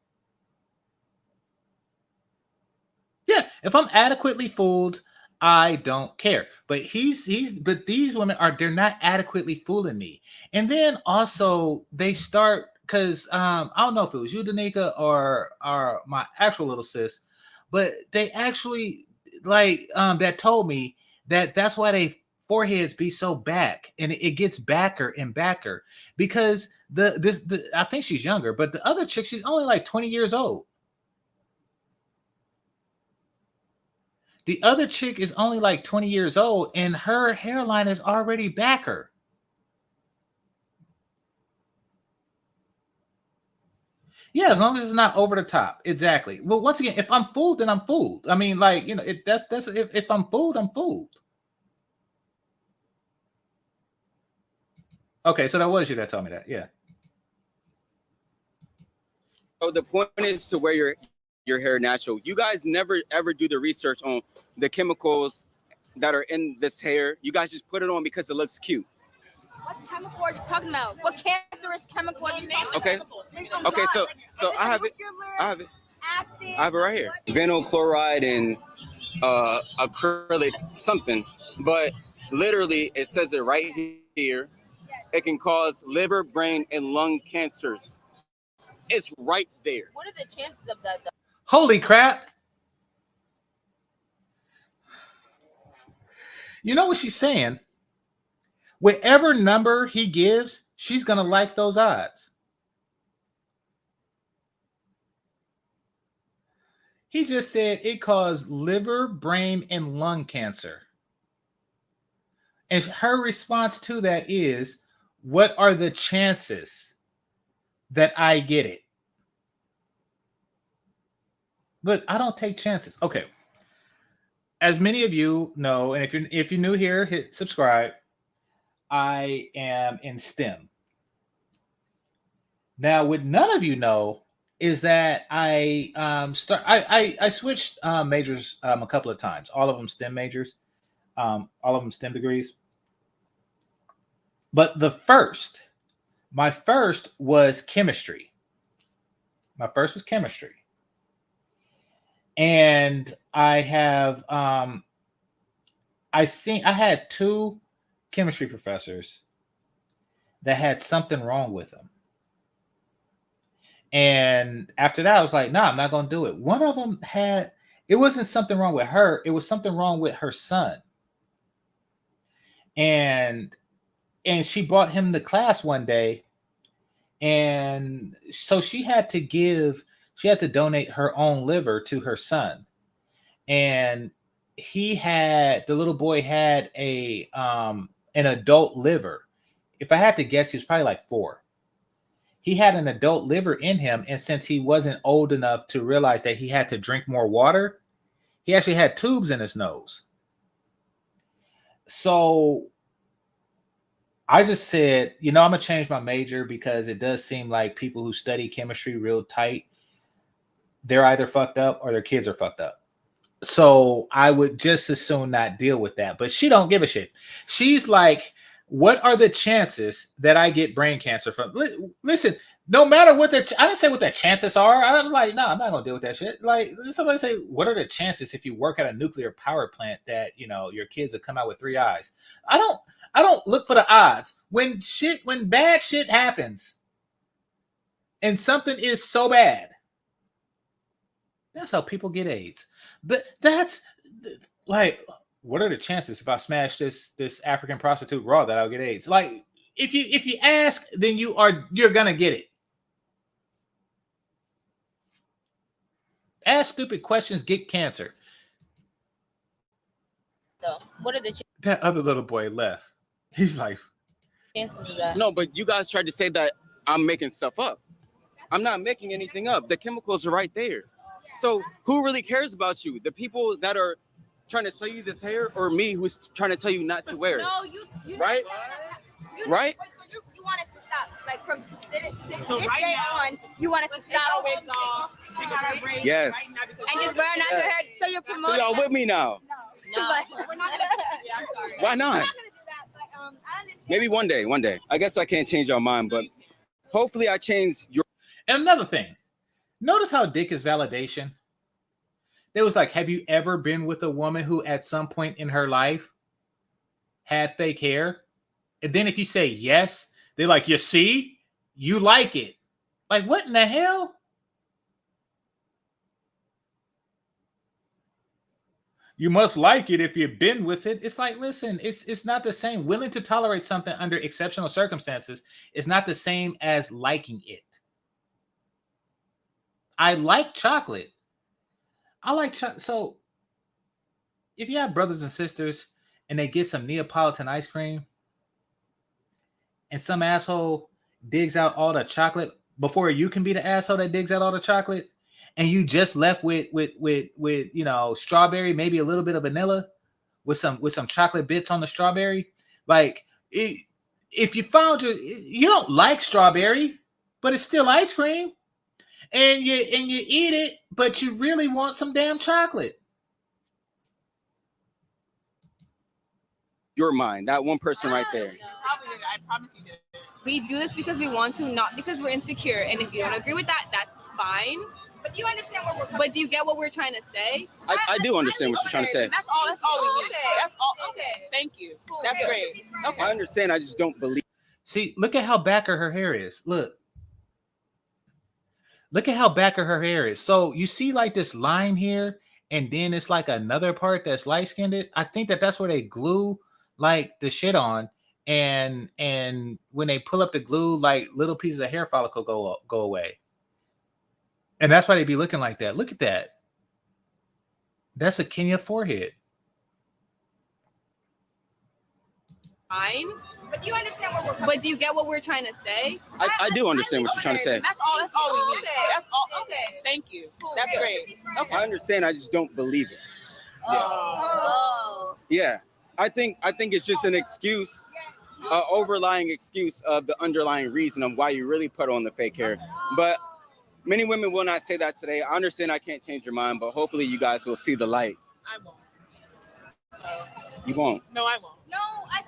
Yeah, if I'm adequately fooled, I don't care. But but these women they're not adequately fooling me. And then also they start, because I don't know if it was you, Danica, or my actual little sis, but they actually that told me that's why they foreheads be so back, and it gets backer and backer because I think she's younger, but the other chick, she's only like 20 years old. The other chick is only like 20 years old, and her hairline is already backer. Yeah, as long as it's not over the top. Exactly. Well, once again, if I'm fooled, then I'm fooled. I mean, like, you know, if I'm fooled, I'm fooled. Okay, so that was you that told me that. Yeah. So the point is to wear your hair natural. You guys never ever do the research on the chemicals that are in this hair. You guys just put it on because it looks cute. What chemical are you talking about? What cancerous chemical are you talking about? Okay, so I have it. I have it right here. Vinyl chloride and acrylic something, but literally it says it right here. It can cause liver, brain, and lung cancers. It's right there. What are the chances of that, though? Holy crap. You know what she's saying? Whatever number he gives, she's going to like those odds. He just said it caused liver, brain, and lung cancer. And her response to that is, what are the chances that I get it? Look, I don't take chances. Okay. As many of you know, and if you're new here, hit subscribe. I am in STEM. Now, what none of you know is that I switched majors a couple of times. All of them STEM majors, all of them STEM degrees. But my first was chemistry. My first was chemistry. And I have I had two chemistry professors that had something wrong with them. And after that, I was like, I'm not going to do it. One of them it wasn't something wrong with her. It was something wrong with her son. And she brought him to class one day. And so she had to donate her own liver to her son. And the little boy had an adult liver. If I had to guess, he was probably like 4. he had an adult liver in him, and since he wasn't old enough to realize that he had to drink more water, he actually had tubes in his nose. So I just said, I'm gonna change my major because it does seem like people who study chemistry real tight, they're either fucked up or their kids are fucked up. So I would just as soon not deal with that. But she don't give a shit. She's like, what are the chances that I get brain cancer from? Listen, no matter what I didn't say what the chances are. I'm like, no, I'm not gonna deal with that shit. Like, somebody say, what are the chances if you work at a nuclear power plant that your kids will come out with 3 eyes? I don't look for the odds. When bad shit happens, and something is so bad, that's how people get AIDS. That's like, what are the chances if I smash this African prostitute raw that I'll get AIDS? Like, if you ask, then you're gonna get it. Ask stupid questions, get cancer. So, what are the That other little boy left. He's like, chances of that? No, but you guys tried to say that I'm making stuff up. I'm not making anything up. The chemicals are right there. So who really cares about you? The people that are trying to sell you this hair, or me who's trying to tell you not to wear it? No, you right? Right? So you want us to stop, like from this day on, you want us to stop. Yes. And just wear natural hair, so you're promoting. So y'all with me now? No, we're not gonna do that. Yeah, I'm sorry. Why not? We're not gonna do that, but I understand. Maybe one day. I guess I can't change your mind, but hopefully I change your. And another thing, notice how dick is validation. They was like, have you ever been with a woman who at some point in her life had fake hair? And then if you say yes, they're like, you see, you like it. Like, what in the hell? You must like it if you've been with it. It's like, listen, it's not the same. Willing to tolerate something under exceptional circumstances is not the same as liking it. I like chocolate. I like chocolate. So if you have brothers and sisters and they get some Neapolitan ice cream and some asshole digs out all the chocolate before you can be the asshole that digs out all the chocolate, and you just left with strawberry, maybe a little bit of vanilla with some chocolate bits on the strawberry. Like, if you found you don't like strawberry, but it's still ice cream, and you eat it, but you really want some damn chocolate. Your mind, that one person right there. I promise you did. We do this because we want to, not because we're insecure. And if you don't agree with that, that's fine. But do you understand what we're coming? But do you get what we're trying to say? I do understand what you're trying to say. That's all we need. That's all. Okay. Thank you. That's great. Okay. I understand. I just don't believe. See, look at how backer her hair is. Look at how backer her hair is. So you see like this line here, and then it's like another part that's light-skinned. I think that's where they glue like the shit on, and when they pull up the glue, like little pieces of hair follicle go away. And that's why they be looking like that. Look at that. That's a Kenya forehead. Fine. But do you understand what we're coming? But do you get what we're trying to say? I do understand what you're trying to say. That's all we need. That's all. Okay. Thank you. That's great. Okay. I understand. I just don't believe it. Oh. Yeah. I think it's just an excuse, an overlying excuse of the underlying reason of why you really put on the fake hair. But many women will not say that today. I understand I can't change your mind, but hopefully you guys will see the light. I won't. You won't? No, I won't. No, I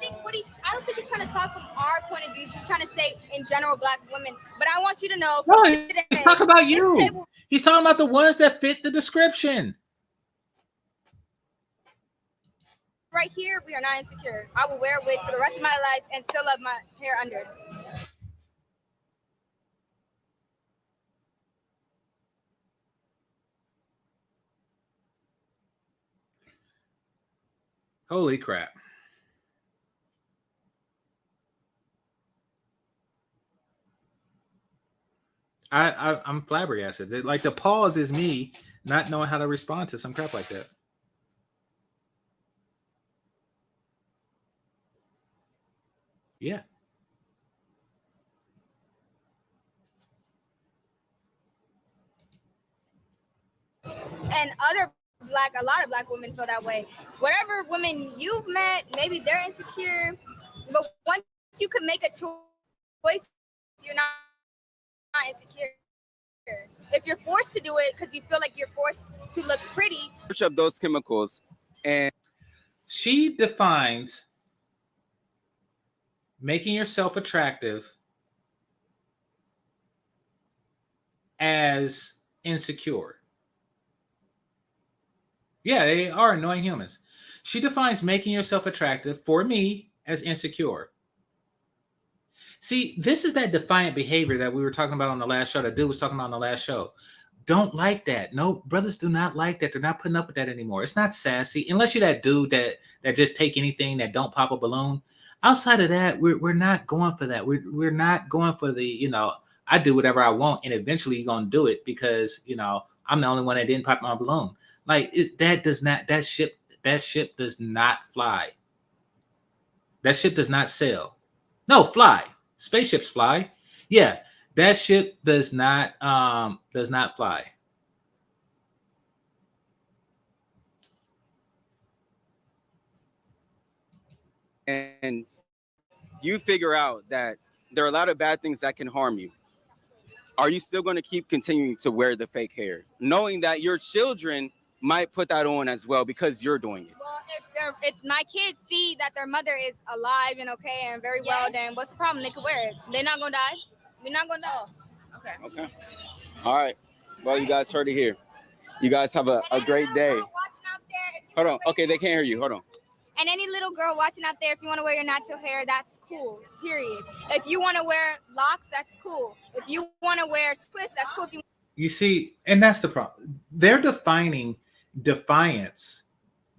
don't think he's trying to talk from our point of view. He's trying to say in general black women. But I want you to know. No, he's talking about you. He's talking about the ones that fit the description. Right here, we are not insecure. I will wear a wig for the rest of my life and still love my hair under. Holy crap. I'm flabbergasted. Like, the pause is me not knowing how to respond to some crap like that. Yeah. and a lot of black women feel that way. Whatever women you've met, maybe they're insecure, but once you can make a choice, you're not insecure. If you're forced to do it because you feel like you're forced to look pretty, search up those chemicals, and she defines making yourself attractive as insecure. Yeah, they are annoying humans. She defines making yourself attractive for me as insecure. See, this is that defiant behavior that we were talking about on the last show. That dude was talking about on the last show. Don't like that. No, brothers do not like that. They're not putting up with that anymore. It's not sassy. Unless you're that dude that just take anything, that don't pop a balloon. Outside of that, we're not going for that. We're not going for the, I do whatever I want, and eventually you're gonna do it because I'm the only one that didn't pop my balloon. Like that ship does not fly. That ship does not sail. No, fly. Spaceships fly. Yeah, that ship does not fly. And you figure out that there are a lot of bad things that can harm you. Are you still going to keep continuing to wear the fake hair, knowing that your children might put that on as well because you're doing it? Well, if my kids see that their mother is alive and okay and very well, then what's the problem? They could wear it. They're not gonna die. We're not gonna die. Okay. All right. Well, you guys heard it here. You guys have a great day. Hold on. Okay, they can't hear you. Hold on. And any little girl watching out there, if you want to wear your natural hair, that's cool, period. If you want to wear locks, that's cool. If you want to wear twists, that's cool. You see, and that's the problem. They're defining defiance,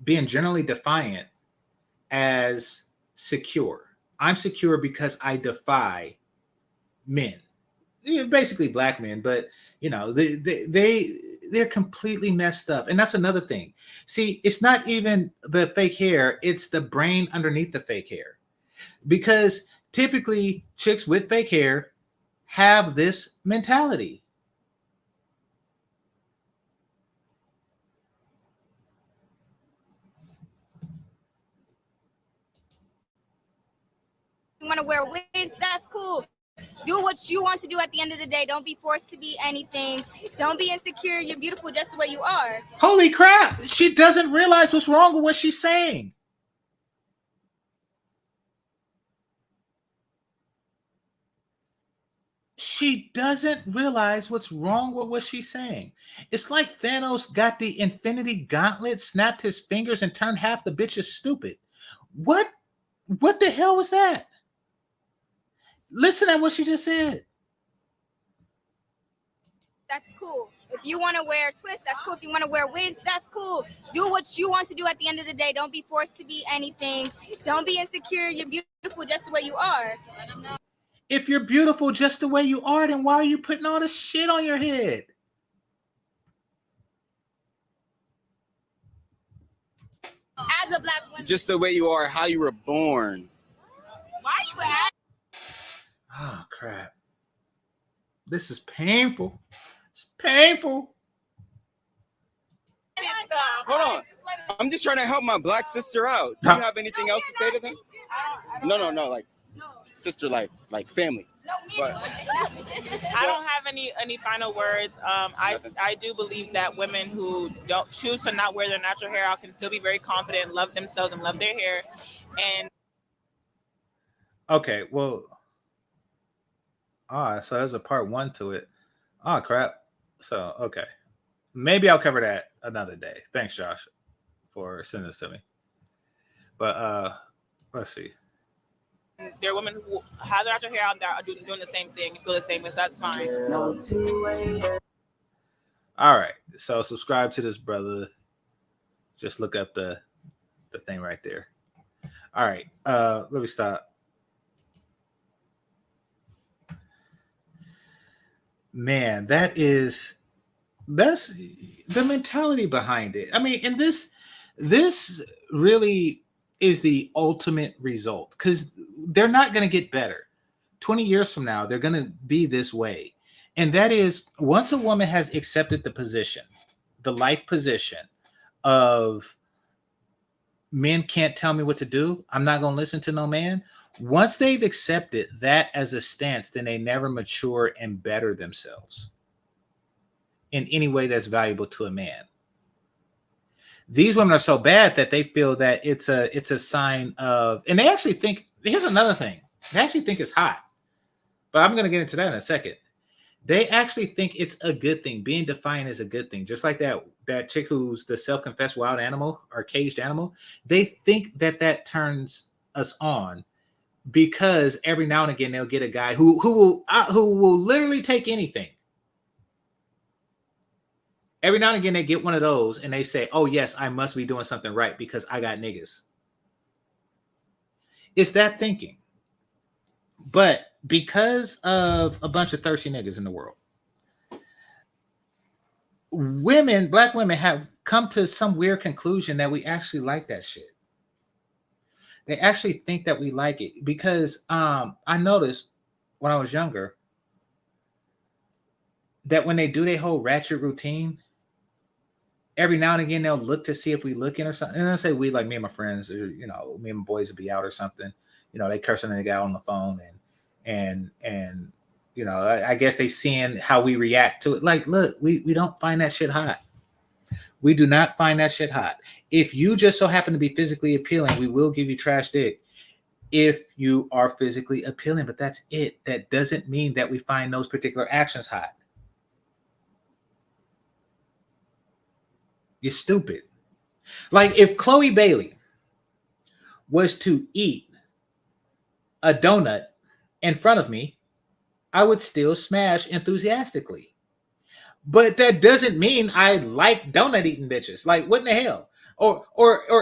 being generally defiant, as secure. I'm secure because I defy men. Basically black men, but they're completely messed up. And that's another thing. See, it's not even the fake hair, it's the brain underneath the fake hair. Because typically chicks with fake hair have this mentality. You want to wear wigs, that's cool. Do what you want to do at the end of the day. Don't be forced to be anything. Don't be insecure. You're beautiful just the way you are. Holy crap! She doesn't realize what's wrong with what she's saying. She doesn't realize what's wrong with what she's saying. It's like Thanos got the Infinity Gauntlet, snapped his fingers, and turned half the bitches stupid. What the hell was that? Listen at what she just said. That's cool. If you want to wear twists, that's cool. If you want to wear wigs, that's cool. Do what you want to do at the end of the day. Don't be forced to be anything. Don't be insecure. You're beautiful just the way you are. If you're beautiful just the way you are, then why are you putting all this shit on your head? As a black woman. Just the way you are, how you were born. Why you at? Oh, crap. This is painful. It's painful. Hold on. I'm just trying to help my black sister out. Do you have anything else to say to them? No, like sister, like family. But I don't have any final words. I do believe that women who don't choose to not wear their natural hair out can still be very confident, love themselves, and love their hair. And okay, well, so there's a part 1 to it. Oh, crap. So, okay. Maybe I'll cover that another day. Thanks, Josh, for sending this to me. But let's see. there are women who have their natural hair out there are doing the same thing, feel the same way, so that's fine. All right. So subscribe to this brother. Just look up the thing right there. All right. Let me stop. Man, that's the mentality behind it. I mean, and this really is the ultimate result, because they're not going to get better. 20 years from now, they're going to be this way. And that is, once a woman has accepted the position the life position of men can't tell me what to do, I'm not going to listen to no man. Once they've accepted that as a stance, then they never mature and better themselves in any way that's valuable to a man. These women are so bad that they feel that it's a sign of, and they actually think, here's another thing, they actually think it's hot. But I'm going to get into that in a second. They actually think it's a good thing. Being defiant is a good thing. Just like that chick who's the self-confessed wild animal or caged animal. They think that turns us on because every now and again they'll get a guy who will literally take anything. Every now and again they get one of those and they say, "Oh yes, I must be doing something right because I got niggas." It's that thinking. But because of a bunch of thirsty niggas in the world, black women have come to some weird conclusion that we actually like that shit. They actually think that we like it because I noticed when I was younger that when they do their whole ratchet routine, every now and again they'll look to see if we looking or something. And I say we, like me and my friends, or me and my boys would be out or something. They cursing the guy on the phone and I guess they seeing how we react to it. Like, look, we don't find that shit hot. We do not find that shit hot. If you just so happen to be physically appealing, we will give you trash dick if you are physically appealing, but that's it. That doesn't mean that we find those particular actions hot. You're stupid. Like if Chloe Bailey was to eat a donut in front of me, I would still smash enthusiastically. But that doesn't mean I like donut eating bitches. Like, what in the hell? Or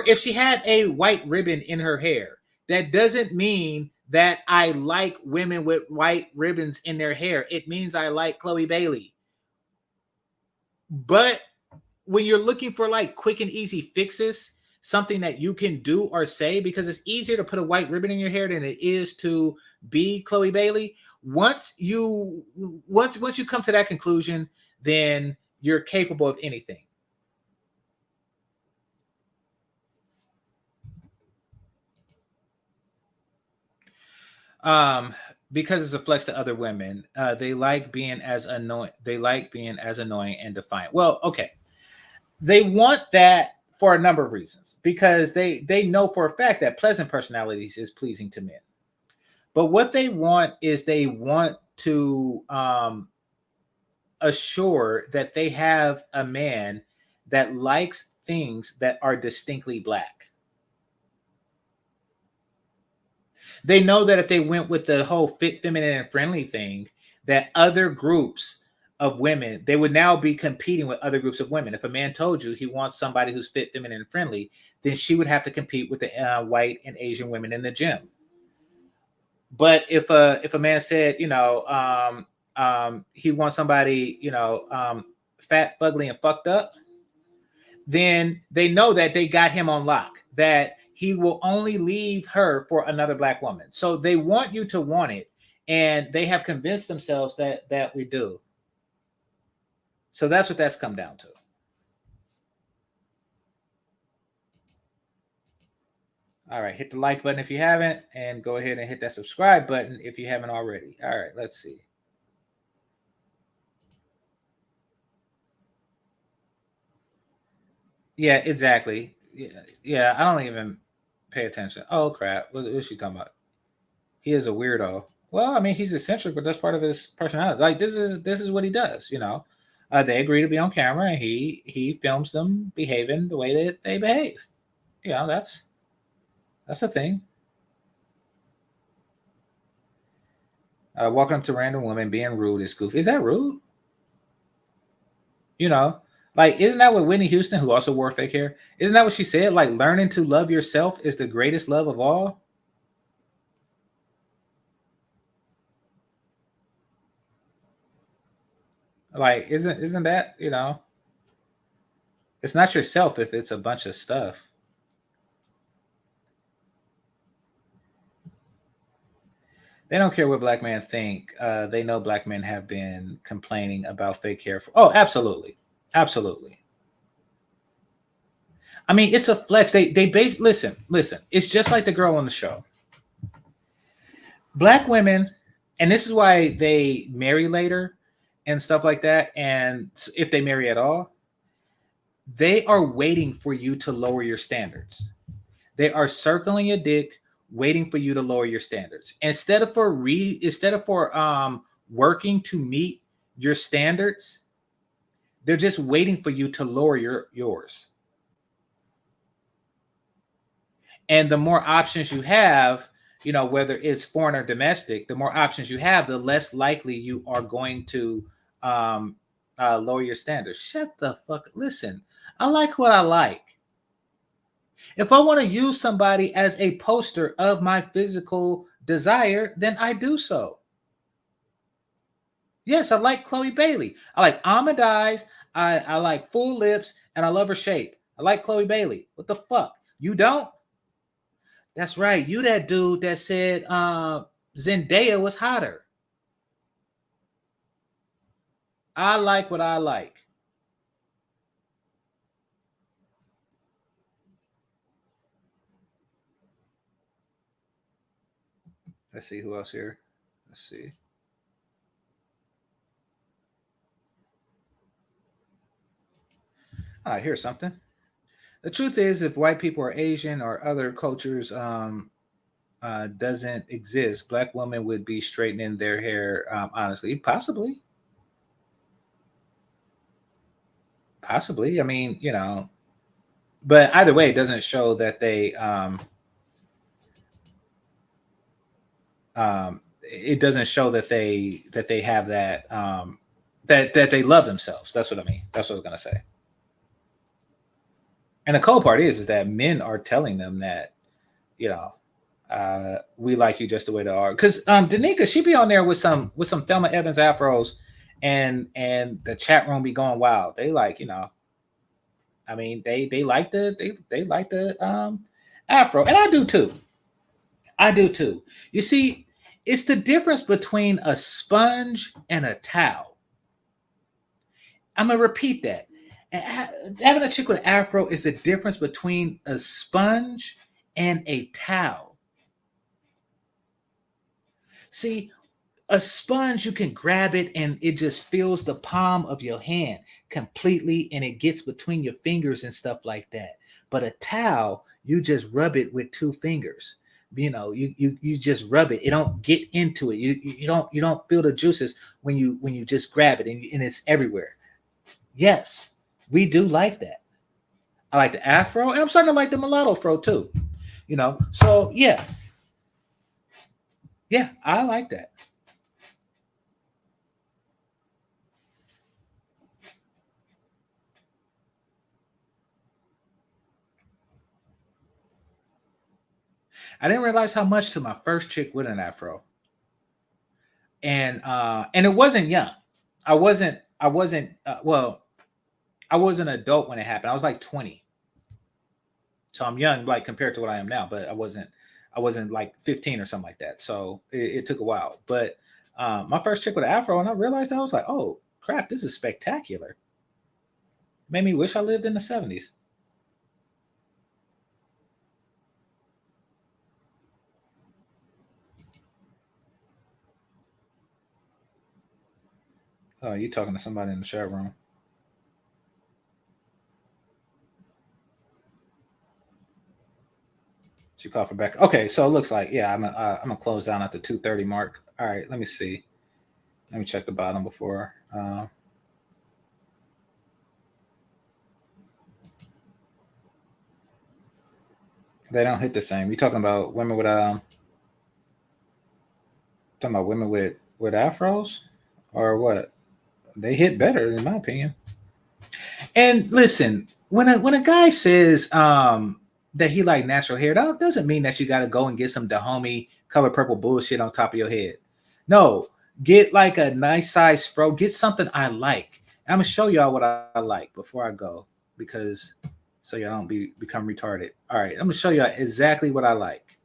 if she had a white ribbon in her hair, that doesn't mean that I like women with white ribbons in their hair. It means I like Chloe Bailey. But when you're looking for like quick and easy fixes, something that you can do or say, because it's easier to put a white ribbon in your hair than it is to be Chloe Bailey. Once you come to that conclusion, then you're capable of anything. Because it's a flex to other women. They like being as annoying. They like being as annoying and defiant. Well, okay. They want that for a number of reasons, because they know for a fact that pleasant personalities is pleasing to men. But what they want is they want to assure that they have a man that likes things that are distinctly black. They know that if they went with the whole fit, feminine, and friendly thing, that other groups of women, they would now be competing with other groups of women. If a man told you he wants somebody who's fit, feminine, and friendly, then she would have to compete with the white and Asian women in the gym. But if a man said, he wants somebody, fat, fugly, and fucked up, then they know that they got him on lock, that he will only leave her for another black woman. So they want you to want it, and they have convinced themselves that we do. So that's what that's come down to. All right, hit the like button if you haven't, and go ahead and hit that subscribe button if you haven't already. All right, let's see. Yeah, exactly. Yeah, I don't even pay attention. Oh, crap. What is she talking about? He is a weirdo. Well, I mean, he's eccentric, but that's part of his personality. Like, this is what he does, They agree to be on camera, and he films them behaving the way that they behave. That's a thing. Walking up to random women, being rude is goofy. Is that rude? Like, isn't that what Whitney Houston, who also wore fake hair, isn't that what she said? Like, learning to love yourself is the greatest love of all. Like, isn't that, it's not yourself if it's a bunch of stuff. They don't care what black men think. They know black men have been complaining about fake hair. Oh, absolutely. Absolutely. I mean, it's a flex. Listen. It's just like the girl on the show. Black women, and this is why they marry later and stuff like that. And if they marry at all, they are waiting for you to lower your standards. They are circling your dick, waiting for you to lower your standards. Instead of working to meet your standards, they're just waiting for you to lower yours. And the more options you have, whether it's foreign or domestic, the more options you have, the less likely you are going to lower your standards. Shut the fuck. Listen, I like what I like. If I want to use somebody as a poster of my physical desire, then I do so. Yes, I like Chloe Bailey. I like almond eyes. I like full lips, and I love her shape. I like Chloe Bailey. What the fuck? You don't? That's right. You that dude that said Zendaya was hotter. I like what I like. Let's see who else here. Let's see. Here's something. The truth is, if white people are Asian or other cultures doesn't exist, Black women would be straightening their hair. Honestly, possibly. I mean, but either way, it doesn't show that they it doesn't show that they have that that they love themselves. That's what I mean. That's what I was gonna say. And the cool part is that men are telling them that, we like you just the way they are. Because Danica, she be on there with some Thelma Evans afros, and the chat room be going wild. They like, I mean, they like the afro, and I do too. You see, it's the difference between a sponge and a towel. I'm gonna repeat that. Having a chick with an afro is the difference between a sponge and a towel. See, a sponge, you can grab it and it just fills the palm of your hand completely, and it gets between your fingers and stuff like that. But a towel, you just rub it with two fingers. You just rub it. It don't get into it. You don't feel the juices when you just grab it, and it's everywhere. Yes, we do like that. I like the afro, and I'm starting to like the mulatto fro too. So yeah, I like that. I didn't realize how much to my first chick with an afro, and it wasn't young. I wasn't. Well, I was an adult when it happened. I was like 20, so I'm young, like compared to what I am now. But I wasn't like 15 or something like that. So it took a while. But my first chick with an afro, and I realized I was like, oh crap, this is spectacular. Made me wish I lived in the 70s. Oh, you talking to somebody in the chat room? She called for back. Okay, so it looks like I'm gonna close down at the 2:30 mark. All right, let me see. Let me check the bottom before. They don't hit the same. You talking about women with with afros, or what? They hit better, in my opinion. And listen, when a guy says that he like natural hair, that doesn't mean that you got to go and get some Dahomey color purple bullshit on top of your head. No, get like a nice size fro. Get something I like. I'm gonna show y'all what I like before I go, because so y'all don't become retarded. All right, I'm gonna show y'all exactly what I like.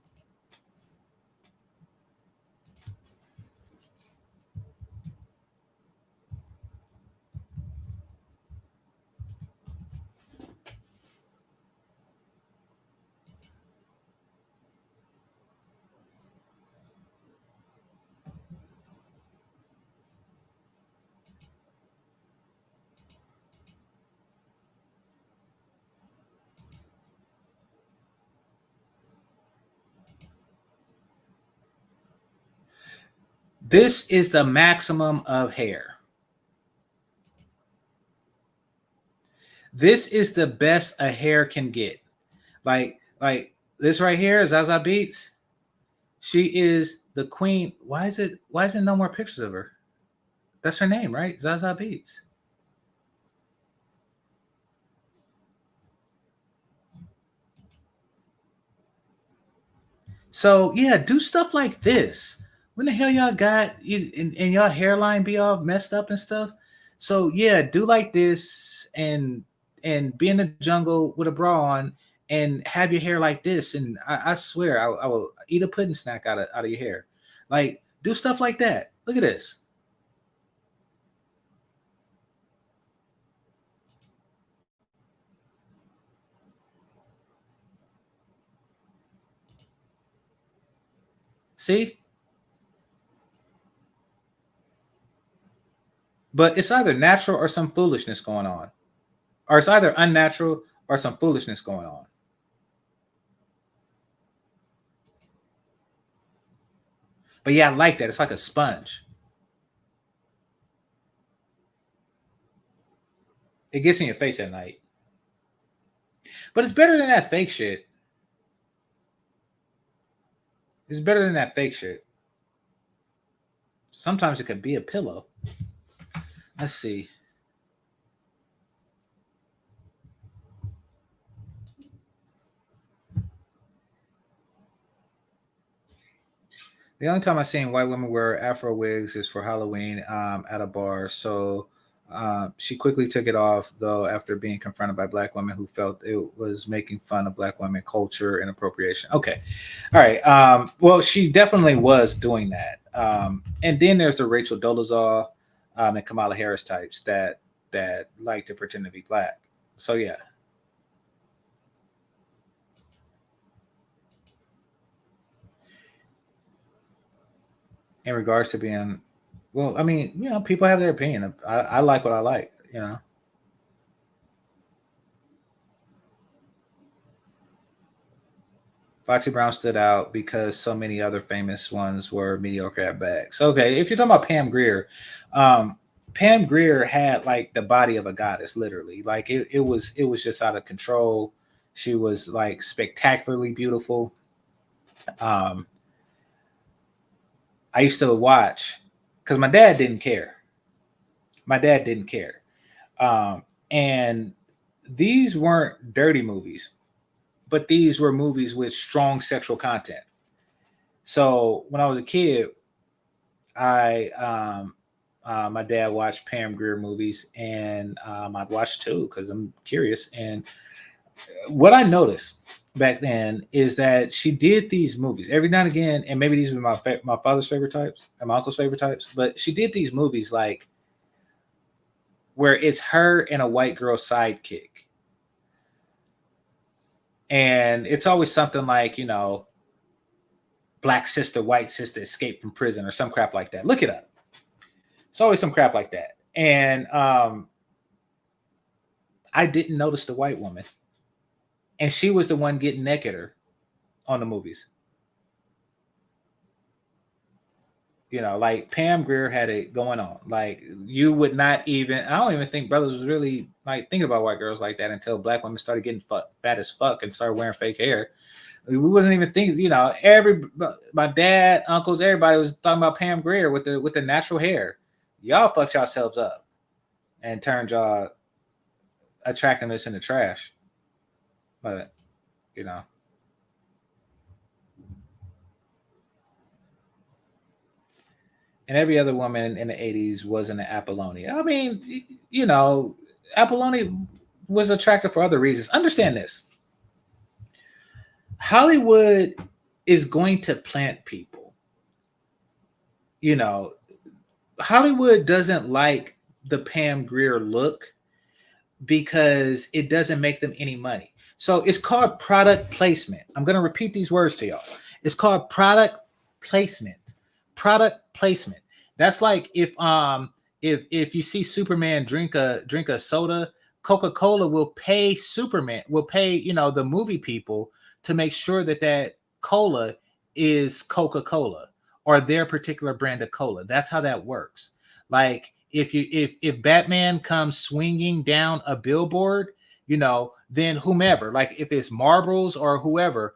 This is the maximum of hair. This is the best a hair can get. Like this right here, Zaza Beetz. She is the queen. Why is it no more pictures of her? That's her name, right? Zaza Beetz. So yeah, do stuff like this. When the hell y'all got you and y'all hairline be all messed up and stuff? So yeah, do like this and be in the jungle with a bra on and have your hair like this. And I swear I will eat a pudding snack out of your hair. Like do stuff like that. Look at this. See? But it's either natural or some foolishness going on. Or it's either unnatural or some foolishness going on. But yeah, I like that. It's like a sponge. It gets in your face at night. But it's better than that fake shit. It's better than that fake shit. Sometimes it could be a pillow. Let's see. The only time I've seen white women wear Afro wigs is for Halloween at a bar. So she quickly took it off, though, after being confronted by black women who felt it was making fun of black women culture and appropriation. Okay. All right. Well, she definitely was doing that. And then there's the Rachel Dolezal and Kamala Harris types that like to pretend to be black. So, yeah. In regards to being, well, I mean, you know, people have their opinion. I like what I like, you know. Foxy Brown stood out because so many other famous ones were mediocre at best. Okay, if you're talking about Pam Grier, Pam Grier had like the body of a goddess, literally. Like it was just out of control. She was like spectacularly beautiful. I used to watch because my dad didn't care. And these weren't dirty movies, but these were movies with strong sexual content. So when I was a kid, my dad watched Pam Grier movies, and I'd watch too because I'm curious. And what I noticed back then is that she did these movies every now and again, and maybe these were my father's favorite types and my uncle's favorite types, but she did these movies like where it's her and a white girl sidekick. And it's always something like, you know, black sister, white sister escaped from prison or some crap like that. Look it up. It's always some crap like that. And I didn't notice the white woman. And she was the one getting nakeder on the movies. You know, like Pam Grier had it going on. Like you would not even, I don't even think brothers was really like thinking about white girls like that until black women started getting fat as fuck and started wearing fake hair. We wasn't even thinking, you know, my dad, uncles, everybody was talking about Pam Grier with the natural hair. Y'all fucked yourselves up and turned y'all attractiveness into trash. But, you know. And every other woman in the 80s was in the Apollonia. I mean, you know, Apollonia was attractive for other reasons. Understand this. Hollywood is going to plant people. You know, Hollywood doesn't like the Pam Grier look because it doesn't make them any money. So it's called product placement. I'm going to repeat these words to y'all. It's called product placement. Product placement. That's like if you see Superman drink a soda, Coca-Cola will pay Superman, will pay, you know, the movie people to make sure that cola is Coca-Cola, or their particular brand of cola. That's how that works. Like if Batman comes swinging down a billboard, you know, then whomever, like if it's Marbles or whoever,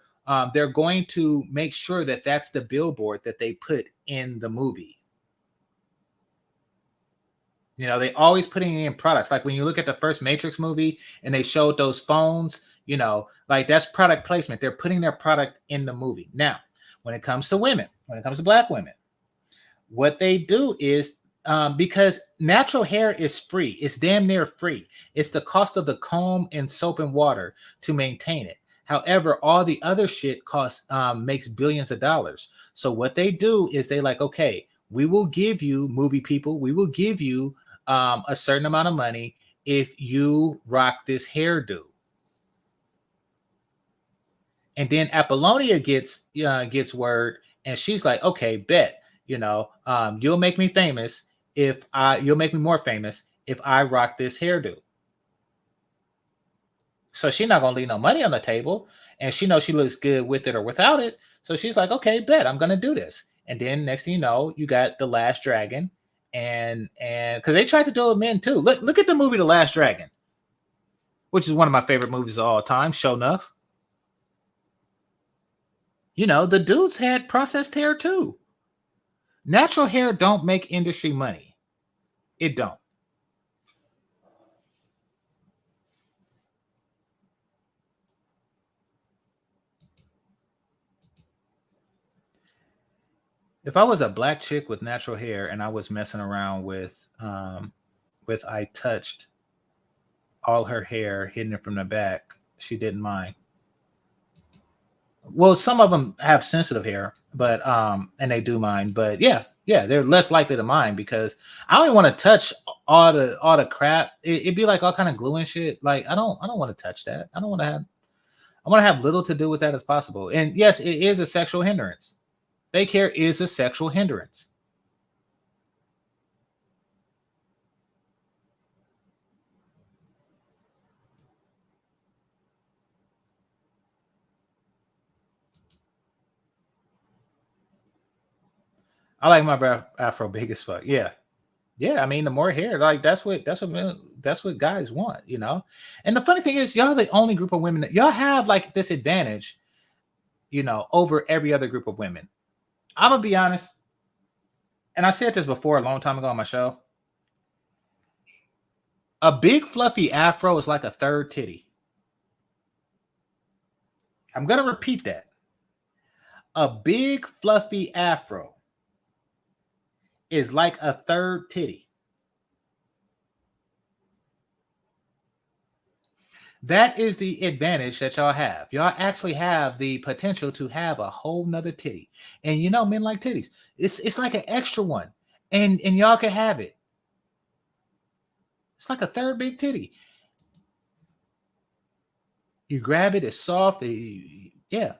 they're going to make sure that that's the billboard that they put in the movie. You know, they always putting in products. Like when you look at the first Matrix movie and they showed those phones, you know, like that's product placement. They're putting their product in the movie. Now, when it comes to women, when it comes to Black women, what they do is because natural hair is free. It's damn near free. It's the cost of the comb and soap and water to maintain it. However, all the other shit costs makes billions of dollars. So what they do is they like, okay, we will give you, movie people, we will give you a certain amount of money if you rock this hairdo. And then Apollonia gets word, and she's like, okay, bet, you know, you'll make me famous you'll make me more famous if I rock this hairdo. So she's not gonna leave no money on the table, and she knows she looks good with it or without it. So she's like, okay, bet, I'm gonna do this. And then next thing you know, you got The Last Dragon, and because they tried to do it with men too. Look at the movie The Last Dragon, which is one of my favorite movies of all time. Sure enough, you know, the dudes had processed hair too. Natural hair don't make industry money. It don't. If I was a Black chick with natural hair and I was messing around with I touched all her hair, hidden it from the back, she didn't mind. Well, some of them have sensitive hair, but and they do mind, but yeah, they're less likely to mind because I don't want to touch all the crap. It'd be like all kind of glue and shit. Like I don't want to touch that. I want to have little to do with that as possible. And yes, it is a sexual hindrance. Fake hair is a sexual hindrance. I like my afro big as fuck. Yeah. I mean, the more hair, like that's what guys want, you know. And the funny thing is, y'all are the only group of women that y'all have like this advantage, you know, over every other group of women. I'm gonna be honest, and I said this before a long time ago on my show. A big fluffy afro is like a third titty. I'm gonna repeat that. A big fluffy afro is like a third titty. That is the advantage that y'all have. Y'all actually have the potential to have a whole nother titty. And you know, men like titties. It's like an extra one. And y'all can have it. It's like a third big titty. You grab it, it's soft. Yeah.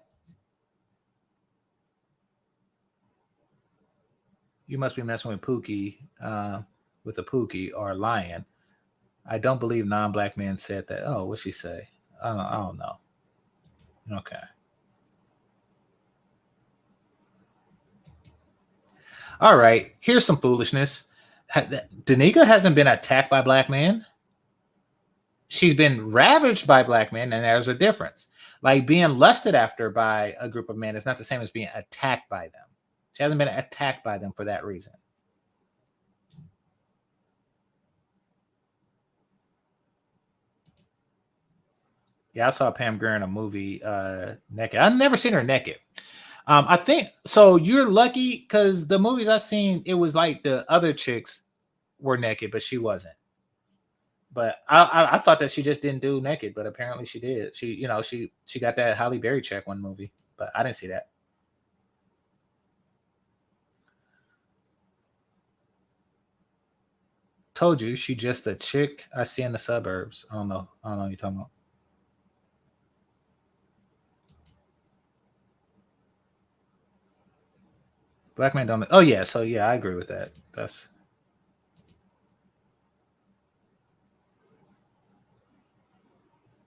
You must be messing with Pookie, with a Pookie or a lion. I don't believe non-Black men said that. Oh, what'd she say? I don't know. Okay. All right. Here's some foolishness. Danica hasn't been attacked by Black men. She's been ravaged by Black men, and there's a difference. Like being lusted after by a group of men is not the same as being attacked by them. She hasn't been attacked by them for that reason. Yeah, I saw Pam Grier in a movie naked. I've never seen her naked. I think so. You're lucky because the movies I've seen, it was like the other chicks were naked, but she wasn't. But I thought that she just didn't do naked, but apparently she did. She got that Halle Berry check one movie, but I didn't see that. Told you she just a chick I see in the suburbs. I don't know what you're talking about. Black men don't. Oh yeah, so yeah, I agree with that. That's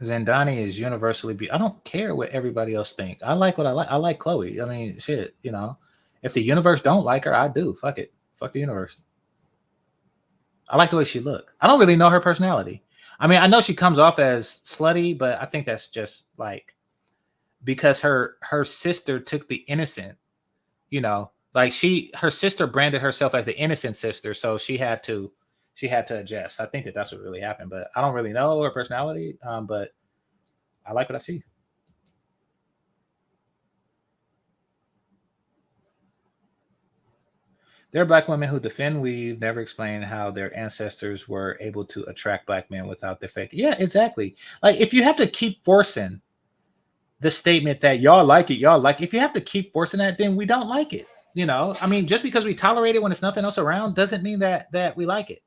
Zendani is universally I don't care what everybody else think. I like what I like. I like Chloe. I mean, shit, you know. If the universe don't like her, I do. Fuck it. Fuck the universe. I like the way she look. I don't really know her personality. I mean, I know she comes off as slutty, but I think that's just like because her sister took the innocent, you know, like her sister branded herself as the innocent sister, so she had to adjust. I think that's what really happened, but I don't really know her personality. But I like what I see. There are black women who defend weave, never explain how their ancestors were able to attract black men without their fake. Yeah, exactly. Like if you have to keep forcing the statement that y'all like it, if you have to keep forcing that, then we don't like it. You know, I mean, just because we tolerate it when it's nothing else around doesn't mean that we like it.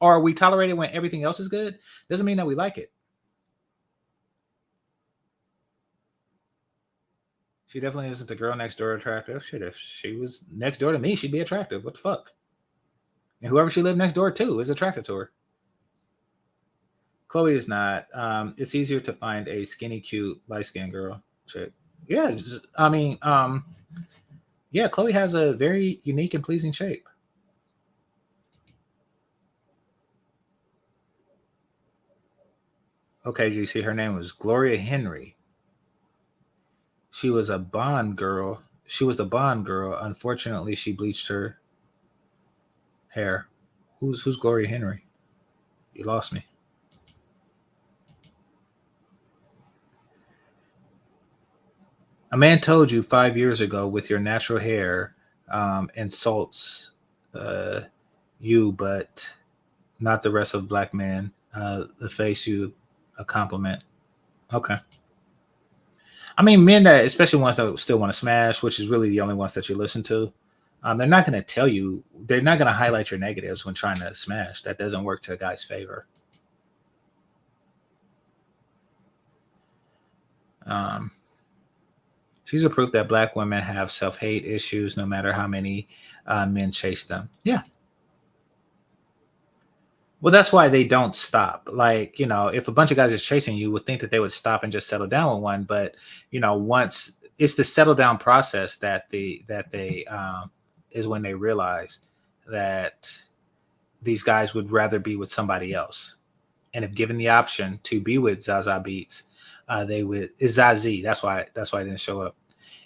Or we tolerate it when everything else is good doesn't mean that we like it. She definitely isn't the girl next door attractive. Shit, if she was next door to me, she'd be attractive. What the fuck? And whoever she lived next door to is attracted to her. Chloe is not. It's easier to find a skinny, cute, light-skinned girl. Chick. Yeah, yeah, Chloe has a very unique and pleasing shape. Okay, GC, her name was Gloria Henry. She was a Bond girl. She was the Bond girl. Unfortunately, she bleached her hair. Who's Gloria Henry? You lost me. A man told you 5 years ago with your natural hair insults you, but not the rest of black men. The face you a compliment. Okay. I mean, men that, especially ones that still want to smash, which is really the only ones that you listen to, they're not going to tell you, they're not going to highlight your negatives when trying to smash. That doesn't work to a guy's favor. She's a proof that black women have self-hate issues no matter how many men chase them. Yeah. Well, that's why they don't stop. Like, you know, if a bunch of guys is chasing you, would think that they would stop and just settle down with one. But, you know, once it's the settle down process that they is when they realize that these guys would rather be with somebody else. And if given the option to be with Zaza Beats, they would is Zazie. That's why it didn't show up.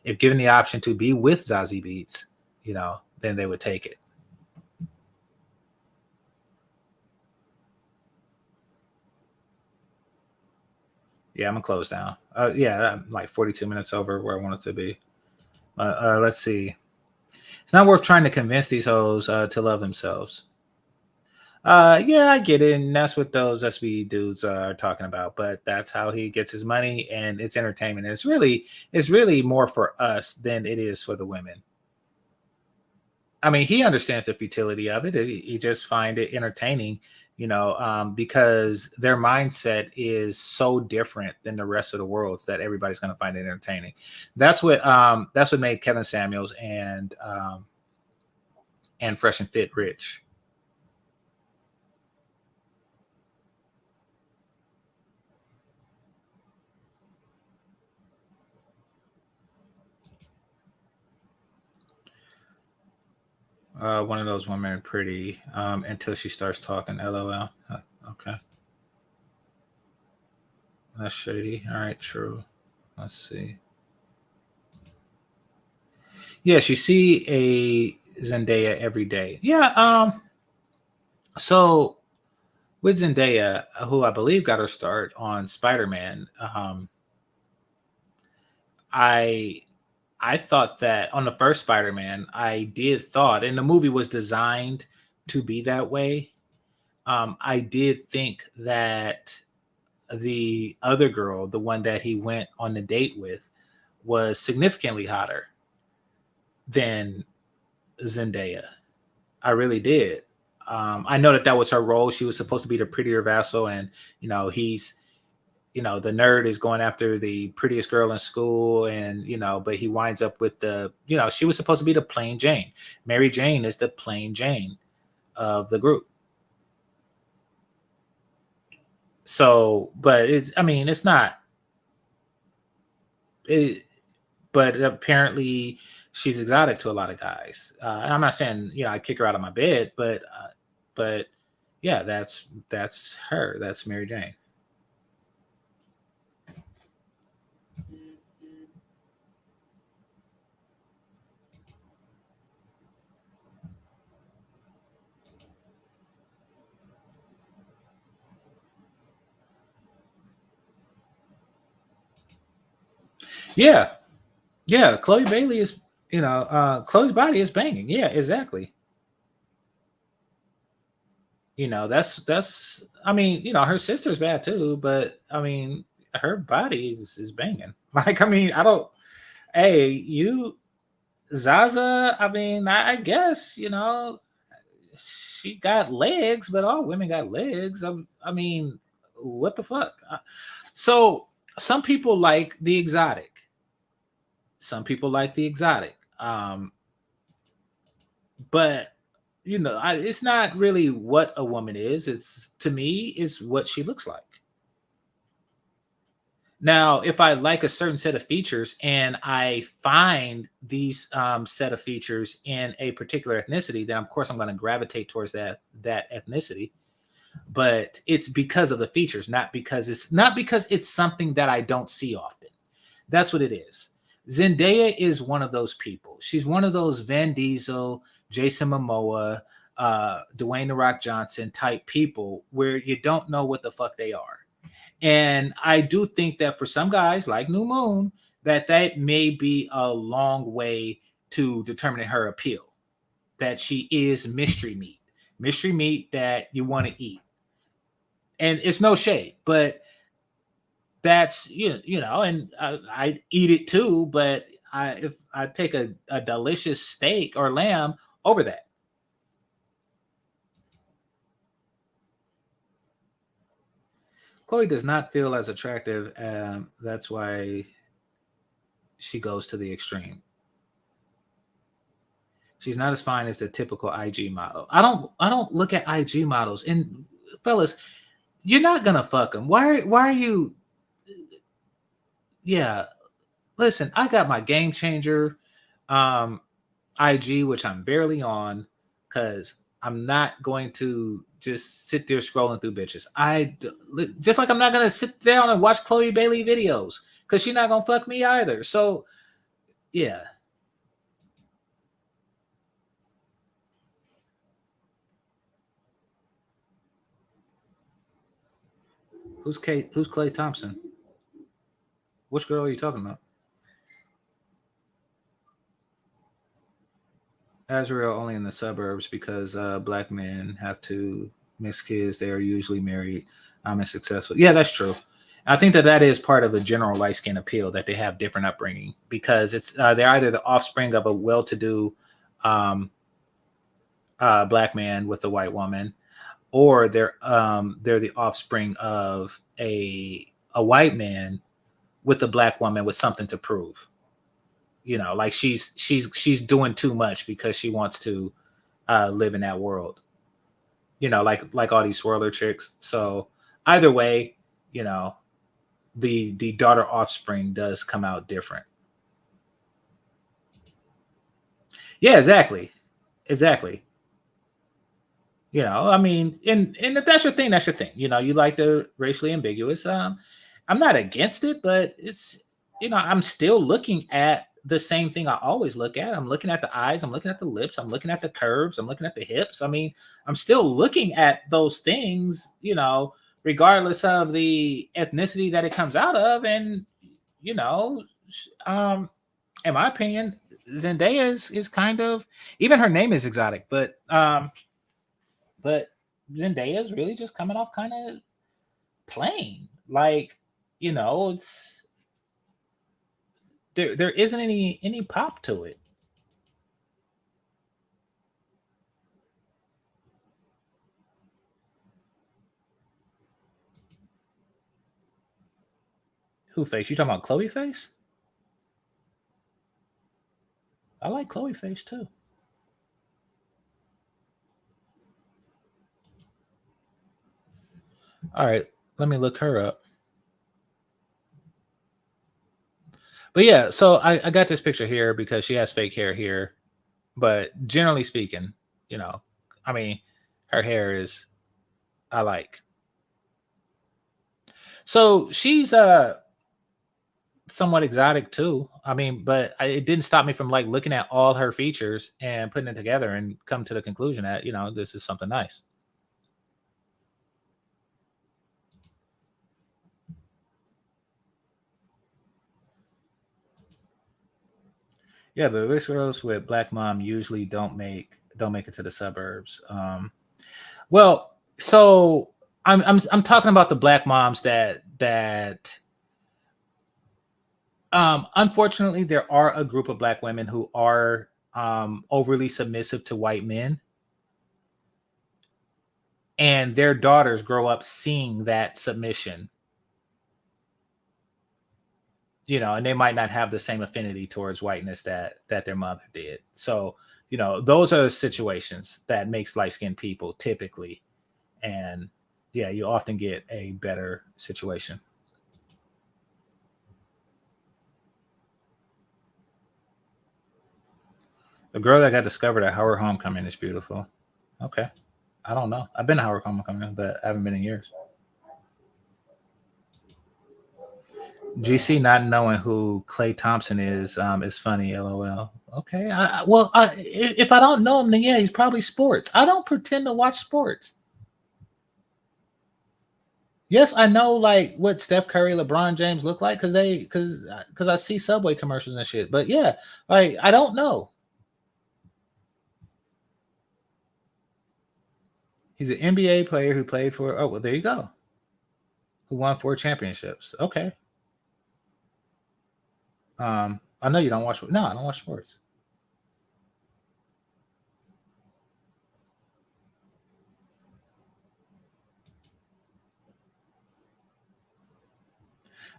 If given the option to be with Zazie Beats, you know, then they would take it. Yeah, I'm gonna close down. Yeah, I'm like 42 minutes over where I want it to be. Let's see. It's not worth trying to convince these hoes to love themselves. Yeah, I get it, and that's what those SB dudes are talking about. But that's how he gets his money, and it's entertainment. And it's really more for us than it is for the women. I mean, he understands the futility of it. He just find it entertaining, you know, because their mindset is so different than the rest of the world's that everybody's going to find it entertaining. That's what made Kevin Samuels and Fresh and Fit rich. One of those women pretty until she starts talking. LOL. Okay. That's shady. All right, true. Let's see. Yeah, she see a Zendaya every day. Yeah. So with Zendaya, who I believe got her start on Spider-Man, I thought that on the first Spider-Man, I did thought, and the movie was designed to be that way. I did think that the other girl, the one that he went on the date with, was significantly hotter than Zendaya. I really did. I know that was her role. She was supposed to be the prettier vassal, and you know, the nerd is going after the prettiest girl in school, and but he winds up with she was supposed to be the plain Jane. Mary Jane is the plain Jane of the group. So, but it's not. But apparently she's exotic to a lot of guys. And I'm not saying, I kick her out of my bed, but yeah, that's her. That's Mary Jane. Yeah. Yeah. Chloe Bailey is, Chloe's body is banging. Yeah, exactly. That's I mean, her sister's bad too, but I mean, her body is banging. Like, I mean, I don't, hey, Zaza, I mean, I guess, she got legs, but all women got legs. I mean, what the fuck? So some people like the exotic. Some people like the exotic. But it's not really what a woman is. It's, to me, it's what she looks like. Now, if I like a certain set of features and I find these set of features in a particular ethnicity, then of course I'm going to gravitate towards that ethnicity. But it's because of the features, not because it's something that I don't see often. That's what it is. Zendaya is one of those people. She's one of those Vin Diesel, Jason Momoa, Dwayne The Rock Johnson type people where you don't know what the fuck they are. And I do think that for some guys like New Moon, that may be a long way to determining her appeal. That she is mystery meat that you want to eat. And it's no shade, but that's, and I eat it too, but if I take a delicious steak or lamb over that. Chloe does not feel as attractive. That's why she goes to the extreme. She's not as fine as the typical IG model. I don't look at IG models. And fellas, you're not gonna fuck them. Why are you? Yeah, listen, I got my GameChanger IG, which I'm barely on, because I'm not going to just sit there scrolling through bitches. Just like I'm not gonna sit down and watch Chloe Bailey videos because she's not gonna fuck me either. So yeah. Who's Clay Thompson? Which girl are you talking about? Azrael only in the suburbs because black men have to mix kids. They are usually married. I'm successful. Yeah, that's true. I think that is part of the general light skin appeal, that they have different upbringing, because it's they're either the offspring of a well-to-do black man with a white woman, or they're the offspring of a white man with a black woman with something to prove. Like she's doing too much because she wants to live in that world. Like all these swirler chicks. So either way, the daughter offspring does come out different. Yeah, exactly. I mean, and if that's your thing, that's your thing. You like the racially ambiguous. I'm not against it, but it's, I'm still looking at the same thing I always look at. I'm looking at the eyes, I'm looking at the lips, I'm looking at the curves, I'm looking at the hips. I mean, I'm still looking at those things, regardless of the ethnicity that it comes out of. And, in my opinion, Zendaya is kind of, even her name is exotic, but Zendaya is really just coming off kind of plain. Like, it's there isn't any pop to it. Who face? You talking about Chloe face? I like Chloe face too. All right, let me look her up. But yeah, so I got this picture here because she has fake hair here. But generally speaking, you know, I mean, her hair is I like. So she's somewhat exotic too. I mean, but it didn't stop me from like looking at all her features and putting it together and come to the conclusion that, you know, this is something nice. Yeah, but rich girls with black mom usually don't make it to the suburbs. Well, so I'm talking about the black moms that unfortunately there are a group of black women who are overly submissive to white men, and their daughters grow up seeing that submission, you know, and they might not have the same affinity towards whiteness that their mother did. So, you know, those are situations that makes light-skinned people typically, and yeah, you often get a better situation. The girl that got discovered at Howard Homecoming is beautiful. Okay. I don't know. I've been to Howard Homecoming, but I haven't been in years. GC not knowing who Clay Thompson is funny. LOL. Okay. If I don't know him, then yeah, he's probably sports. I don't pretend to watch sports. Yes, I know like what Steph Curry, LeBron James look like because I see Subway commercials and shit. But yeah, like I don't know. He's an NBA player who played for. Oh well, there you go. Who won 4 championships? Okay. I know you don't watch. No, I don't watch sports.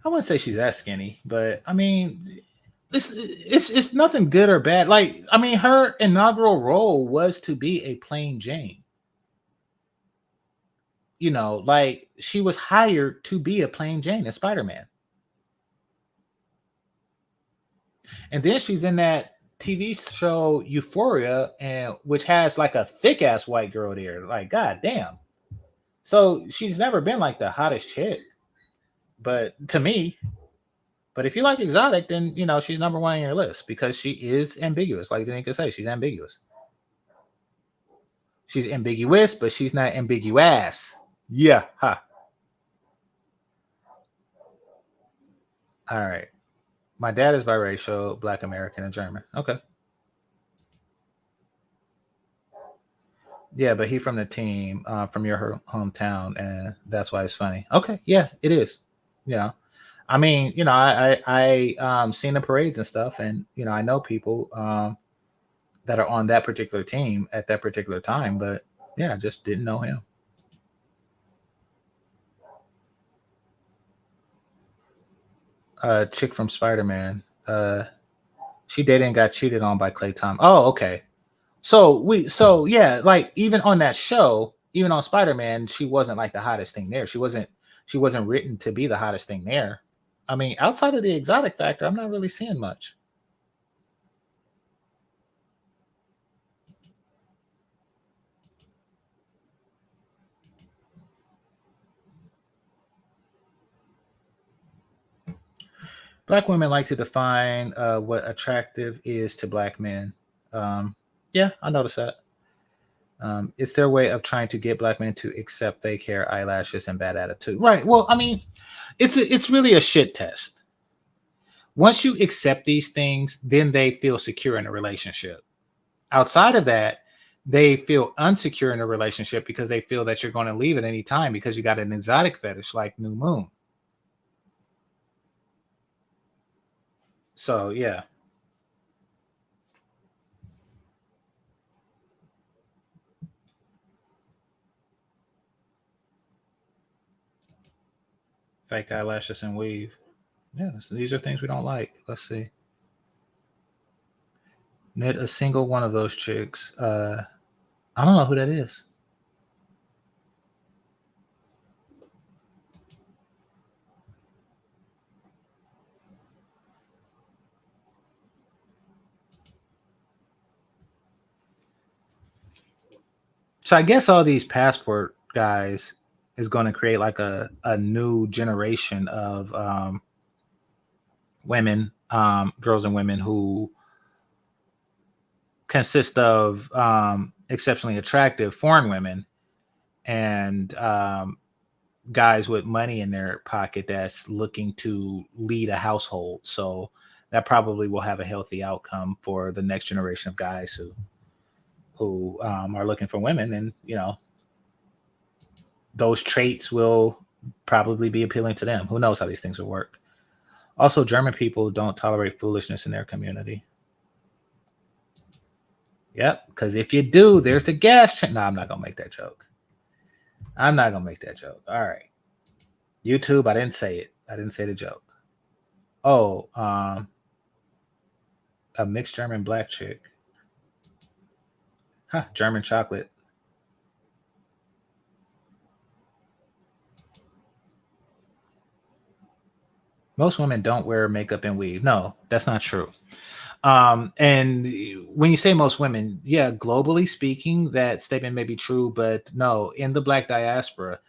I wouldn't say she's that skinny, but I mean, it's nothing good or bad. Like I mean, her inaugural role was to be a plain Jane. You know, like she was hired to be a plain Jane in Spider-Man, and then she's in that TV show Euphoria, and which has like a thick ass white girl there. Like, god damn. So she's never been like the hottest chick, but to me. But if you like exotic, then you know she's number one on your list because she is ambiguous. Like Danica say, she's ambiguous. She's ambiguous, but she's not ambiguous. Yeah. Ha. All right. My dad is biracial, Black American, and German. Okay. Yeah, but he from the team, from your hometown, and that's why it's funny. Okay. Yeah, it is. Yeah. I mean, you know, I seen the parades and stuff, and you know, I know people that are on that particular team at that particular time, but yeah, I just didn't know him. Chick from Spider-Man. She dated and got cheated on by Clay Thompson. Oh, okay. So yeah, like even on that show, even on Spider-Man, she wasn't like the hottest thing there. She wasn't written to be the hottest thing there. I mean, outside of the exotic factor, I'm not really seeing much. Black women like to define what attractive is to black men. Yeah, I noticed that. It's their way of trying to get black men to accept fake hair, eyelashes, and bad attitude. Right. Well, I mean, it's really a shit test. Once you accept these things, then they feel secure in a relationship. Outside of that, they feel unsecure in a relationship because they feel that you're going to leave at any time because you got an exotic fetish like New Moon. So yeah. Fake eyelashes and weave. Yeah, so these are things we don't like. Let's see. Knit a single one of those chicks. I don't know who that is. So I guess all these passport guys is going to create like a new generation of women, girls and women who consist of exceptionally attractive foreign women and guys with money in their pocket that's looking to lead a household. So that probably will have a healthy outcome for the next generation of guys who are looking for women, and those traits will probably be appealing to them. Who knows how these things will work? Also, German people don't tolerate foolishness in their community. Yep, because if you do, there's the gas. No, I'm not gonna make that joke. I'm not gonna make that joke. All right, YouTube. I didn't say it. I didn't say the joke. Oh, a mixed German black chick. Huh, German chocolate. Most women don't wear makeup and weave. No, that's not true. And when you say most women, yeah, globally speaking, that statement may be true, but no, in the Black diaspora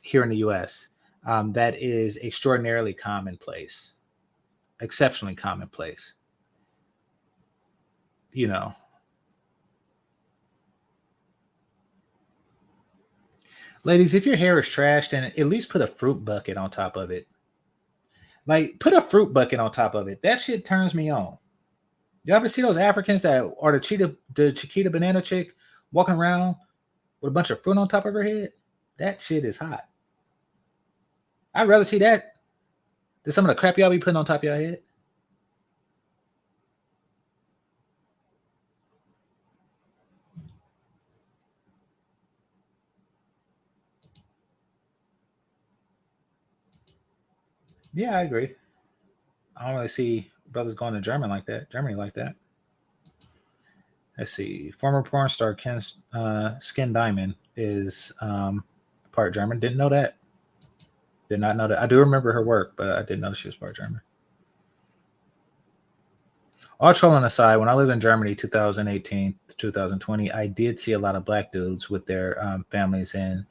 here in the US, that is extraordinarily commonplace, exceptionally commonplace. Ladies, if your hair is trashed, then at least put a fruit bucket on top of it. Like, put a fruit bucket on top of it. That shit turns me on. You ever see those Africans that are the Chiquita banana chick walking around with a bunch of fruit on top of her head? That shit is hot. I'd rather see that than some of the crap y'all be putting on top of your head. Yeah, I agree. I don't really see brothers going to Germany like that. Let's see. Former porn star Skin Diamond is part German. Didn't know that. Did not know that. I do remember her work, but I didn't know she was part German. All trolling aside, when I lived in Germany 2018 to 2020, I did see a lot of black dudes with their families and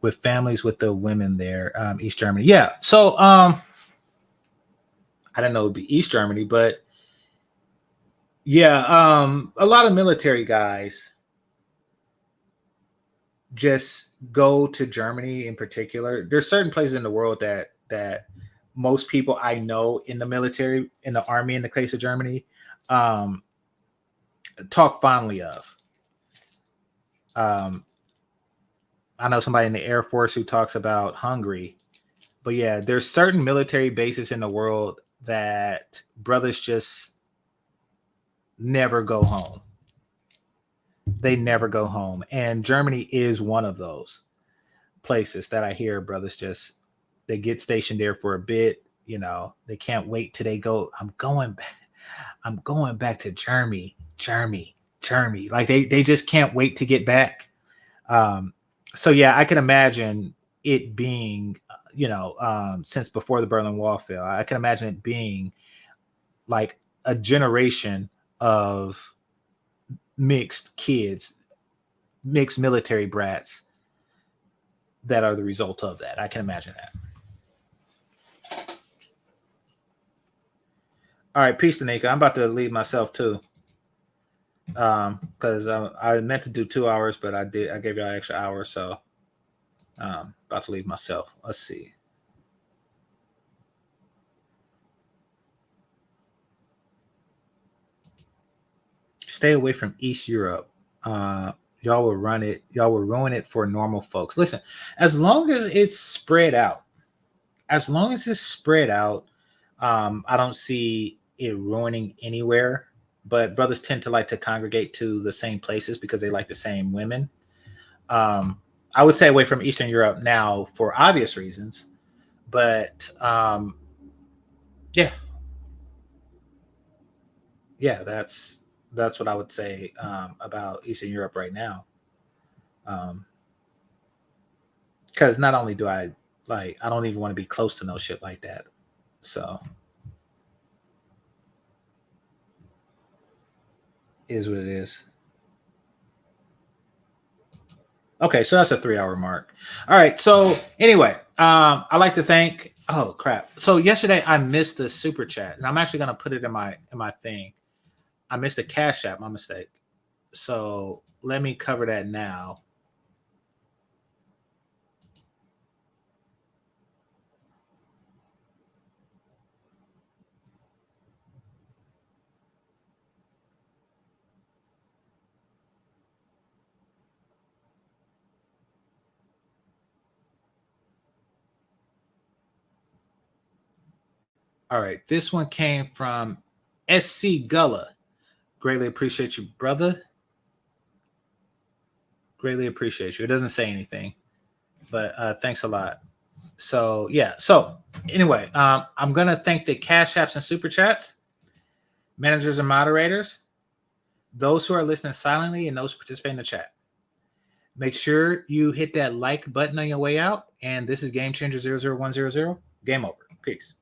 with families with the women there, East Germany. Yeah. So I didn't know it would be East Germany, but yeah, a lot of military guys just go to Germany in particular. There's certain places in the world that most people I know in the military, in the army, in the case of Germany, talk fondly of. I know somebody in the Air Force who talks about Hungary, but yeah, there's certain military bases in the world that brothers just never go home. They never go home. And Germany is one of those places that I hear brothers just, they get stationed there for a bit. They can't wait till they go. I'm going back to Germany. Like they just can't wait to get back. So yeah, I can imagine it being, since before the Berlin Wall fell, I can imagine it being like a generation of mixed kids, mixed military brats that are the result of that. I can imagine that. All right, peace to Nika. I'm about to leave myself too. Because I meant to do 2 hours, but I gave y'all an extra hour, so about to leave myself. Let's see. Stay away from East Europe. Y'all will ruin it for normal folks. Listen, as long as it's spread out, I don't see it ruining anywhere. But brothers tend to like to congregate to the same places because they like the same women. I would stay away from Eastern Europe now for obvious reasons, but yeah, that's what I would say about Eastern Europe right now. Because not only do I don't even want to be close to no shit like that. So is what it is. Okay, so that's a 3-hour mark. All right. So anyway, I'd like to thank. Oh crap! So yesterday I missed the super chat, and I'm actually gonna put it in my thing. I missed the Cash App. My mistake. So let me cover that now. All right, this one came from SC Gullah. Greatly appreciate you, brother. Greatly appreciate you. It doesn't say anything, but thanks a lot. So yeah. So anyway, I'm gonna thank the Cash Apps and Super Chats, managers and moderators, those who are listening silently, and those who participate in the chat. Make sure you hit that like button on your way out. And this is GameChanger 00100. Game over. Peace.